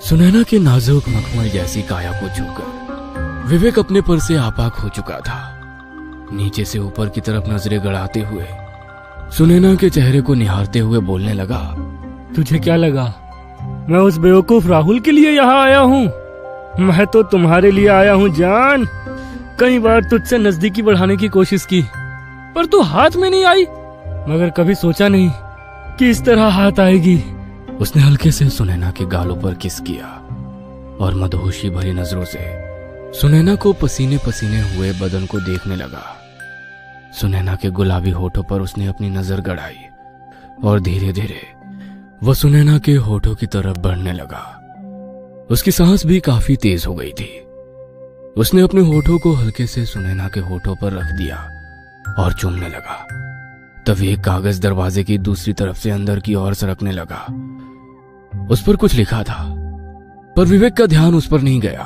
सुनैना के नाजुक मखमल जैसी काया को छूकर विवेक अपने पर से आपाक हो चुका था। नीचे से ऊपर की तरफ नजरें गड़ाते हुए सुनैना के चेहरे को निहारते हुए बोलने लगा, तुझे क्या लगा मैं उस बेवकूफ राहुल के लिए यहाँ आया हूँ? मैं तो तुम्हारे लिए आया हूँ जान। कई बार तुझसे नजदीकी बढ़ाने की कोशिश की पर तू हाथ में नहीं आई, मगर कभी सोचा नहीं कि इस तरह हाथ आएगी। उसने हल्के से सुनैना के गालों पर किस किया और मदहोशी भरी नजरों से सुनैना को पसीने पसीने हुए बदन को देखने लगा। सुनैना के गुलाबी होठों पर उसने अपनी नजर गड़ाई और धीरे धीरे वह सुनैना के होठों की तरफ बढ़ने लगा। उसकी सांस भी काफी तेज हो गई थी। उसने अपने होठों को हल्के से सुनैना के होठों पर रख दिया और चूमने लगा। तभी एक कागज दरवाजे की दूसरी तरफ से अंदर की ओर सरकने लगा। उस पर कुछ लिखा था पर विवेक का ध्यान उस पर नहीं गया।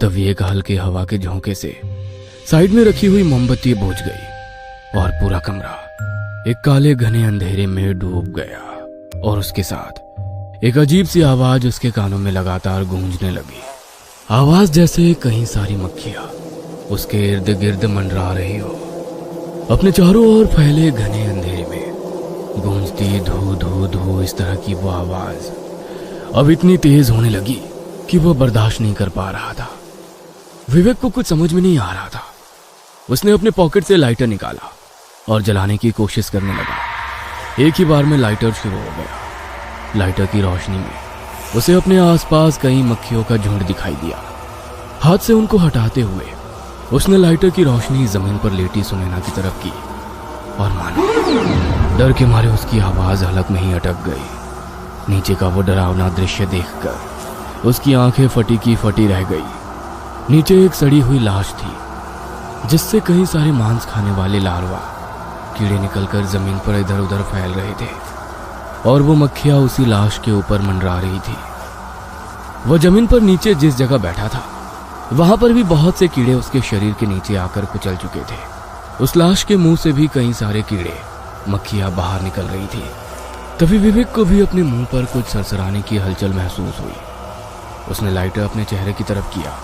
तभी एक हल्के हवा के झोंके से साइड में रखी हुई मोमबत्ती बुझ गई और पूरा कमरा एक काले घने अंधेरे में डूब गया। और उसके साथ एक अजीब सी आवाज उसके कानों में लगातार गूंजने लगी। आवाज जैसे कहीं सारी मक्खियां उसके इर्द गिर्द मंडरा रही हो। अपने चारों ओर फैले घने अंधेरे में गूंजती धू धू धू इस तरह की वो आवाज अब इतनी तेज होने लगी कि वह बर्दाश्त नहीं कर पा रहा था। विवेक को कुछ समझ में नहीं आ रहा था। उसने अपने पॉकेट से लाइटर निकाला और जलाने की कोशिश करने लगा। एक ही बार में लाइटर शुरू हो गया। लाइटर की रोशनी में उसे अपने आसपास कई मक्खियों का झुंड दिखाई दिया। हाथ से उनको हटाते हुए उसने लाइटर की रोशनी जमीन पर लेटी सुनैना की तरफ की और मानो डर के मारे उसकी आवाज हलक में ही अटक गई। नीचे का वो डरावना दृश्य देखकर उसकी आंखें फटी की फटी रह गई। नीचे एक सड़ी हुई लाश थी जिससे कई सारे मांस खाने वाले लार्वा कीड़े निकलकर जमीन पर इधर उधर फैल रहे थे और वो मक्खियां उसी लाश के ऊपर मंडरा रही थी। वह जमीन पर नीचे जिस जगह बैठा था वहां पर भी बहुत से कीड़े उसके शरीर के नीचे आकर कुचल चुके थे। उस लाश के मुंह से भी कई सारे कीड़े मक्खियां बाहर निकल रही थी। तभी विवेक को भी अपने मुंह पर कुछ सरसराने की हलचल महसूस हुई। उसने लाइटर अपने चेहरे की तरफ किया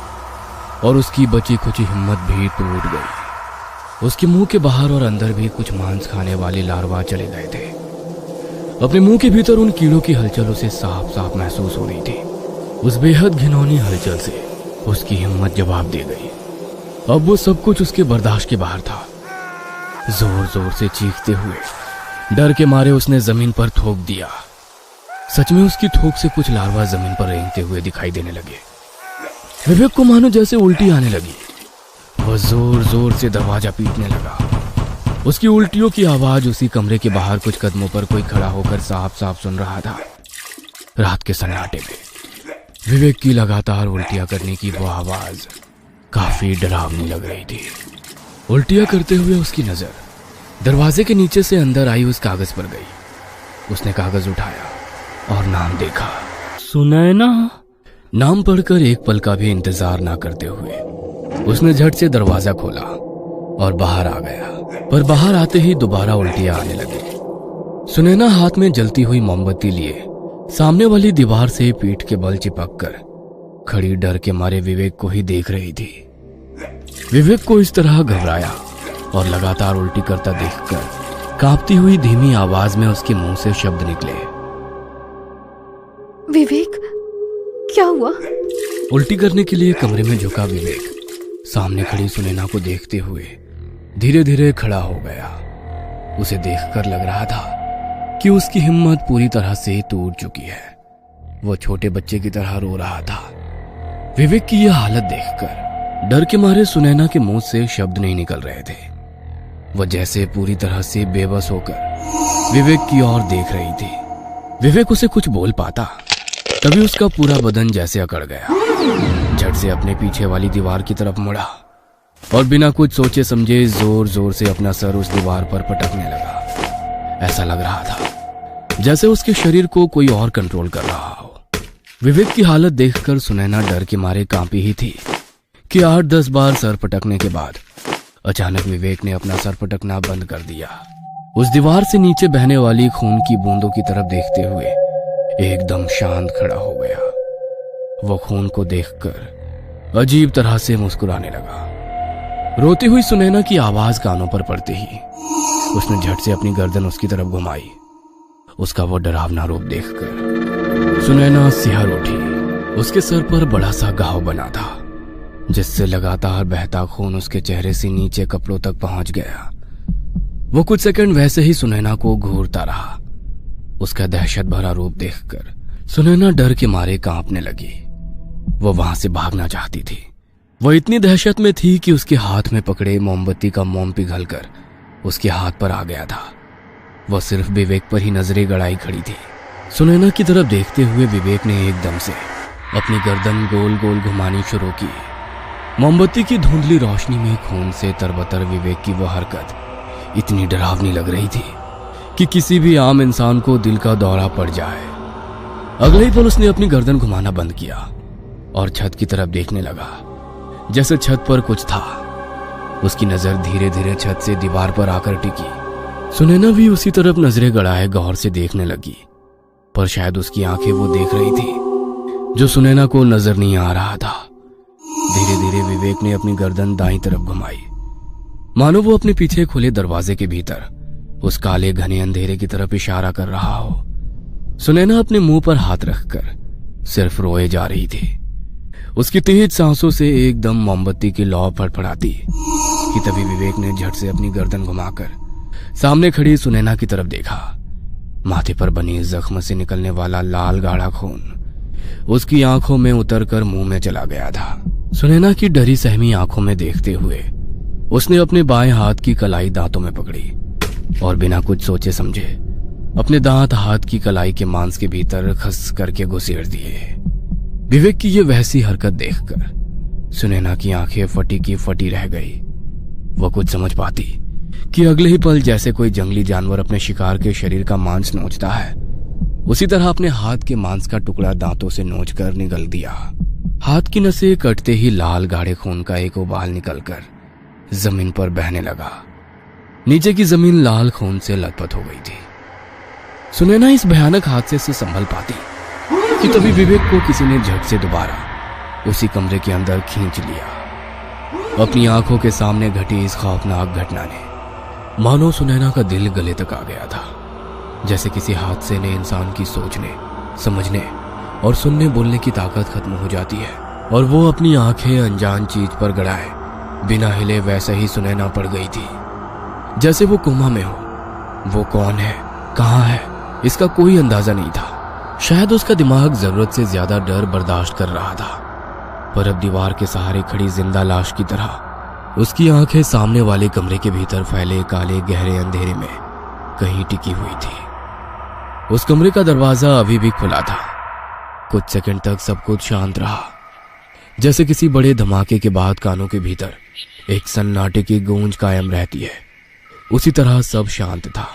और उसकी बची खुची हिम्मत भी टूट गई। उसके मुंह के बाहर और अंदर भी कुछ मांस खाने वाले लार्वा चले गए थे। अपने मुंह के भीतर उन कीड़ों की हलचल उसे साफ साफ महसूस हो रही थी। उस बेहद घिनौनी हलचल से उसकी हिम्मत जवाब दे गई। अब वो सब कुछ उसके बर्दाश्त के बाहर था। जोर जोर से चीखते हुए डर के मारे उसने जमीन पर थूक दिया। सच में उसकी थूक से कुछ लार्वा जमीन पर रेंगते हुए दिखाई देने लगे। विवेक को मानो जैसे उल्टी आने लगी। वह जोर जोर से दरवाजा पीटने लगा। उसकी उल्टियों की आवाज उसी कमरे के बाहर कुछ कदमों पर कोई खड़ा होकर साफ साफ सुन रहा था। रात के सन्नाटे में विवेक की लगातार उल्टियां करने की वो आवाज काफी डरावनी लग रही थी। उल्टियां करते हुए उसकी नजर दरवाजे के नीचे से अंदर आई उस कागज पर गई। उसने कागज उठाया और नाम देखा। सुनैना। नाम पढ़कर एक पल का भी इंतजार ना करते हुए उसने झट से दरवाजा खोला और बाहर आ गया। पर बाहर आते ही दोबारा उल्टियां आने लगी। सुनैना हाथ में जलती हुई मोमबत्ती लिए सामने वाली दीवार से पीठ के बल चिपक कर खड़ी डर के मारे विवेक को ही देख रही थी। विवेक को इस तरह घबराया और लगातार उल्टी करता देखकर कांपती हुई धीमी आवाज में उसके मुंह से शब्द निकले। विवेक, क्या हुआ? उल्टी करने के लिए कमरे में झुका विवेक सामने खड़ी सुनैना को देखते हुए धीरे धीरे खड़ा हो गया। उसे देखकर लग रहा था कि उसकी हिम्मत पूरी तरह से टूट चुकी है। वो छोटे बच्चे की तरह रो रहा था। विवेक की यह हालत देखकर डर के मारे सुनैना के मुंह से शब्द नहीं निकल रहे थे। वह जैसे पूरी तरह से बेबस होकर विवेक की ओर देख रही थी। विवेक उसे कुछ बोल पाता तभी उसका पूरा बदन जैसे अकड़ गया। झट से अपने पीछे वाली दीवार की तरफ मुड़ा और बिना कुछ सोचे समझे जोर जोर से अपना सर उस दीवार पर पटकने लगा। ऐसा लग रहा था जैसे उसके शरीर को कोई और कंट्रोल कर रहा हो। विवेक की हालत देखकर सुनैना डर के मारे कांपी ही थी कि 8-10 बार सर पटकने के बाद अचानक विवेक ने अपना सर पटकना बंद कर दिया। उस दीवार से नीचे बहने वाली खून की बूंदों की तरफ देखते हुए एकदम शांत खड़ा हो गया। वो खून को देखकर अजीब तरह से मुस्कुराने लगा। रोती हुई सुनैना की आवाज कानों पर पड़ते ही उसने झट से अपनी गर्दन उसकी तरफ घुमाई। उसका वो डरावना रूप देखकर सुनैना सिहर उठी। उसके सर पर बड़ा सा घाव बना था, जिससे लगातार बहता खून उसके चेहरे से नीचे कपड़ों तक पहुंच गया। वो कुछ सेकंड वैसे ही सुनैना को घूरता रहा। उसका दहशत भरा रूप देखकर सुनैना डर के मारे कांपने लगी। वो वहां से भागना चाहती थी। वो इतनी दहशत में थी कि उसके हाथ में पकड़े मोमबत्ती का मोम पिघलकर उसके हाथ पर आ गया था। वो सिर्फ विवेक पर ही नजरें गड़ाई खड़ी थी। सुनैना की तरफ देखते हुए विवेक ने एकदम से अपनी गर्दन गोल गोल घुमानी शुरू की। मोमबत्ती की धुंधली रोशनी में खून से तरबतर विवेक की वो हरकत इतनी डरावनी लग रही थी कि किसी भी आम इंसान को दिल का दौरा पड़ जाए। अगले ही पल उसने अपनी गर्दन घुमाना बंद किया और छत की तरफ देखने लगा, जैसे छत पर कुछ था। उसकी नजर धीरे धीरे छत से दीवार पर आकर टिकी। सुनैना भी उसी तरफ नजरें गड़ाए गौर से देखने लगी, पर शायद उसकी आंखें वो देख रही थी जो सुनैना को नजर नहीं आ रहा था। धीरे धीरे विवेक ने अपनी गर्दन दाईं तरफ घुमाई, मानो वो अपने पीछे खुले दरवाजे के भीतर उस काले घने अंधेरे की तरफ इशारा कर रहा हो। सुनैना अपने मुंह पर हाथ रखकर सिर्फ रोए जा रही थी। उसकी तेज सांसों से एकदम मोमबत्ती की लौ फड़फड़ाती कि तभी विवेक ने झट से अपनी गर्दन घुमाकर सामने खड़ी सुनैना की तरफ देखा। माथे पर बनी जख्म से निकलने वाला लाल गाढ़ा खून उसकी आंखों में उतरकर मुंह में चला गया था। सुनैना की डरी सहमी आंखों में देखते हुए उसने अपने बाएं हाथ की कलाई दांतों में पकड़ी और बिना कुछ सोचे समझे अपने दांत हाथ की कलाई के मांस के भीतर खस करके घुसेड़ दिए। विवेक की ये वैसी हरकत देखकर सुनैना की आंखें फटी की फटी रह गई। वो कुछ समझ पाती कि अगले ही पल जैसे कोई जंगली जानवर अपने शिकार के शरीर का मांस नोचता है, उसी तरह अपने हाथ के मांस का टुकड़ा दांतों से नोचकर निगल दिया। हाथ की नसें कटते ही लाल गाढ़े खून का एक उबाल निकलकर जमीन पर बहने लगा। नीचे की जमीन लाल खून से लथपथ हो गई थी। सुनैना इस भयानक हादसे से संभल पाती कि तभी विवेक को किसी ने झट से दोबारा उसी कमरे के अंदर खींच लिया। अपनी आंखों के सामने घटी इस खौफनाक घटना ने मानो सुनैना का दिल गले तक आ गया था। जैसे किसी हादसे ने इंसान की सोचने, समझने और सुनने बोलने की ताकत खत्म हो जाती है और वो अपनी आंखें अनजान चीज पर गड़ाए बिना हिले वैसे ही सुनैना पड़ गई थी, जैसे वो कोमा में हो। वो कौन है, कहाँ है, इसका कोई अंदाजा नहीं था। शायद उसका दिमाग जरूरत से ज्यादा डर बर्दाश्त कर रहा था, पर अब दीवार के सहारे खड़ी जिंदा लाश की तरह उसकी आंखें सामने वाले कमरे के भीतर फैले काले गहरे अंधेरे में कहीं टिकी हुई थी। उस कमरे का दरवाजा अभी भी खुला था। कुछ सेकंड तक सब कुछ शांत रहा, जैसे किसी बड़े धमाके के बाद कानों के भीतर एक सन्नाटे की गूंज कायम रहती है, उसी तरह सब शांत था।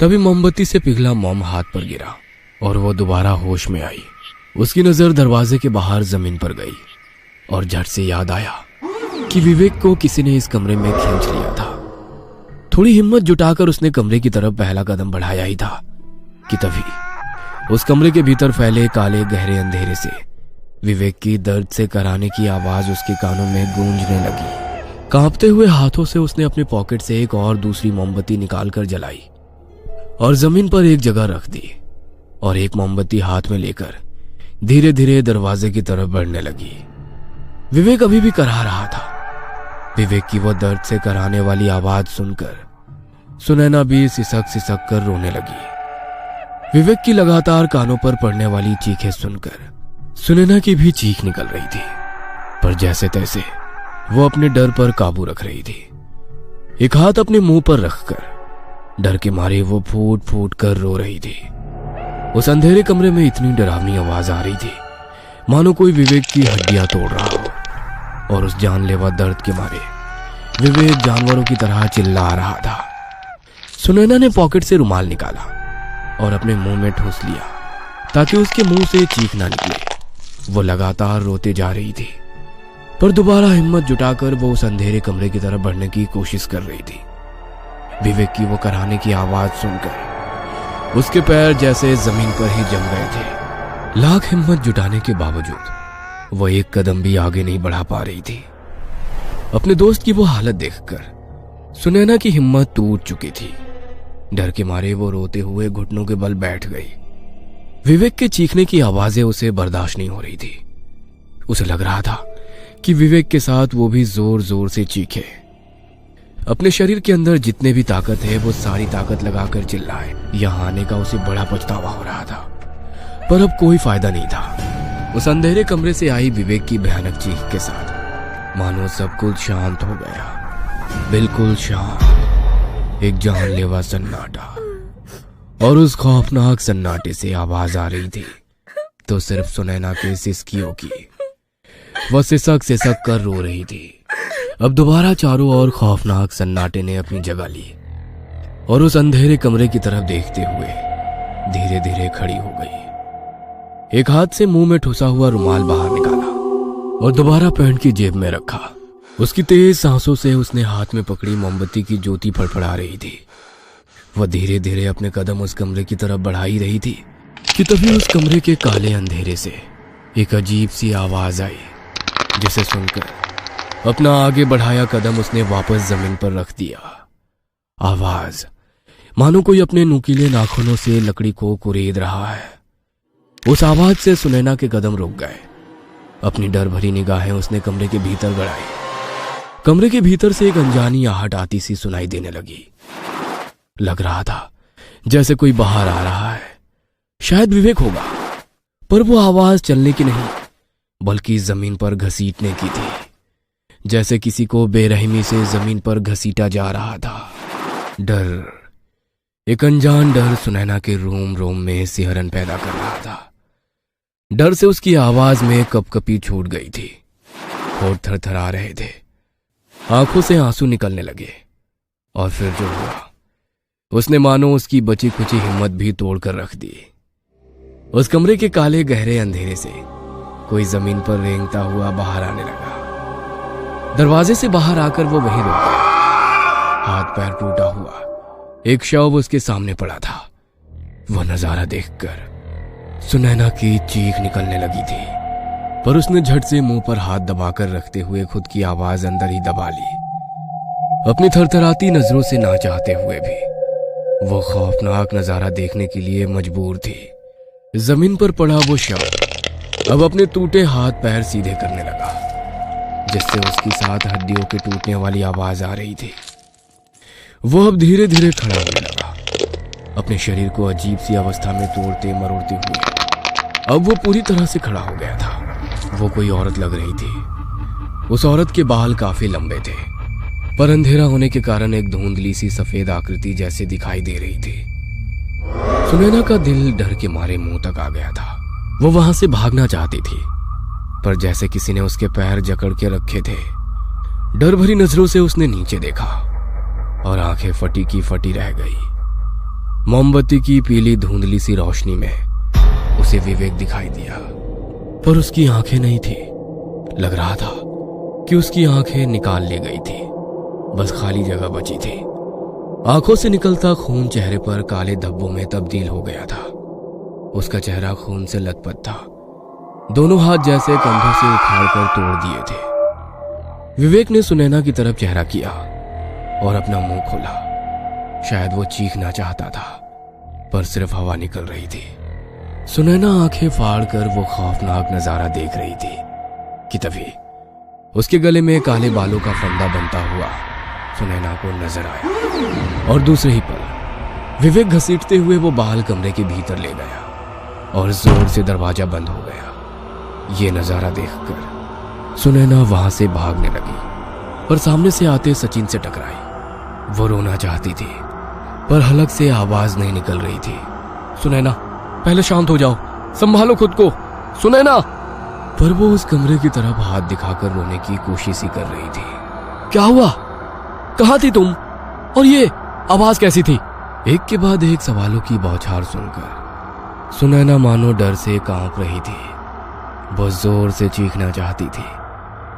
तभी मोमबत्ती से पिघला मोम हाथ पर गिरा और वो दोबारा होश में आई। उसकी नजर दरवाजे के बाहर जमीन पर गई और झट से याद आया कि विवेक को किसी ने इस कमरे में खींच लिया था। थोड़ी हिम्मत जुटाकर उसने कमरे की तरफ पहला कदम बढ़ाया ही था कि तभी उस कमरे के भीतर फैले काले गहरे अंधेरे से विवेक की दर्द से कराने की आवाज उसके कानों में गूंजने लगी। कांपते हुए हाथों से उसने अपने पॉकेट से एक और दूसरी मोमबत्ती निकालकर जलाई और जमीन पर एक जगह रख दी और एक मोमबत्ती हाथ में लेकर धीरे धीरे दरवाजे की तरफ बढ़ने लगी। विवेक अभी भी कराह रहा था। विवेक की वो दर्द से कराने वाली आवाज सुनकर सुनैना भी सिसक सिसक कर रोने लगी। विवेक की लगातार कानों पर पड़ने वाली चीखें सुनकर सुनैना की भी चीख निकल रही थी, पर जैसे तैसे वो अपने डर पर काबू रख रही थी। एक हाथ अपने मुंह पर रखकर डर के मारे वो फूट फूट कर रो रही थी। उस अंधेरे कमरे में इतनी डरावनी आवाज आ रही थी मानो कोई विवेक की हड्डियां तोड़ रहा हो, और उस जानलेवा दर्द के मारे विवेक जानवरों की तरह चिल्ला रहा था। सुनैना ने पॉकेट से रुमाल निकाला और अपने मुंह में ठूस लिया ताकि उसके मुंह से चीख ना निकले। वो लगातार रोते जा रही थी, पर दोबारा हिम्मत जुटाकर वो उस अंधेरे कमरे की तरफ बढ़ने की कोशिश कर रही थी। विवेक की वो कराहने की आवाज सुनकर उसके पैर जैसे जमीन पर ही जम गए थे। लाख हिम्मत जुटाने के बावजूद वो एक कदम भी आगे नहीं बढ़ा पा रही थी। अपने दोस्त की वो हालत देखकर सुनैना की हिम्मत टूट चुकी थी। डर के मारे वो रोते हुए घुटनों के बल बैठ गई। विवेक के चीखने की आवाजें उसे बर्दाश्त नहीं हो रही थी। उसे लग रहा था कि विवेक के साथ वो भी जोर जोर से चीखे। अपने शरीर के अंदर जितने भी ताकत है वो सारी ताकत लगाकर चिल्लाए। यहाँ आने का उसे बड़ा पछतावा हो रहा था, पर अब कोई फायदा नहीं था। उस अंधेरे कमरे से आई विवेक की भयानक चीख के साथ मानो सब कुछ शांत हो गया, बिल्कुल शांत। एक जानलेवा सन्नाटा, और उस खौफनाक सन्नाटे से आवाज आ रही थी तो सिर्फ सुनैना के सिसकियों की। वह सिसक सिसक कर रो रही थी। अब दोबारा चारों ओर खौफनाक सन्नाटे ने अपनी जगह ली और उस अंधेरे कमरे की तरफ देखते हुए धीरे धीरे खड़ी हो गई। एक हाथ से मुंह में ठुसा हुआ रुमाल बाहर निकाला और दोबारा पैंट की जेब में रखा। उसकी तेज सांसों से उसने हाथ में पकड़ी मोमबत्ती की ज्योति फड़फड़ा रही थी। वह धीरे धीरे अपने कदम उस कमरे की तरफ बढ़ा ही रही थी कि तभी उस कमरे के काले अंधेरे से एक अजीब सी आवाज आई, जिसे सुनकर अपना आगे बढ़ाया कदम उसने वापस जमीन पर रख दिया। आवाज मानो कोई अपने नुकीले नाखूनों से लकड़ी को कुरेद रहा है। उस आवाज से सुनैना के कदम रुक गए। अपनी डर भरी निगाहें उसने कमरे के भीतर गड़ाई। कमरे के भीतर से एक अनजानी आहट आती सी सुनाई देने लगी। लग रहा था जैसे कोई बाहर आ रहा है। शायद विवेक होगा, पर वो आवाज चलने की नहीं बल्कि जमीन पर घसीटने की थी, जैसे किसी को बेरहमी से जमीन पर घसीटा जा रहा था। डर, एक अनजान डर सुनैना के रोम रोम में सिहरन पैदा कर रहा था। डर से उसकी आवाज में कपकपी छूट गई थी, होठ थरथरा रहे थे, आंखों से आंसू निकलने लगे। और फिर जो हुआ, उसने मानो उसकी बची खुची हिम्मत भी तोड़कर रख दी। उस कमरे के काले गहरे अंधेरे से कोई जमीन पर रेंगता हुआ बाहर आने लगा। दरवाजे से बाहर आकर वो वहीं रुक गया। हाथ पैर टूटा हुआ एक शव उसके सामने पड़ा था। वह नजारा देखकर सुनैना की चीख निकलने लगी थी, पर उसने झट से मुंह पर हाथ दबाकर रखते हुए खुद की आवाज अंदर ही दबा ली। अपनी थरथराती नजरों से ना चाहते हुए भी वो खौफनाक नजारा देखने के लिए मजबूर थी। जमीन पर पड़ा वो शव अब अपने टूटे हाथ पैर सीधे करने लगा, जिससे उसकी साथ हड्डियों के टूटने वाली आवाज आ रही थी। वो अब धीरे धीरे खड़ा होने लगा, अपने शरीर को अजीब सी अवस्था में तोड़ते मरोड़ते हुए। अब वो पूरी तरह से खड़ा हो गया था। वो कोई औरत लग रही थी। उस औरत के बाल काफी लंबे थे, पर अंधेरा होने के कारण एक धुंधली सी सफेद आकृति जैसे दिखाई दे रही थी। सुनैना का दिल डर के मारे मुंह तक आ गया था। वो वहां से भागना चाहती थी, पर जैसे किसी ने उसके पैर जकड़ के रखे थे। डर भरी नजरों से उसने नीचे देखा और आंखें फटी की फटी रह गई। मोमबत्ती की पीली धुंधली सी रोशनी में उसे विवेक दिखाई दिया, पर उसकी आंखें नहीं थी। लग रहा था कि उसकी आंखें निकाल ली गई थी, बस खाली जगह बची थी। आंखों से निकलता खून चेहरे पर काले धब्बों में तब्दील हो गया था। उसका चेहरा खून से लथपथ था। दोनों हाथ जैसे कंधों से उखाड़कर तोड़ दिए थे। विवेक ने सुनैना की तरफ चेहरा किया और अपना मुंह खोला। शायद वो चीखना चाहता था, पर सिर्फ हवा निकल रही थी। सुनैना आंखें फाड़कर वो खौफनाक नजारा देख रही थी कि तभी उसके गले में काले बालों का फंदा बनता हुआ सुनैना को नजर आया, और दूसरे ही पल विवेक घसीटते हुए वो बाल कमरे के भीतर ले गया और जोर से दरवाजा बंद हो गया। ये नजारा देखकर सुनैना वहां से भागने लगी, पर सामने से आते सचिन से टकराई। वो रोना चाहती थी, पर हलक से आवाज नहीं निकल रही थी। सुनैना, पहले शांत हो जाओ, संभालो खुद को, सुनैना। पर वो उस कमरे की तरफ हाथ दिखाकर रोने की कोशिश ही कर रही थी। क्या हुआ? कहाँ थी तुम? और ये आवाज कैसी थी? एक के बाद एक सवालों की बौछार सुनकर सुनैना मानो डर से कांप रही थी। वो जोर से चीखना चाहती थी।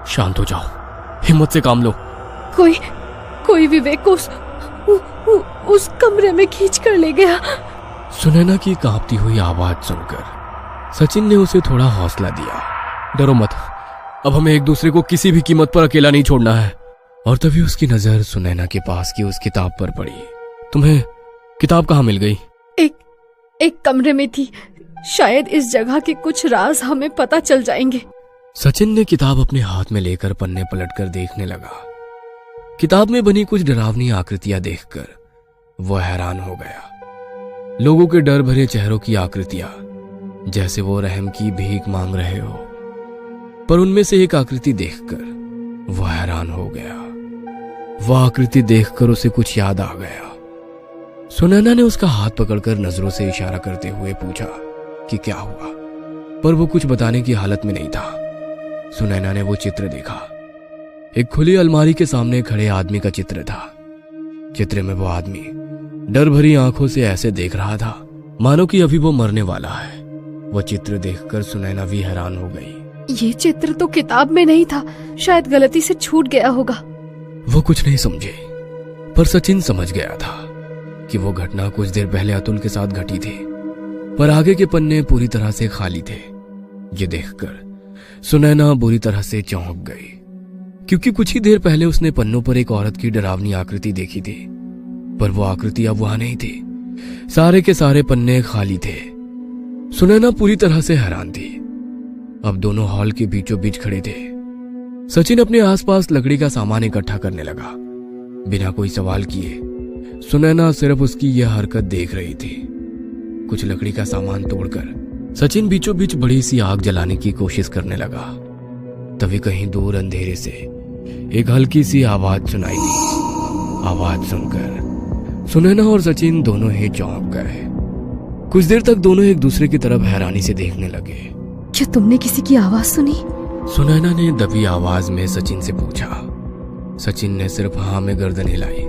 शांत हो जाओ, हिम्मत से काम लो। कोई विवेक को उस कमरे में खींच कर ले गया। सुनैना की कांपती हुई आवाज सुनकर सचिन ने उसे थोड़ा हौसला दिया। डरो मत, अब हमें एक दूसरे को किसी भी कीमत पर अकेला नहीं छोड़ना है। और तभी उसकी नजर सुनैना के पास की उस किताब पर पड़ी। तुम्हें किताब कहाँ मिल गई? एक कमरे में थी। शायद इस जगह के कुछ राज हमें पता चल जाएंगे। सचिन ने किताब अपने हाथ में लेकर पन्ने पलटकर देखने लगा। किताब में बनी कुछ डरावनी आकृतियां देखकर वो हैरान हो गया। लोगों के डर भरे चेहरों की आकृतियां, जैसे वो रहम की भीख मांग रहे हो। पर उनमें से एक आकृति देखकर वो हैरान हो गया। वह आकृति देखकर उसे कुछ याद आ गया। सुनैना ने उसका हाथ पकड़कर नजरों से इशारा करते हुए पूछा कि क्या हुआ, पर वो कुछ बताने की हालत में नहीं था। सुनैना ने वो चित्र देखा। एक खुली अलमारी के सामने खड़े आदमी का चित्र था। चित्र में वो आदमी डर भरी आंखों से ऐसे देख रहा था मानो कि अभी वो मरने वाला है। वो चित्र देखकर सुनैना भी हैरान हो गई। ये चित्र तो किताब में नहीं था, शायद गलती से छूट गया होगा। वो कुछ नहीं समझे, पर सचिन समझ गया था कि वो घटना कुछ देर पहले अतुल के साथ घटी थी, पर आगे के पन्ने पूरी तरह से खाली थे। ये देखकर सुनैना बुरी तरह से चौंक गई, क्योंकि कुछ ही देर पहले उसने पन्नों पर एक औरत की डरावनी आकृति देखी थी, पर वो आकृति अब वहां नहीं थी। सारे के सारे पन्ने खाली थे। सुनैना पूरी तरह से हैरान थी। अब दोनों हॉल के बीचों बीच खड़े थे। सचिन अपने आसपास लकड़ी का सामान इकट्ठा करने लगा। बिना कोई सवाल किए सुनैना सिर्फ उसकी यह हरकत देख रही थी। कुछ लकड़ी का सामान तोड़कर सचिन बीचों बीच बड़ी सी आग जलाने की कोशिश करने लगा। तभी कहीं दूर अंधेरे से एक हल्की सी आवाज सुनाई दी। आवाज सुनकर सुनैना और सचिन दोनों ही चौंक गए। कुछ देर तक दोनों एक दूसरे की तरफ हैरानी से देखने लगे। क्या तुमने किसी की आवाज सुनी? सुनैना ने दबी आवाज में सचिन से पूछा। सचिन ने सिर्फ हाँ में गर्दन हिलाई।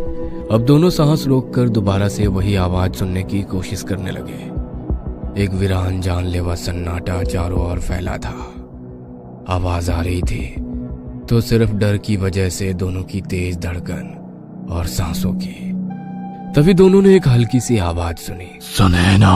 अब दोनों सांस रोककर दोबारा से वही आवाज सुनने की कोशिश करने लगे। एक वीरान जानलेवा सन्नाटा चारों ओर फैला था। आवाज आ रही थी तो सिर्फ डर की वजह से दोनों की तेज धड़कन और सांसों की। तभी दोनों ने एक हल्की सी आवाज सुनी, सुनैना।